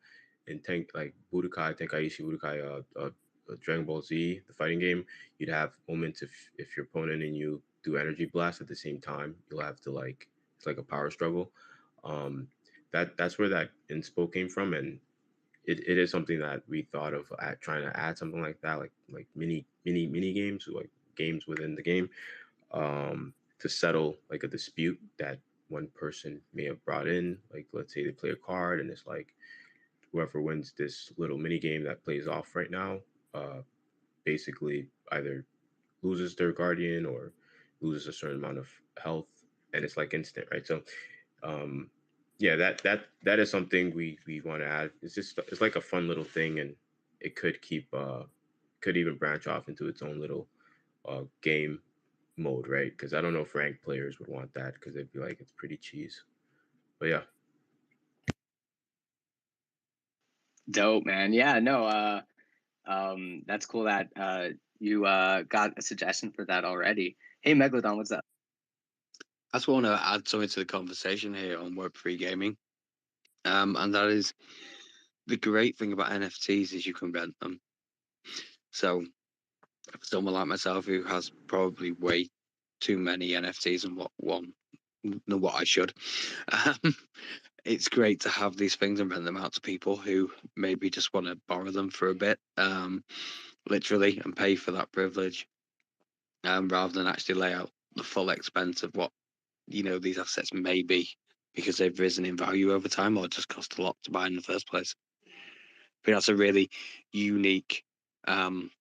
in Tank like Budokai Tenkaichi Budokai Dragon Ball Z, the fighting game. You'd have moments if your opponent and you do energy blast at the same time. You'll have to like, it's like a power struggle. Um, that's where that inspo came from, and it is something that we thought of trying to add something like that, like mini games, like games within the game, to settle like a dispute that one person may have brought in. Like, let's say they play a card and it's like whoever wins this little mini game that plays off right now, uh, basically either loses their guardian or loses a certain amount of health, and it's like instant, right? So um, yeah, that is something we want to add. It's like a fun little thing, and it could even branch off into its own little game mode, right? Because I don't know if ranked players would want that because they'd be like, it's pretty cheese. But yeah, Dope, man. Yeah, no, that's cool that you got a suggestion for that already. Hey, Megalodon, what's up? I just want to add something to the conversation here on Web3 gaming. And that is the great thing about NFTs is you can rent them. So for someone like myself who has probably way too many NFTs and what I should, um, it's great to have these things and rent them out to people who maybe just want to borrow them for a bit, literally, and pay for that privilege, rather than actually lay out the full expense of what these assets may be because they've risen in value over time or just cost a lot to buy in the first place. I think that's a really unique, um,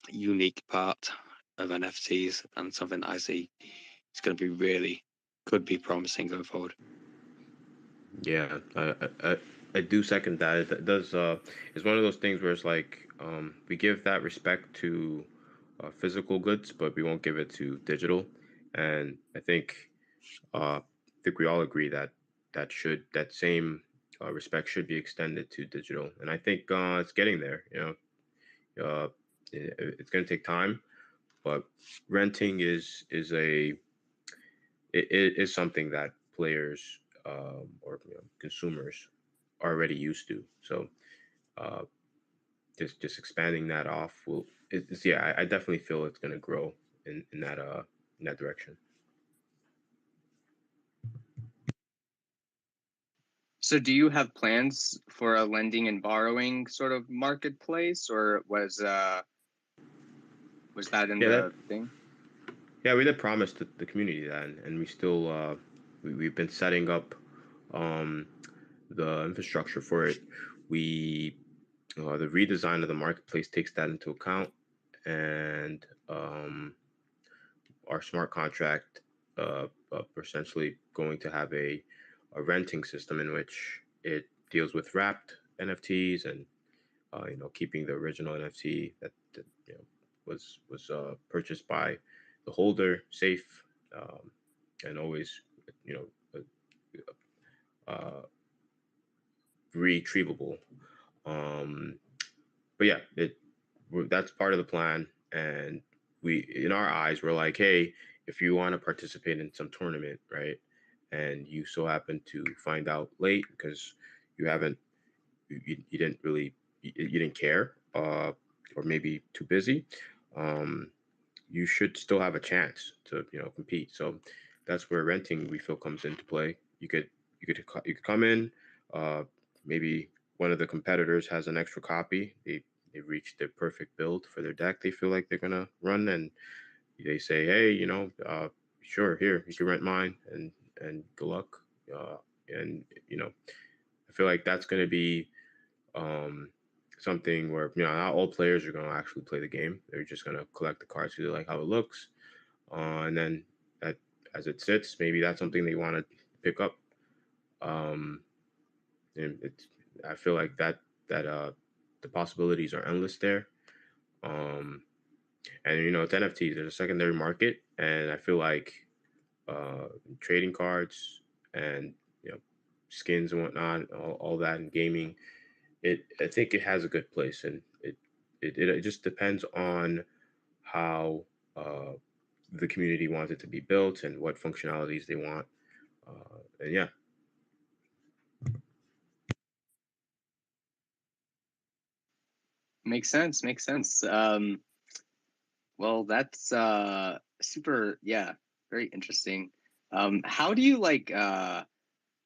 unique part of NFTs and something that I see is going to be could be promising going forward. yeah, I do second that. It does. It's one of those things where it's like we give that respect to physical goods, but we won't give it to digital. And I think we all agree that that same respect should be extended to digital. And I think it's getting there. It's going to take time, but renting it is something that players or consumers are already used to. So uh, just expanding that off yeah, I definitely feel it's going to grow in that direction. So, do you have plans for a lending and borrowing sort of marketplace, or was that in Yeah, the thing? yeah, we did promise the community that, and we still we've been setting up um, the infrastructure for it. We The redesign of the marketplace takes that into account, and our smart contract we're essentially going to have a renting system in which it deals with wrapped NFTs and keeping the original NFT that was purchased by the holder safe, and always you know uh, retrievable. Um, but yeah, that's part of the plan, and we, in our eyes, we're like, hey, if you want to participate in some tournament, right, and you so happen to find out late because you haven't, you didn't really, you didn't care, or maybe too busy, um, you should still have a chance to compete. So that's where renting we feel comes into play. You could come in, uh, maybe one of the competitors has an extra copy. They reached the perfect build for their deck they feel like they're gonna run, and they say, hey, sure, here you can rent mine, and good luck. And I feel like that's gonna be um, something where not all players are going to actually play the game. They're just going to collect the cards because they like how it looks, and then that, as it sits, maybe that's something they want to pick up. Um, and I feel like that the possibilities are endless there. Um, and it's NFTs. There's a secondary market, and I feel like trading cards and skins and whatnot, all that in gaming, I think it has a good place, and it just depends on how the community wants it to be built and what functionalities they want. And yeah. Makes sense. Makes sense. Well, that's super. Yeah, very interesting. How do you like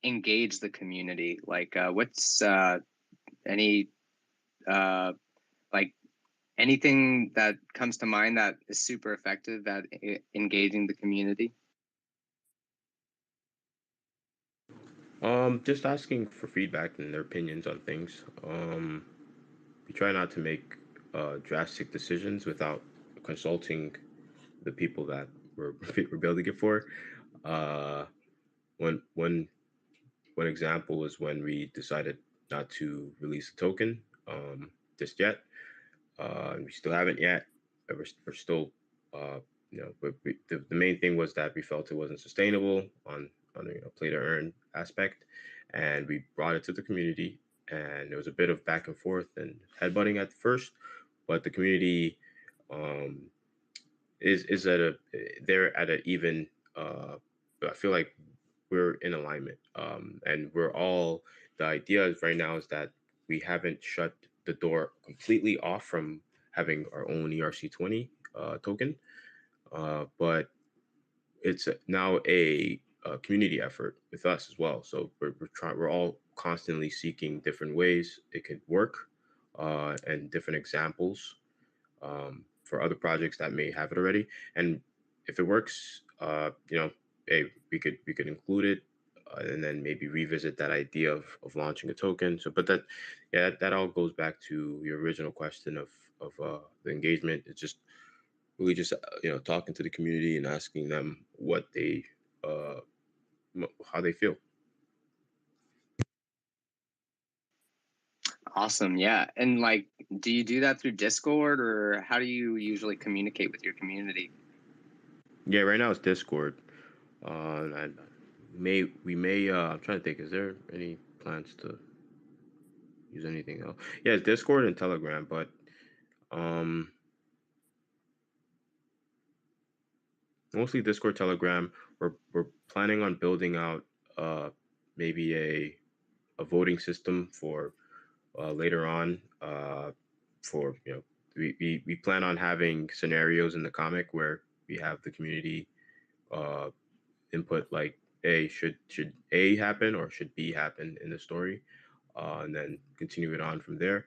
engage the community? Like, what's any like anything that comes to mind that is super effective at engaging the community? Just asking for feedback and their opinions on things. We try not to make drastic decisions without consulting the people that we're building it for. Uh, one example was when we decided not to release a token just yet. We still haven't yet. We're still, uh, but the main thing was that we felt it wasn't sustainable on play to earn aspect, and we brought it to the community, and there was a bit of back and forth and headbutting at first, but the community um, is at a they're at an even. I feel like we're in alignment, and we're all, the idea right now is that we haven't shut the door completely off from having our own ERC20 token, but it's now a community effort with us as well. So we're all constantly seeking different ways it could work, and different examples for other projects that may have it already. And if it works, hey, we could include it, and then maybe revisit that idea of launching a token. So, but that all goes back to your original question of the engagement. It's just really just talking to the community and asking them what they uh, how they feel. Awesome. Yeah. And like, do you do that through Discord, or how do you usually communicate with your community? Yeah, right now it's Discord. And we may I'm trying to think, is there any plans to use anything else? Yeah, it's Discord and Telegram, but um mostly Discord, Telegram. We're planning on building out maybe a voting system for later on, for we plan on having scenarios in the comic where we have the community uh input, like should A happen or should B happen in the story, and then continue it on from there.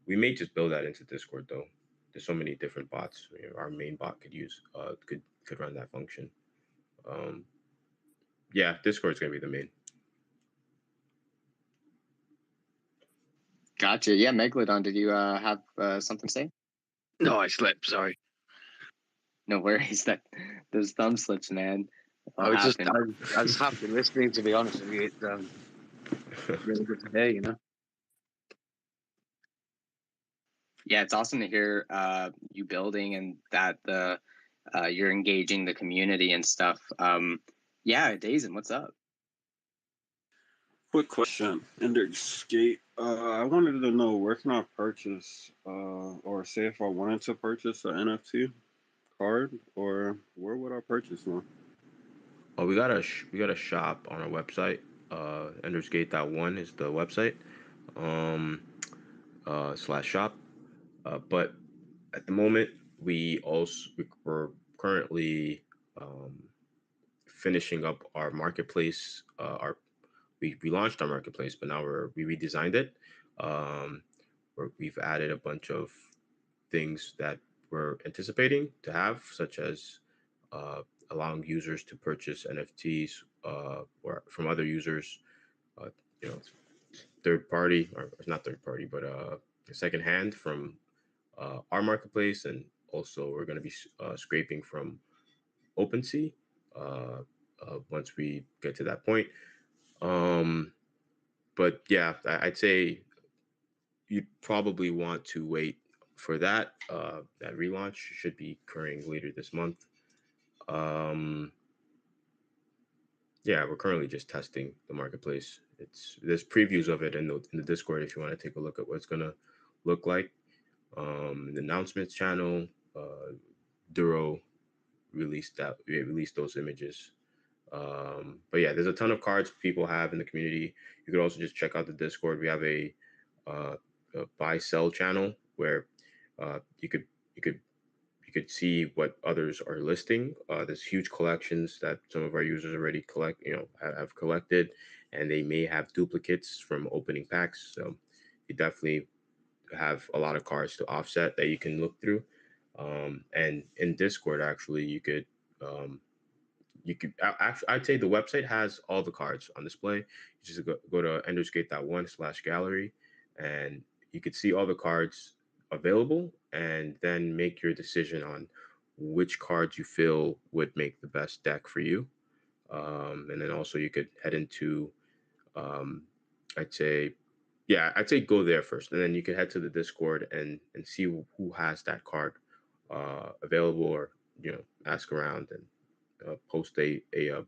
We may just build that into Discord though. There's so many different bots. Our main bot could use could run that function. Um, yeah, Discord's gonna be the main. Gotcha. Yeah, Megalodon, did you have something to say? No, I slipped. Sorry. No worries. That those thumb slips, man. I That'll was just, happen. I was happy listening. To be honest with you, it's really good to hear. You know. Yeah, it's awesome to hear you building and that the you're engaging the community and stuff. Yeah, Dazen, what's up? Quick question, Index Skate. I wanted to know where can I purchase, or say if I wanted to purchase an NFT card, or where would I purchase one? Oh, we got a shop on our website. Endersgate.one is the website. Um, slash shop. But at the moment, we're currently um, finishing up our marketplace. We launched our marketplace, but now we redesigned it. Um, we've added a bunch of things that we're anticipating to have, such as uh, allowing users to purchase NFTs or from other users. Uh, you know, third party or not third party, but second hand from our marketplace, and also we're going to be scraping from OpenSea once we get to that point. Um, but yeah, I'd say you'd probably want to wait for that. That relaunch should be occurring later this month. Um, yeah, we're currently just testing the marketplace. There's previews of it in the Discord if you want to take a look at what it's gonna look like. The announcements channel, Duro released those images. But yeah, there's a ton of cards people have in the community. You could also just check out the Discord. We have uh, a buy sell channel where you could you could you could see what others are listing. There's huge collections that some of our users already have collected, and they may have duplicates from opening packs. So you definitely have a lot of cards to offset that you can look through. And in Discord, actually, um, actually, I'd say the website has all the cards on display. You just go to endersgate.one/gallery, and you could see all the cards available, and then make your decision on which cards you feel would make the best deck for you. And then also you could head into, um, I'd say, yeah, I'd say go there first, and then you can head to the Discord and see who has that card available, or ask around and post a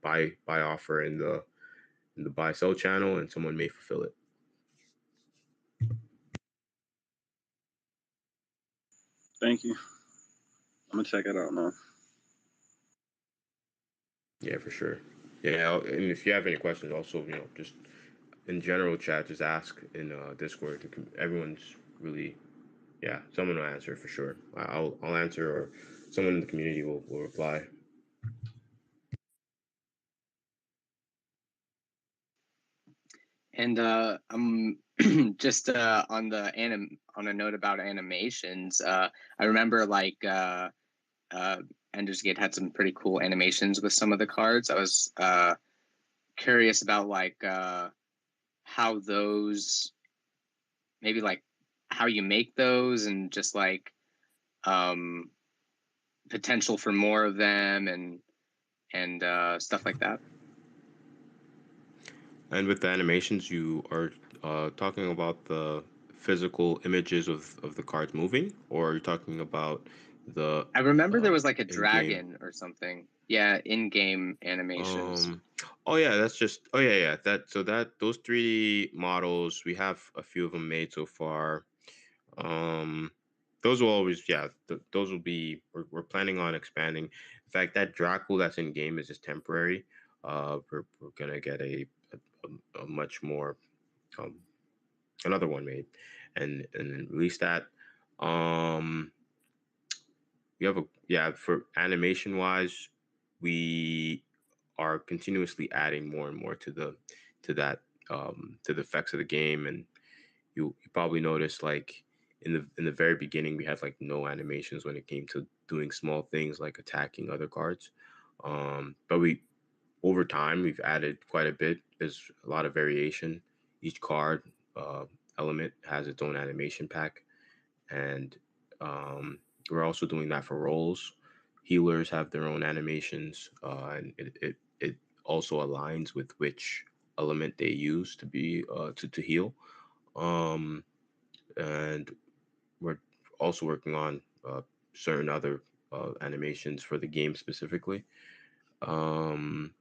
buy offer in the buy sell channel, and someone may fulfill it. Thank you. I'm gonna check it out now. Yeah, for sure. Yeah, and if you have any questions, also just in general chat, just ask in Discord. Everyone's really, yeah, someone will answer for sure. I'll answer, or someone in the community will reply. And I'm just on on a note about animations. I remember like Ender's Gate had some pretty cool animations with some of the cards. I was curious about like how those, maybe like how you make those, and just like um, potential for more of them, and stuff like that. And with the animations, you are talking about the physical images of the cards moving, or are you talking about the I remember there was like a in-game? dragon or something. Yeah, in-game animations. Oh yeah, that's just oh yeah, yeah. Those 3D models, we have a few of them made so far. Um, those will always, yeah, those will be. We're planning on expanding. In fact, that Dracul that's in game is just temporary. We're gonna get a much more um another one made, and then release that. Um, we have a yeah for animation wise, we are continuously adding more and more to that to the effects of the game, and you probably noticed like in the very beginning we had like no animations when it came to doing small things like attacking other cards. But we over time we've added quite a bit. There's a lot of variation. Each card uh, element has its own animation pack, and we're also doing that for roles. Healers have their own animations, and it also aligns with which element they use to be to heal. Um, and we're also working on certain other animations for the game specifically. Um,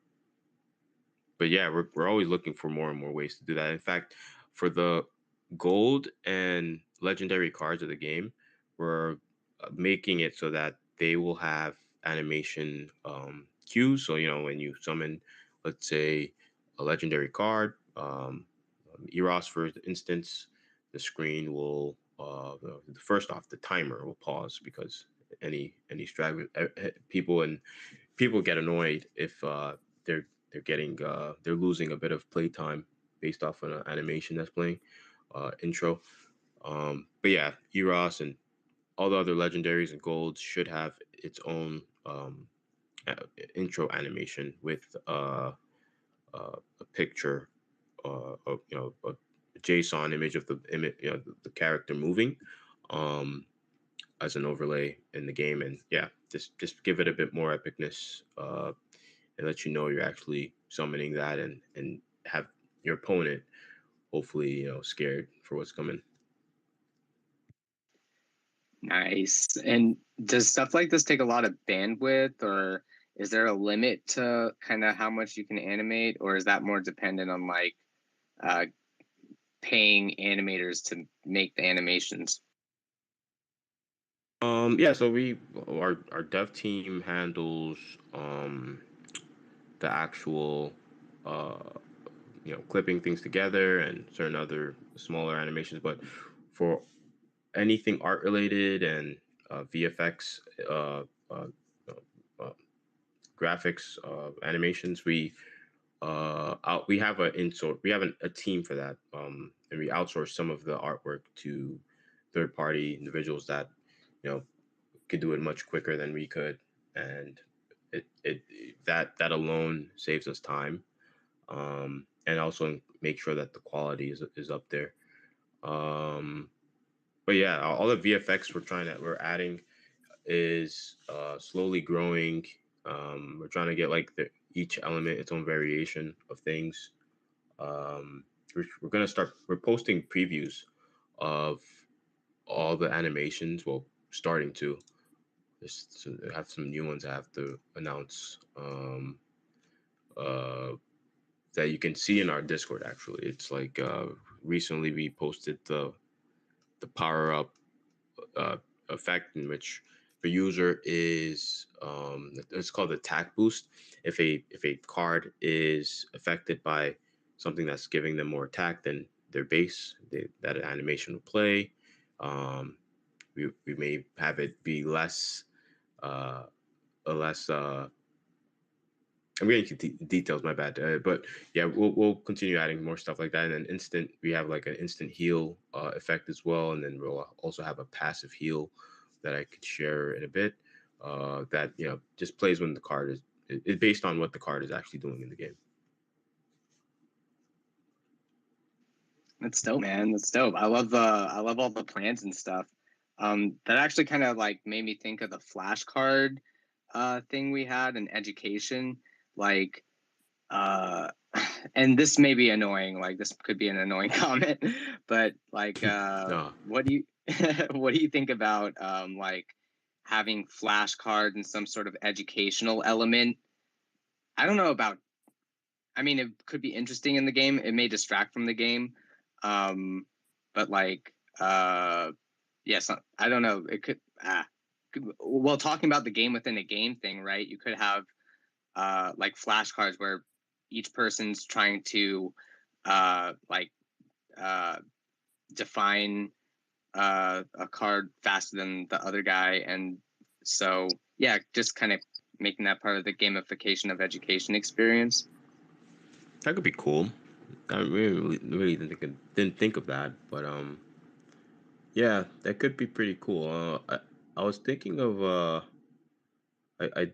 but yeah, we're always looking for more and more ways to do that. In fact, for the gold and legendary cards of the game, we're making it so that they will have animation cues. So when you summon, let's say, a legendary card, Eros for instance, the screen will first off the timer will pause because any people get annoyed if they're getting they're losing a bit of playtime based off of an animation that's playing intro. But yeah, Eros and all the other legendaries and golds should have its own intro animation with a picture of a JSON image of the image, the character moving as an overlay in the game. And yeah, just give it a bit more epicness and let you know you're actually summoning that, and have your opponent hopefully scared for what's coming. Nice. And does stuff like this take a lot of bandwidth, or is there a limit to kind of how much you can animate, or is that more dependent on like paying animators to make the animations? Yeah, so our dev team handles the actual clipping things together and certain other smaller animations, but for anything art related and VFX uh, uh, uh, graphics animations, we have a team for that, and we outsource some of the artwork to third party individuals that could do it much quicker than we could, and it that alone saves us time, and also make sure that the quality is up there. But yeah, all the VFX we're adding is slowly growing. We're trying to get like each element its own variation of things. We're gonna start. We're posting previews of all the animations. Well, starting to. Just have some new ones I have to announce. Uh, that you can see in our Discord. Actually, it's like recently we posted the power up effect in which the user is it's called attack boost. If a card is affected by something that's giving them more attack than their base, that animation will play. We may have it be less a less I'm getting into details, my bad. But yeah, we'll continue adding more stuff like that. And then we have like an instant heal effect as well. And then we'll also have a passive heal that I could share in a bit. That just plays when the card is based on what the card is actually doing in the game. That's dope, man. That's dope. I love all the plans and stuff. That actually kind of like made me think of the flashcard thing we had in education. Like, and this may be annoying. Like, this could be an annoying comment, but like, No. what do you what do you think about like having flashcards and some sort of educational element? I don't know about. I mean, it could be interesting in the game. It may distract from the game, but like, yes, I don't know. It could. Well, talking about the game within a game thing, right? You could have like flashcards where each person's trying to like define a card faster than the other guy, and so yeah, just kind of making that part of the gamification of education experience. That could be cool. I really didn't think of that, but yeah, that could be pretty cool. I was thinking of I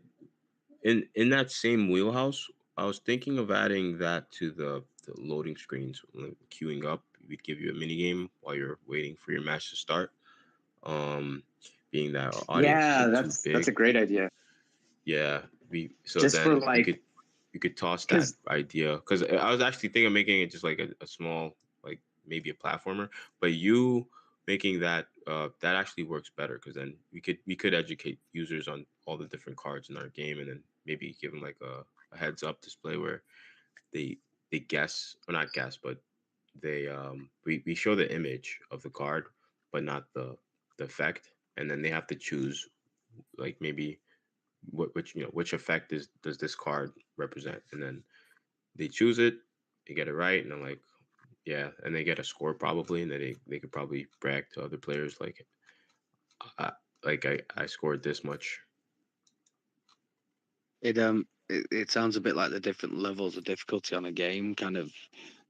in that same wheelhouse, I was thinking of adding that to the loading screens, like queuing up. We'd give you a mini game while you're waiting for your match to start. Um, being that our audience Yeah, isn't too that's a big. great idea. Yeah, so Just for then like, we could toss that because idea, because I was actually thinking of making it just like a small, like maybe a platformer, but you making that that actually works better, because then we could educate users on all the different cards in our game, and then maybe give them like a heads up display where they guess, or not guess, but we show the image of the card but not the effect, and then they have to choose, like maybe which which effect does this card represent, and then they choose it, they get it right, and then like, yeah, and they get a score probably, and then they could probably brag to other players like, I, I scored this much. It sounds a bit like the different levels of difficulty on a game, kind of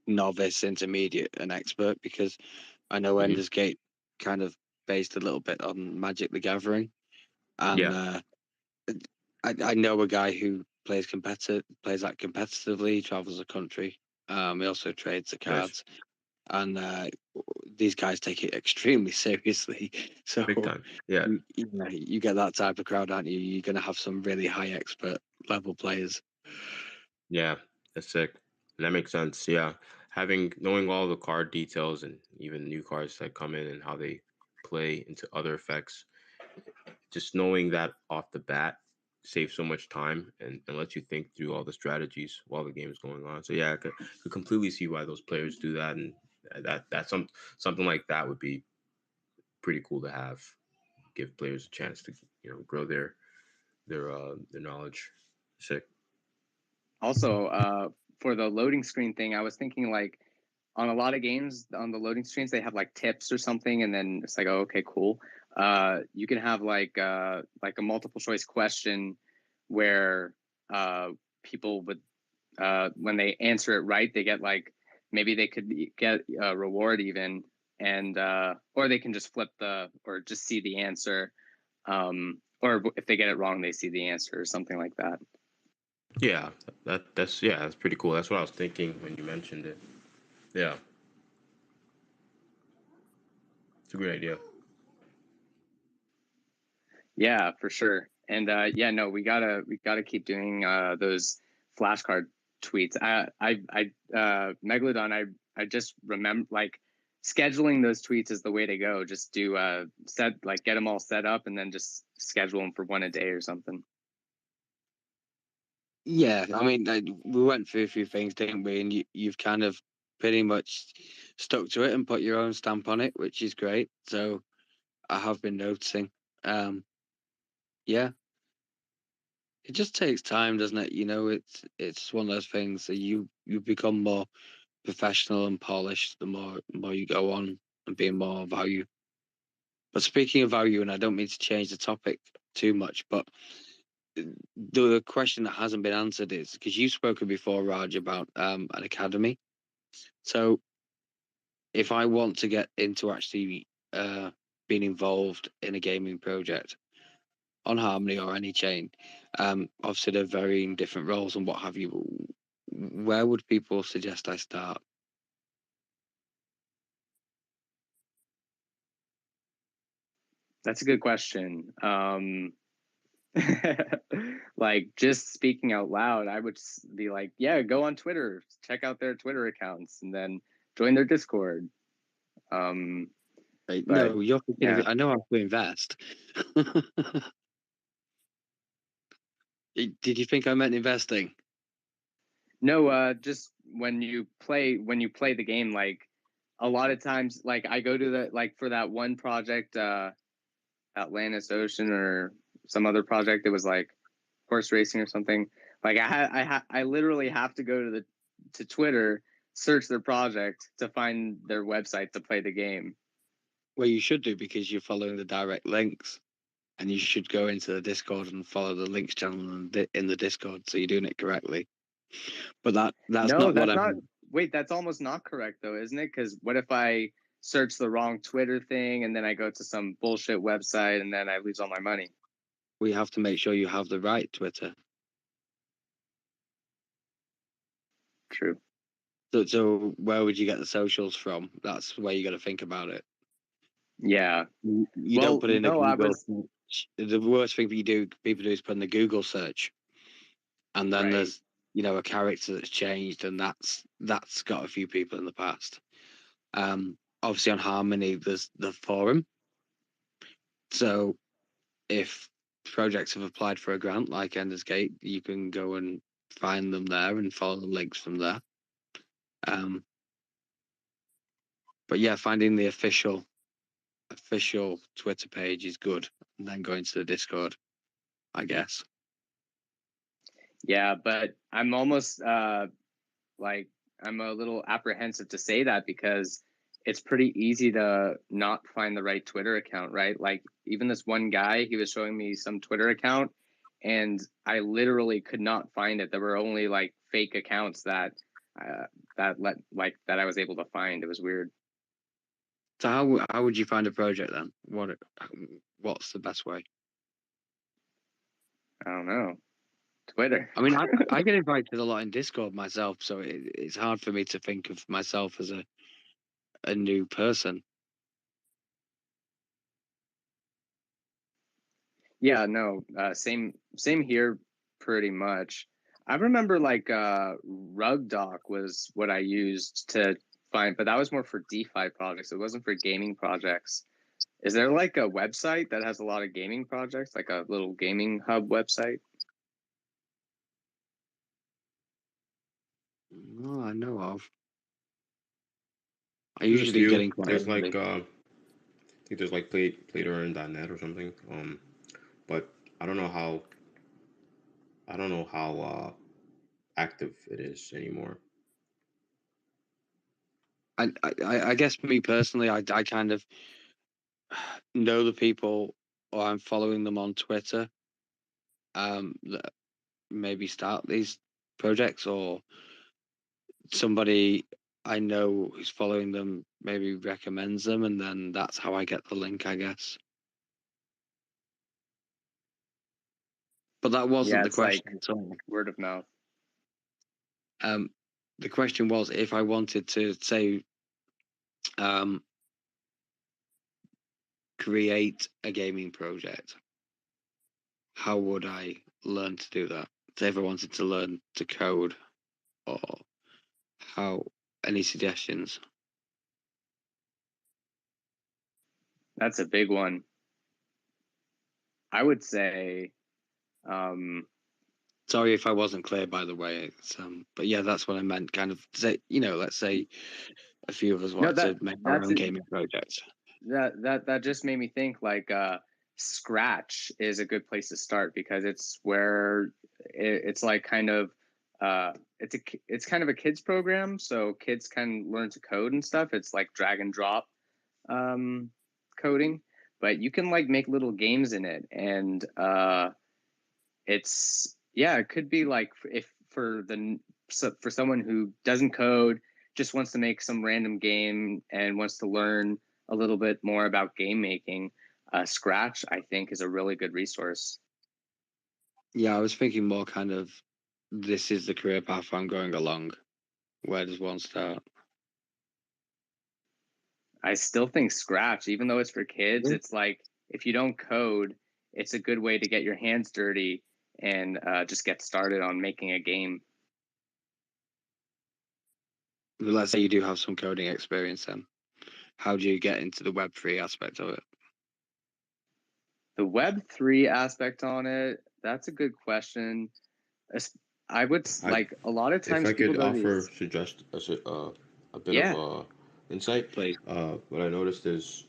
novice, intermediate, and expert, because I know Mhm. Ender's Gate kind of based a little bit on Magic the Gathering, and Yeah. I know a guy who plays that competitively, travels the country. He also trades the Nice. cards, and these guys take it extremely seriously. So Big time. Yeah. you get that type of crowd, aren't you? You're going to have some really high expert level players. Yeah, that's sick. That makes sense. Yeah, knowing all the card details and even new cards that come in and how they play into other effects, just knowing that off the bat saves so much time, and lets you think through all the strategies while the game is going on. So yeah, could completely see why those players do that, and that's something like that would be pretty cool to have. Give players a chance to grow their knowledge. Sick. also for the loading screen thing, I was thinking like on a lot of games on the loading screens they have like tips or something, and then it's like, oh, okay, cool. You can have like a multiple choice question where people would when they answer it right, they get like, maybe they could get a reward even, and or they can just flip or just see the answer, or if they get it wrong, they see the answer or something like that. Yeah, that's pretty cool. That's what I was thinking when you mentioned it. Yeah, it's a great idea. Yeah, for sure. And yeah, no, we gotta keep doing those flashcard tweets. Megalodon, I just remember like scheduling those tweets is the way to go. Just do get them all set up and then just schedule them for one a day or something. Yeah, I mean, we went through a few things, didn't we? And you've kind of pretty much stuck to it and put your own stamp on it, which is great. So I have been noticing. Yeah, it just takes time, doesn't it? It's one of those things that you become more professional and polished the more you go on and being more value. But speaking of value, and I don't mean to change the topic too much, but the question that hasn't been answered is because you've spoken before, Raj, about an academy. So if I want to get into actually being involved in a gaming project on Harmony or any chain, obviously they're varying different roles and what have you. Where would people suggest I start? That's a good question. Like just speaking out loud, I would be like, yeah, go on Twitter, check out their Twitter accounts, and then join their Discord. But No, you're thinking yeah. I know how to invest. Did you think I meant investing? No, just when you play the game, like a lot of times, like I go to for that one project, Atlantis Ocean or some other project, it was like horse racing or something. Like I literally have to go to Twitter, search their project to find their website to play the game. Well, you should do because you're following the direct links, and you should go into the Discord and follow the links channel in the Discord, so you're doing it correctly. But that's No, not what that's I not. mean. Wait, that's almost not correct though, isn't it? Because what if I search the wrong Twitter thing and then I go to some bullshit website and then I lose all my money? We have to make sure you have the right Twitter. True. So where would you get the socials from? That's where you got to think about it. Yeah. You Well, don't put in a no, I Google was search. The worst thing people do is put in the Google search, and then right. there's a character that's changed, and that's got a few people in the past. Obviously on Harmony there's the forum, so if projects have applied for a grant like Ender's Gate, you can go and find them there and follow the links from there. But yeah, finding the official Twitter page is good, and then going to the Discord, I guess. Yeah, but I'm almost like I'm a little apprehensive to say that because it's pretty easy to not find the right Twitter account, right? Like even this one guy, he was showing me some Twitter account and I literally could not find it. There were only like fake accounts that that I was able to find. It was weird. So how would you find a project then? What's the best way? I don't know. Twitter. I mean, I get invited a lot in Discord myself, so it's hard for me to think of myself as a new person. Yeah, no, same here pretty much. I remember like RugDoc was what I used to find, but that was more for DeFi projects. It wasn't for gaming projects. Is there like a website that has a lot of gaming projects, like a little gaming hub website? No, I know of. I There's a usually get few. in quite There's early. like I think there's like play-to-earn.net or something. But I don't know how active it is anymore. I guess me personally, I kind of know the people, or I'm following them on Twitter, that maybe start these projects, or somebody I know who's following them maybe recommends them, and then that's how I get the link, I guess. But that wasn't Yeah, the it's like question at all. word of mouth. The question was if I wanted to say create a gaming project, how would I learn to do that? So if I wanted to learn to code, or how, any suggestions? That's a big one. I would say Sorry if I wasn't clear, by the way. But yeah, that's what I meant. Kind of say, let's say a few of us no, wanted to make our that's own it. gaming projects. That just made me think like Scratch is a good place to start because it's where it's like kind of it's kind of a kids program, so kids can learn to code and stuff. It's like drag and drop coding, but you can like make little games in it, and it could be like if for someone who doesn't code, just wants to make some random game and wants to learn a little bit more about game making, Scratch I think is a really good resource. Yeah, I was thinking more kind of, this is the career path I'm going along. Where does one start? I still think Scratch, even though it's for kids, Yeah. it's like if you don't code, it's a good way to get your hands dirty and just get started on making a game. Let's say you do have some coding experience, then how do you get into the Web3 aspect of it? The Web3 aspect on it, that's a good question. I would like a lot of If times I people could go to offer these. suggest a bit Yeah, of insight, Please. what I noticed is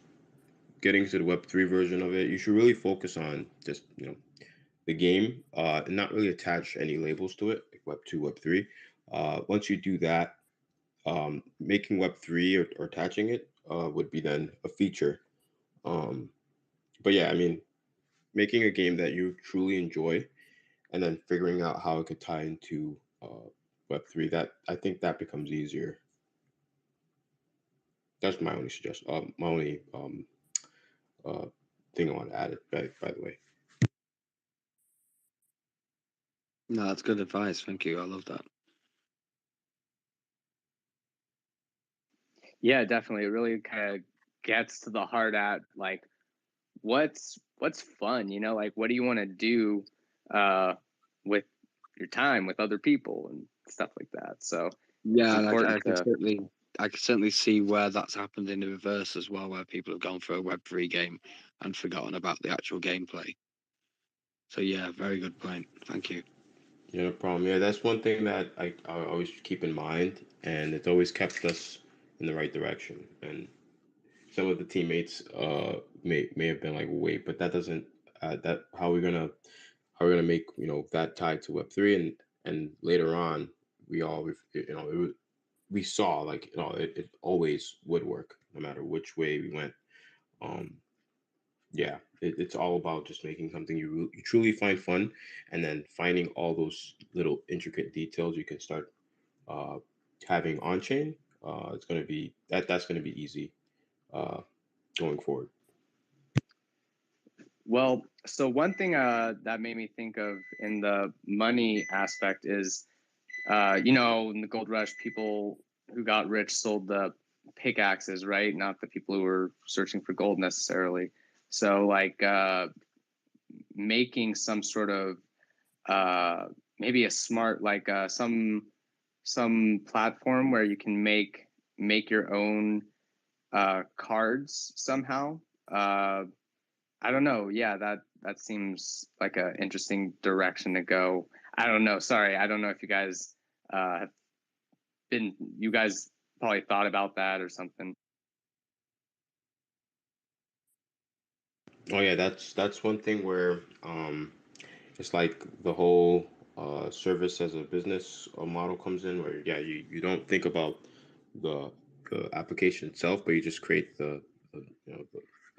getting to the Web3 version of it, you should really focus on just the game, and not really attach any labels to it, like Web2, Web3. Once you do that, making Web3 or attaching it would be then a feature. But yeah, I mean, making a game that you truly enjoy and then figuring out how it could tie into Web3, that I think that becomes easier. That's my only suggestion. My only uh, thing I want to add it by the way. No, that's good advice. Thank you. I love that. yeah, definitely. It really kind of gets to the heart at like what's fun, you know, like what do you want to do with your time with other people and stuff like that. So it's Yeah, important I can certainly see where that's happened in the reverse as well, where people have gone for a Web3 game and forgotten about the actual gameplay. So yeah, very good point. Thank you. Yeah, no problem. Yeah, that's one thing that I always keep in mind, and it's always kept us in the right direction. And some of the teammates may have been like, wait, but that doesn't that how we're gonna make that tied to Web3, and later on we saw like it always would work no matter which way we went. Um, yeah, it's all about just making something you truly find fun, and then finding all those little intricate details you can start uh, having on chain. It's gonna be that's gonna be easy going forward. well. So one thing that made me think of in the money aspect is you know, in the gold rush, people who got rich sold the pickaxes, right? Not the people who were searching for gold necessarily. So like making some sort of maybe a smart like some platform where you can make your own cards somehow. I don't know. Yeah, that seems like an interesting direction to go. I don't know. Sorry, I don't know if you guys have you guys probably thought about that or something. Oh yeah, that's one thing where it's like the whole service as a business model comes in where yeah you don't think about the the application itself, but you just create the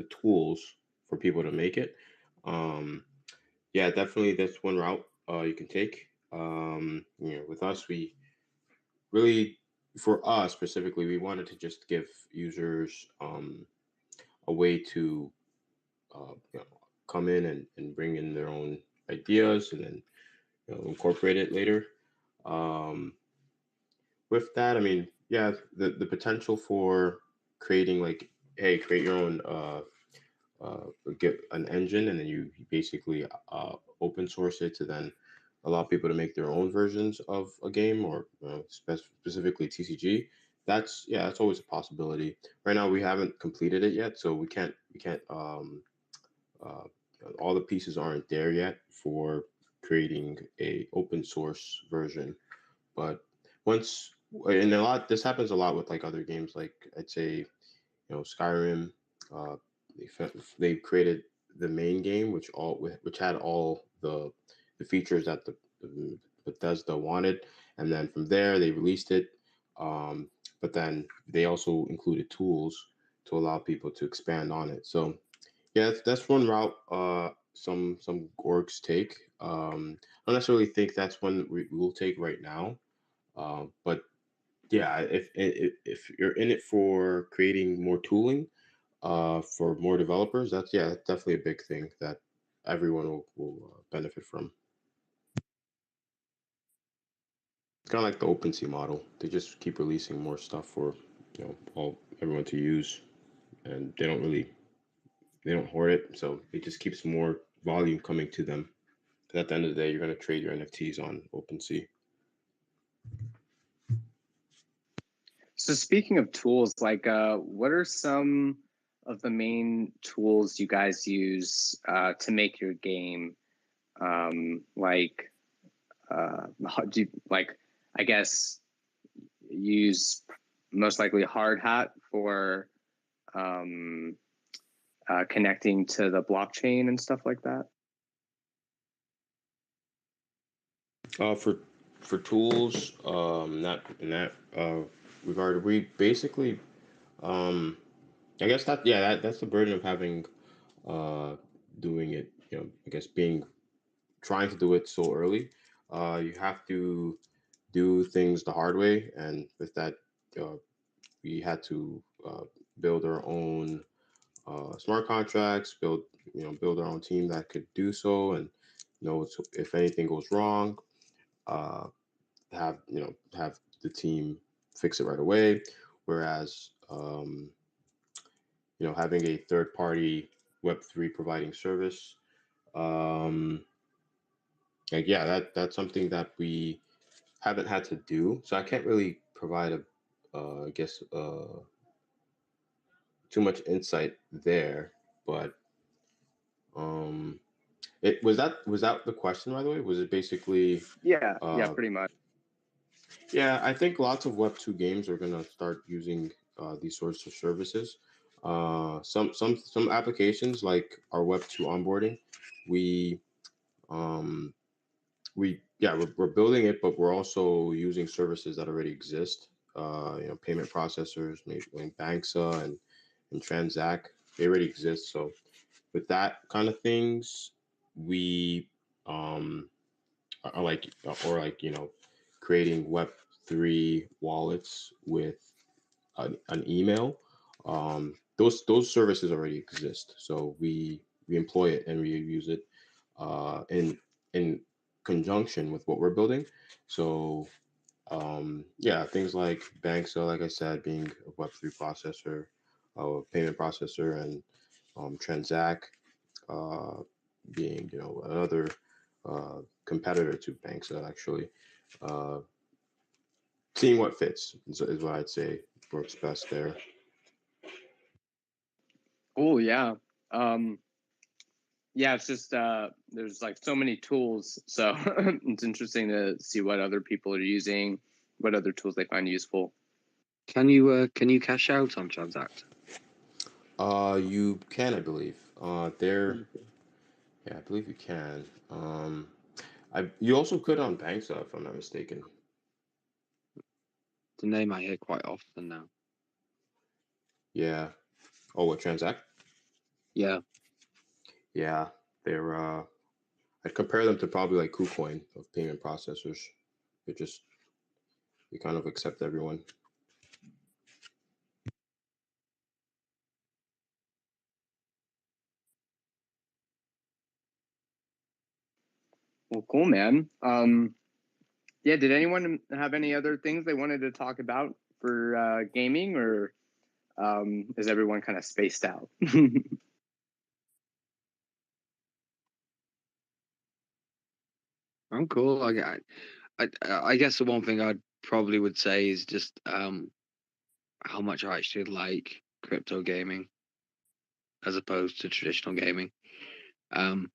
tools for people to make it. Um, yeah, definitely that's one route you can take. With us, we really for us specifically, we wanted to just give users a way to come in and bring in their own ideas and then incorporate it later. Um, with that, I mean, yeah, the potential for creating like, hey, create your own get an engine, and then you basically open source it to then allow people to make their own versions of a game or specifically TCG. That's always a possibility. Right now, we haven't completed it yet, so we can't uh, all the pieces aren't there yet for creating a open source version. But once and a lot this happens a lot with like other games, like I'd say Skyrim. Uh, they created the main game, which had all the features that the Bethesda wanted, and then from there they released it. But then they also included tools to allow people to expand on it. So yeah, that's one route. Some orgs take. I don't necessarily think that's one we'll take right now. But yeah, if you're in it for creating more tooling, for more developers, that's definitely a big thing that everyone will benefit from. It's kind of like the OpenSea model. They just keep releasing more stuff for all everyone to use, and they don't hoard it, so it just keeps more volume coming to them. 'Cause at the end of the day, you're going to trade your NFTs on OpenSea. So speaking of tools, like what are some of the main tools you guys use to make your game? Like how do you, like I guess use most likely hard hat for um, connecting to the blockchain and stuff like that. For tools, not in that regard, we basically, I guess that's the burden of having, uh, doing it. I guess being trying to do it so early. You have to do things the hard way, and with that, uh, we had to build our own smart contracts, build our own team that could do so, and if anything goes wrong, uh, have the team fix it right away. Whereas having a third party Web3 providing service. Um, like yeah, that's something that we haven't had to do, so I can't really provide I guess, too much insight there. But um, was that the question, by the way? Was it basically? Yeah, Uh, pretty much. yeah, I think lots of Web2 games are gonna start using these sorts of services. Some applications like our Web2 onboarding, we um, we're building it, but we're also using services that already exist. Payment processors, maybe like Banksa and Transact, they already exist. So with that kind of things, we um are like or like creating Web3 wallets with an email. Those services already exist, so we employ it and we use it in conjunction with what we're building. So yeah, things like Banksa, like I said, being a Web3 processor, a payment processor, and Transact uh, being another competitor to Banksa actually. Uh, Seeing what fits is what I'd say works best there. Oh yeah. Um, yeah, it's just there's like so many tools, so it's interesting to see what other people are using, what other tools they find useful. Can you cash out on Transact? You can, I believe. There, yeah, I believe you can. You also could on Banksa, if I'm not mistaken. The name I hear quite often now. Yeah. Oh, what Transact? Yeah. Yeah, they're. I'd compare them to probably like KuCoin of payment processors. You kind of accept everyone. Well, cool, man. Yeah, did anyone have any other things they wanted to talk about for gaming, or is everyone kind of spaced out? I'm cool. I guess the one thing I'd probably would say is just how much I actually like crypto gaming as opposed to traditional gaming. Um,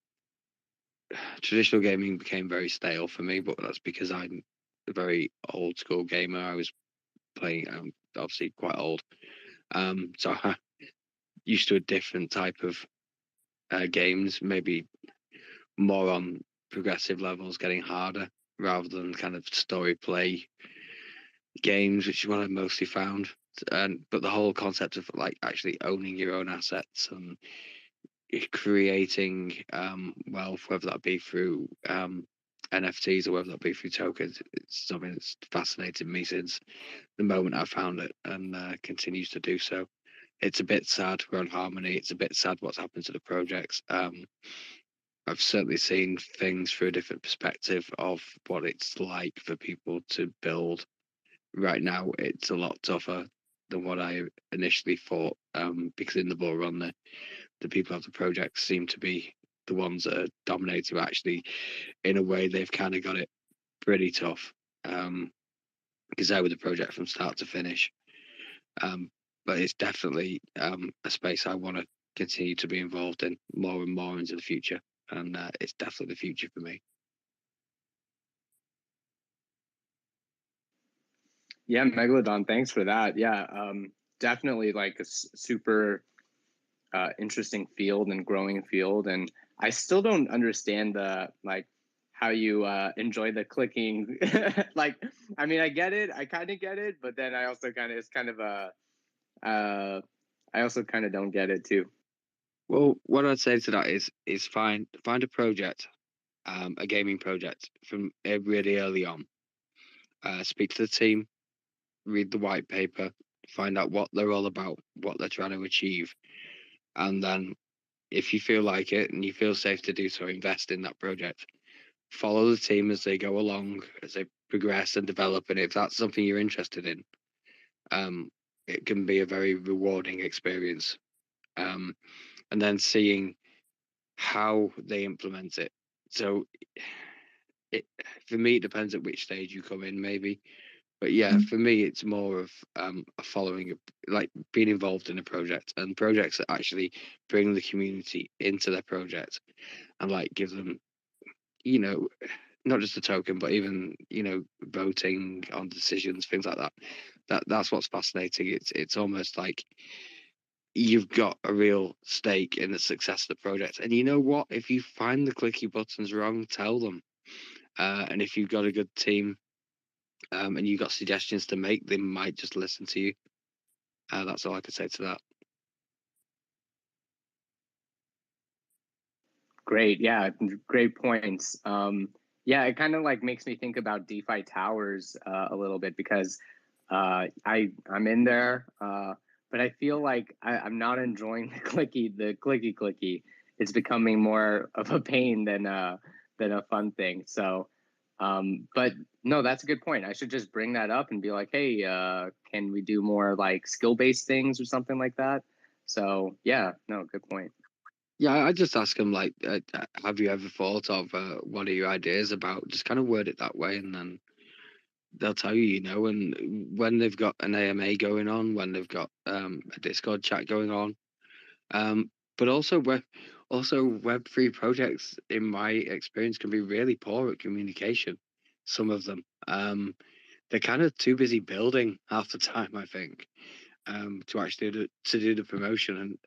Traditional gaming became very stale for me, but that's because I'm a very old school gamer. I was playing, obviously quite old, so I'm used to a different type of games, maybe more on progressive levels, getting harder rather than kind of story play games, which is what I've mostly found. And but the whole concept of like actually owning your own assets and creating wealth, whether that be through NFTs or whether that be through tokens, it's something that's fascinated me since the moment I found it, and continues to do so. It's a bit sad we're on Harmony. It's a bit sad what's happened to the projects. I've certainly seen things through a different perspective of what it's like for people to build. Right now, it's a lot tougher than what I initially thought, because in the bull run, the people of the project seem to be the ones that are dominating. Actually, in a way, they've kind of got it pretty tough, because they were the project from start to finish. But it's definitely a space I want to continue to be involved in more and more into the future, and it's definitely the future for me. Yeah, Megalodon, thanks for that. Yeah, definitely like a super interesting field and growing field. And I still don't understand the like how you enjoy the clicking. Like, I mean, I get it, I kind of get it, but then I also kind of it's kind of a I also kind of don't get it too. Well, what I'd say to that is find a project, a gaming project from really early on. Speak to the team, read the white paper, find out what they're all about, what they're trying to achieve, and then if you feel like it and you feel safe to do so, invest in that project. Follow the team as they go along, as they progress and develop, and if that's something you're interested in, it can be a very rewarding experience. and then seeing how they implement it. So it for me, it depends at which stage you come in, maybe. But yeah, for me, it's more of a following, like being involved in a project and projects that actually bring the community into their project and like give them, you know, not just a token, but even voting on decisions, things like that. That's what's fascinating. It's almost like you've got a real stake in the success of the project. And you know what? If you find the clicky buttons wrong, tell them. And if you've got a good team, and you got suggestions to make, they might just listen to you. That's all I could say to that. Great, yeah, great points. Yeah, it kind of like makes me think about DeFi Towers a little bit, because I'm in there, but I feel like I'm not enjoying the clicky. It's becoming more of a pain than a fun thing. So, but no, that's a good point. I should just bring that up and be like, hey, can we do more like skill-based things or something like that? So yeah, no, good point. Yeah, I just ask them like, have you ever thought of what are your ideas about? Just kind of word it that way, and then they'll tell you, and when they've got an AMA going on, when they've got a Discord chat going on, but also Web3 projects, in my experience, can be really poor at communication. Some of them, they're kind of too busy building half the time, I think, to actually do the promotion and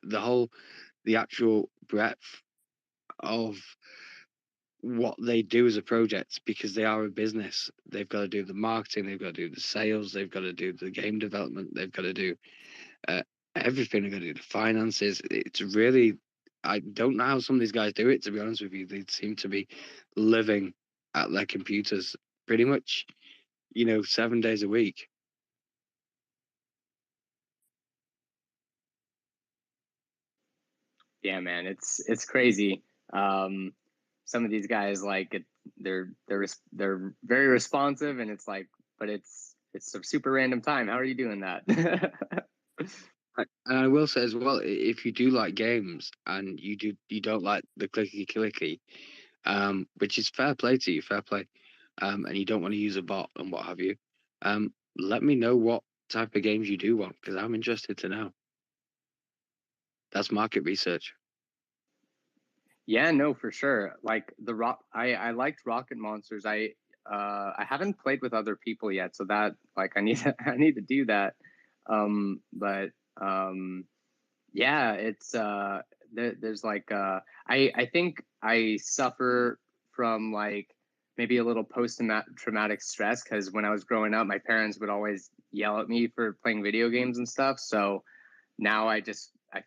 the actual breadth of what they do as a project, because they are a business. They've got to do the marketing, they've got to do the sales, they've got to do the game development, they've got to do everything. They've got to do the finances. It's really, I don't know how some of these guys do it, to be honest with you. They seem to be living at their computers pretty much, 7 days a week. Yeah, man, it's crazy. Some of these guys, like, they're very responsive, and it's like, but it's a super random time. How are you doing that? And I will say as well, if you do like games and you don't like the clicky, which is fair play to you, fair play, and you don't want to use a bot and what have you, let me know what type of games you do want, because I'm interested to know. That's market research. Yeah, no, for sure. Like I liked Rocket Monsters. I haven't played with other people yet, so that, like, I need to do that. But yeah, it's there's like I think I suffer from like maybe a little post-traumatic stress, because when I was growing up, my parents would always yell at me for playing video games and stuff. So now I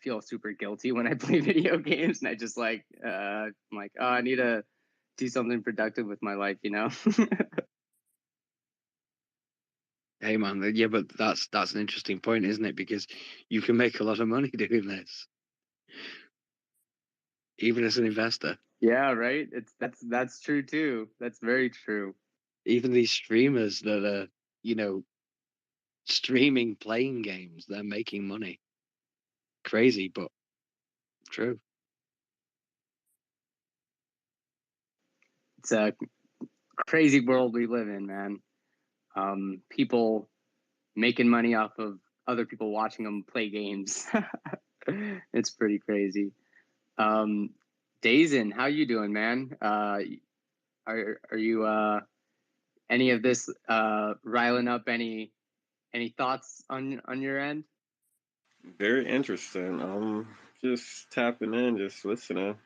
feel super guilty when I play video games, and I just like I'm like, oh, I need to do something productive with my life, Hey man, yeah, but that's an interesting point, isn't it? Because you can make a lot of money doing this, even as an investor. Yeah, right. That's true too. That's very true. Even these streamers that are, streaming playing games, they're making money. Crazy, but true. It's a crazy world we live in, man. People making money off of other people watching them play games. It's pretty crazy. Dazen, how you doing, man? Are you any of this riling up any thoughts on your end? Very interesting. Just tapping in, just listening.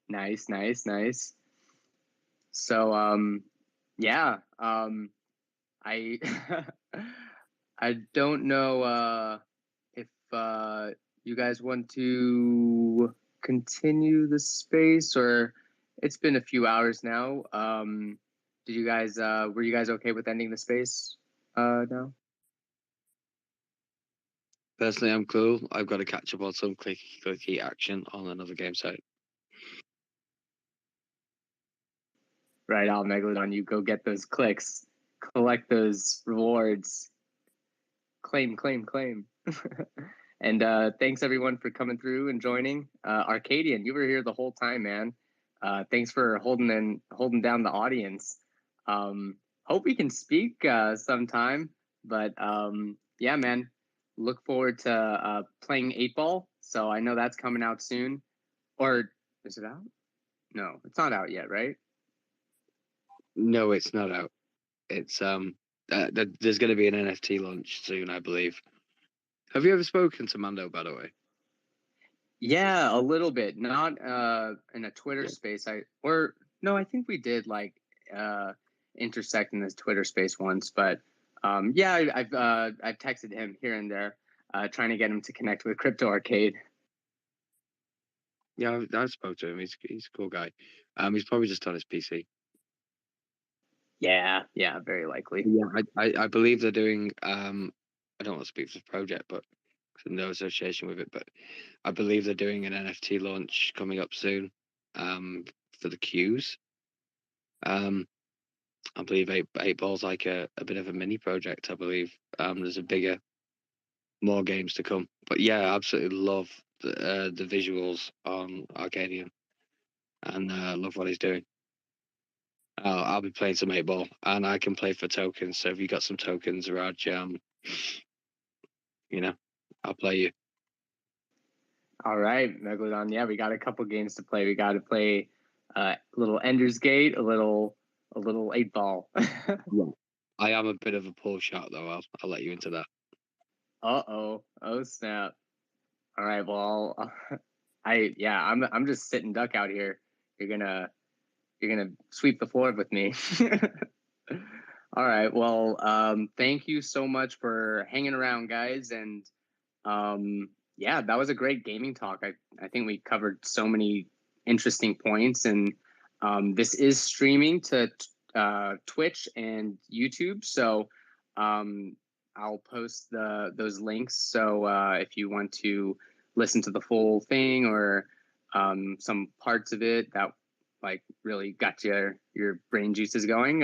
Nice. So yeah, I I don't know if you guys want to continue the space, or it's been a few hours now. Did you guys were you guys okay with ending the space now? Personally, I'm cool. I've got to catch up on some clicky action on another game site. Right, I'll Megalodon, you go get those clicks, collect those rewards, claim. And thanks everyone for coming through and joining. Arcadian, you were here the whole time, man. Thanks for holding down the audience. Hope we can speak sometime. But yeah, man, look forward to playing 8-Ball. So I know that's coming out soon. Or is it out? No, it's not out yet, right? No, it's not out. It's there's going to be an NFT launch soon, I believe. Have you ever spoken to Mando, by the way? Yeah, a little bit. Not in a Twitter space. I think we did like intersect in this Twitter space once, but yeah, I've texted him here and there, trying to get him to connect with Crypto Arcade. Yeah, I spoke to him. He's a cool guy. He's probably just on his PC. Yeah, very likely. Yeah, I believe they're doing. I don't want to speak for the project, but no association with it. But I believe they're doing an NFT launch coming up soon. For the queues. I believe 8-Ball's like a bit of a mini project. I believe there's more games to come. But yeah, I absolutely love the visuals on Arcadian, and love what he's doing. I'll be playing some 8-Ball, and I can play for tokens. So if you got some tokens, Raj, I'll play you. All right, Megalodon. Yeah, we got a couple games to play. We got to play a little Ender's Gate, a little 8-Ball. Yeah. I am a bit of a poor shot, though. I'll let you into that. Oh snap! All right, well, I'm just sitting duck out here. You're gonna sweep the floor with me. All right, well, thank you so much for hanging around, guys, and yeah, that was a great gaming talk. I think we covered so many interesting points, and this is streaming to Twitch and YouTube, so I'll post those links. So if you want to listen to the full thing or some parts of it that like really got your brain juices going,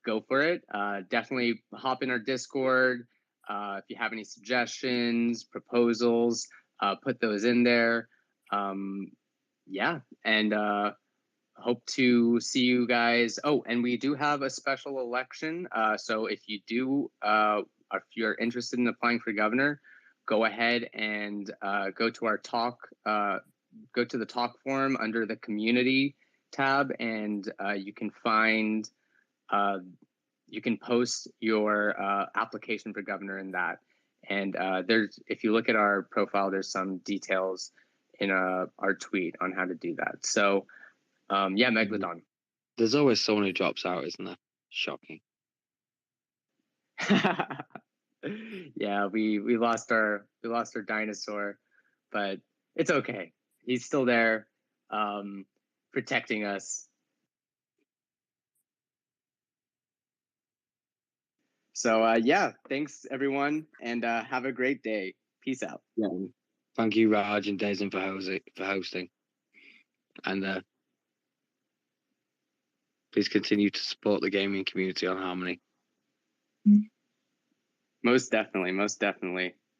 go for it. Definitely hop in our Discord. If you have any suggestions, proposals, put those in there. Yeah, and hope to see you guys. Oh, and we do have a special election. So if you're interested in applying for governor, go ahead and go to our talk. Go to the talk forum under the community tab, and you can find. You can post your application for governor in that. And if you look at our profile, there's some details in our tweet on how to do that. So, yeah, Megalodon. There's always someone who drops out, isn't there? Shocking. Yeah, we lost our dinosaur, but it's okay. He's still there, protecting us. So yeah, thanks everyone, and have a great day. Peace out. Yeah. Thank you, Raj and Dazen, for hosting. And please continue to support the gaming community on Harmony. Most definitely.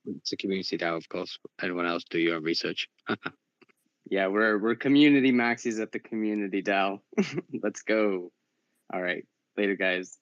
It's a community DAO, of course. Anyone else, do your research. Yeah, we're community maxis at the community DAO. Let's go. All right. Later, guys.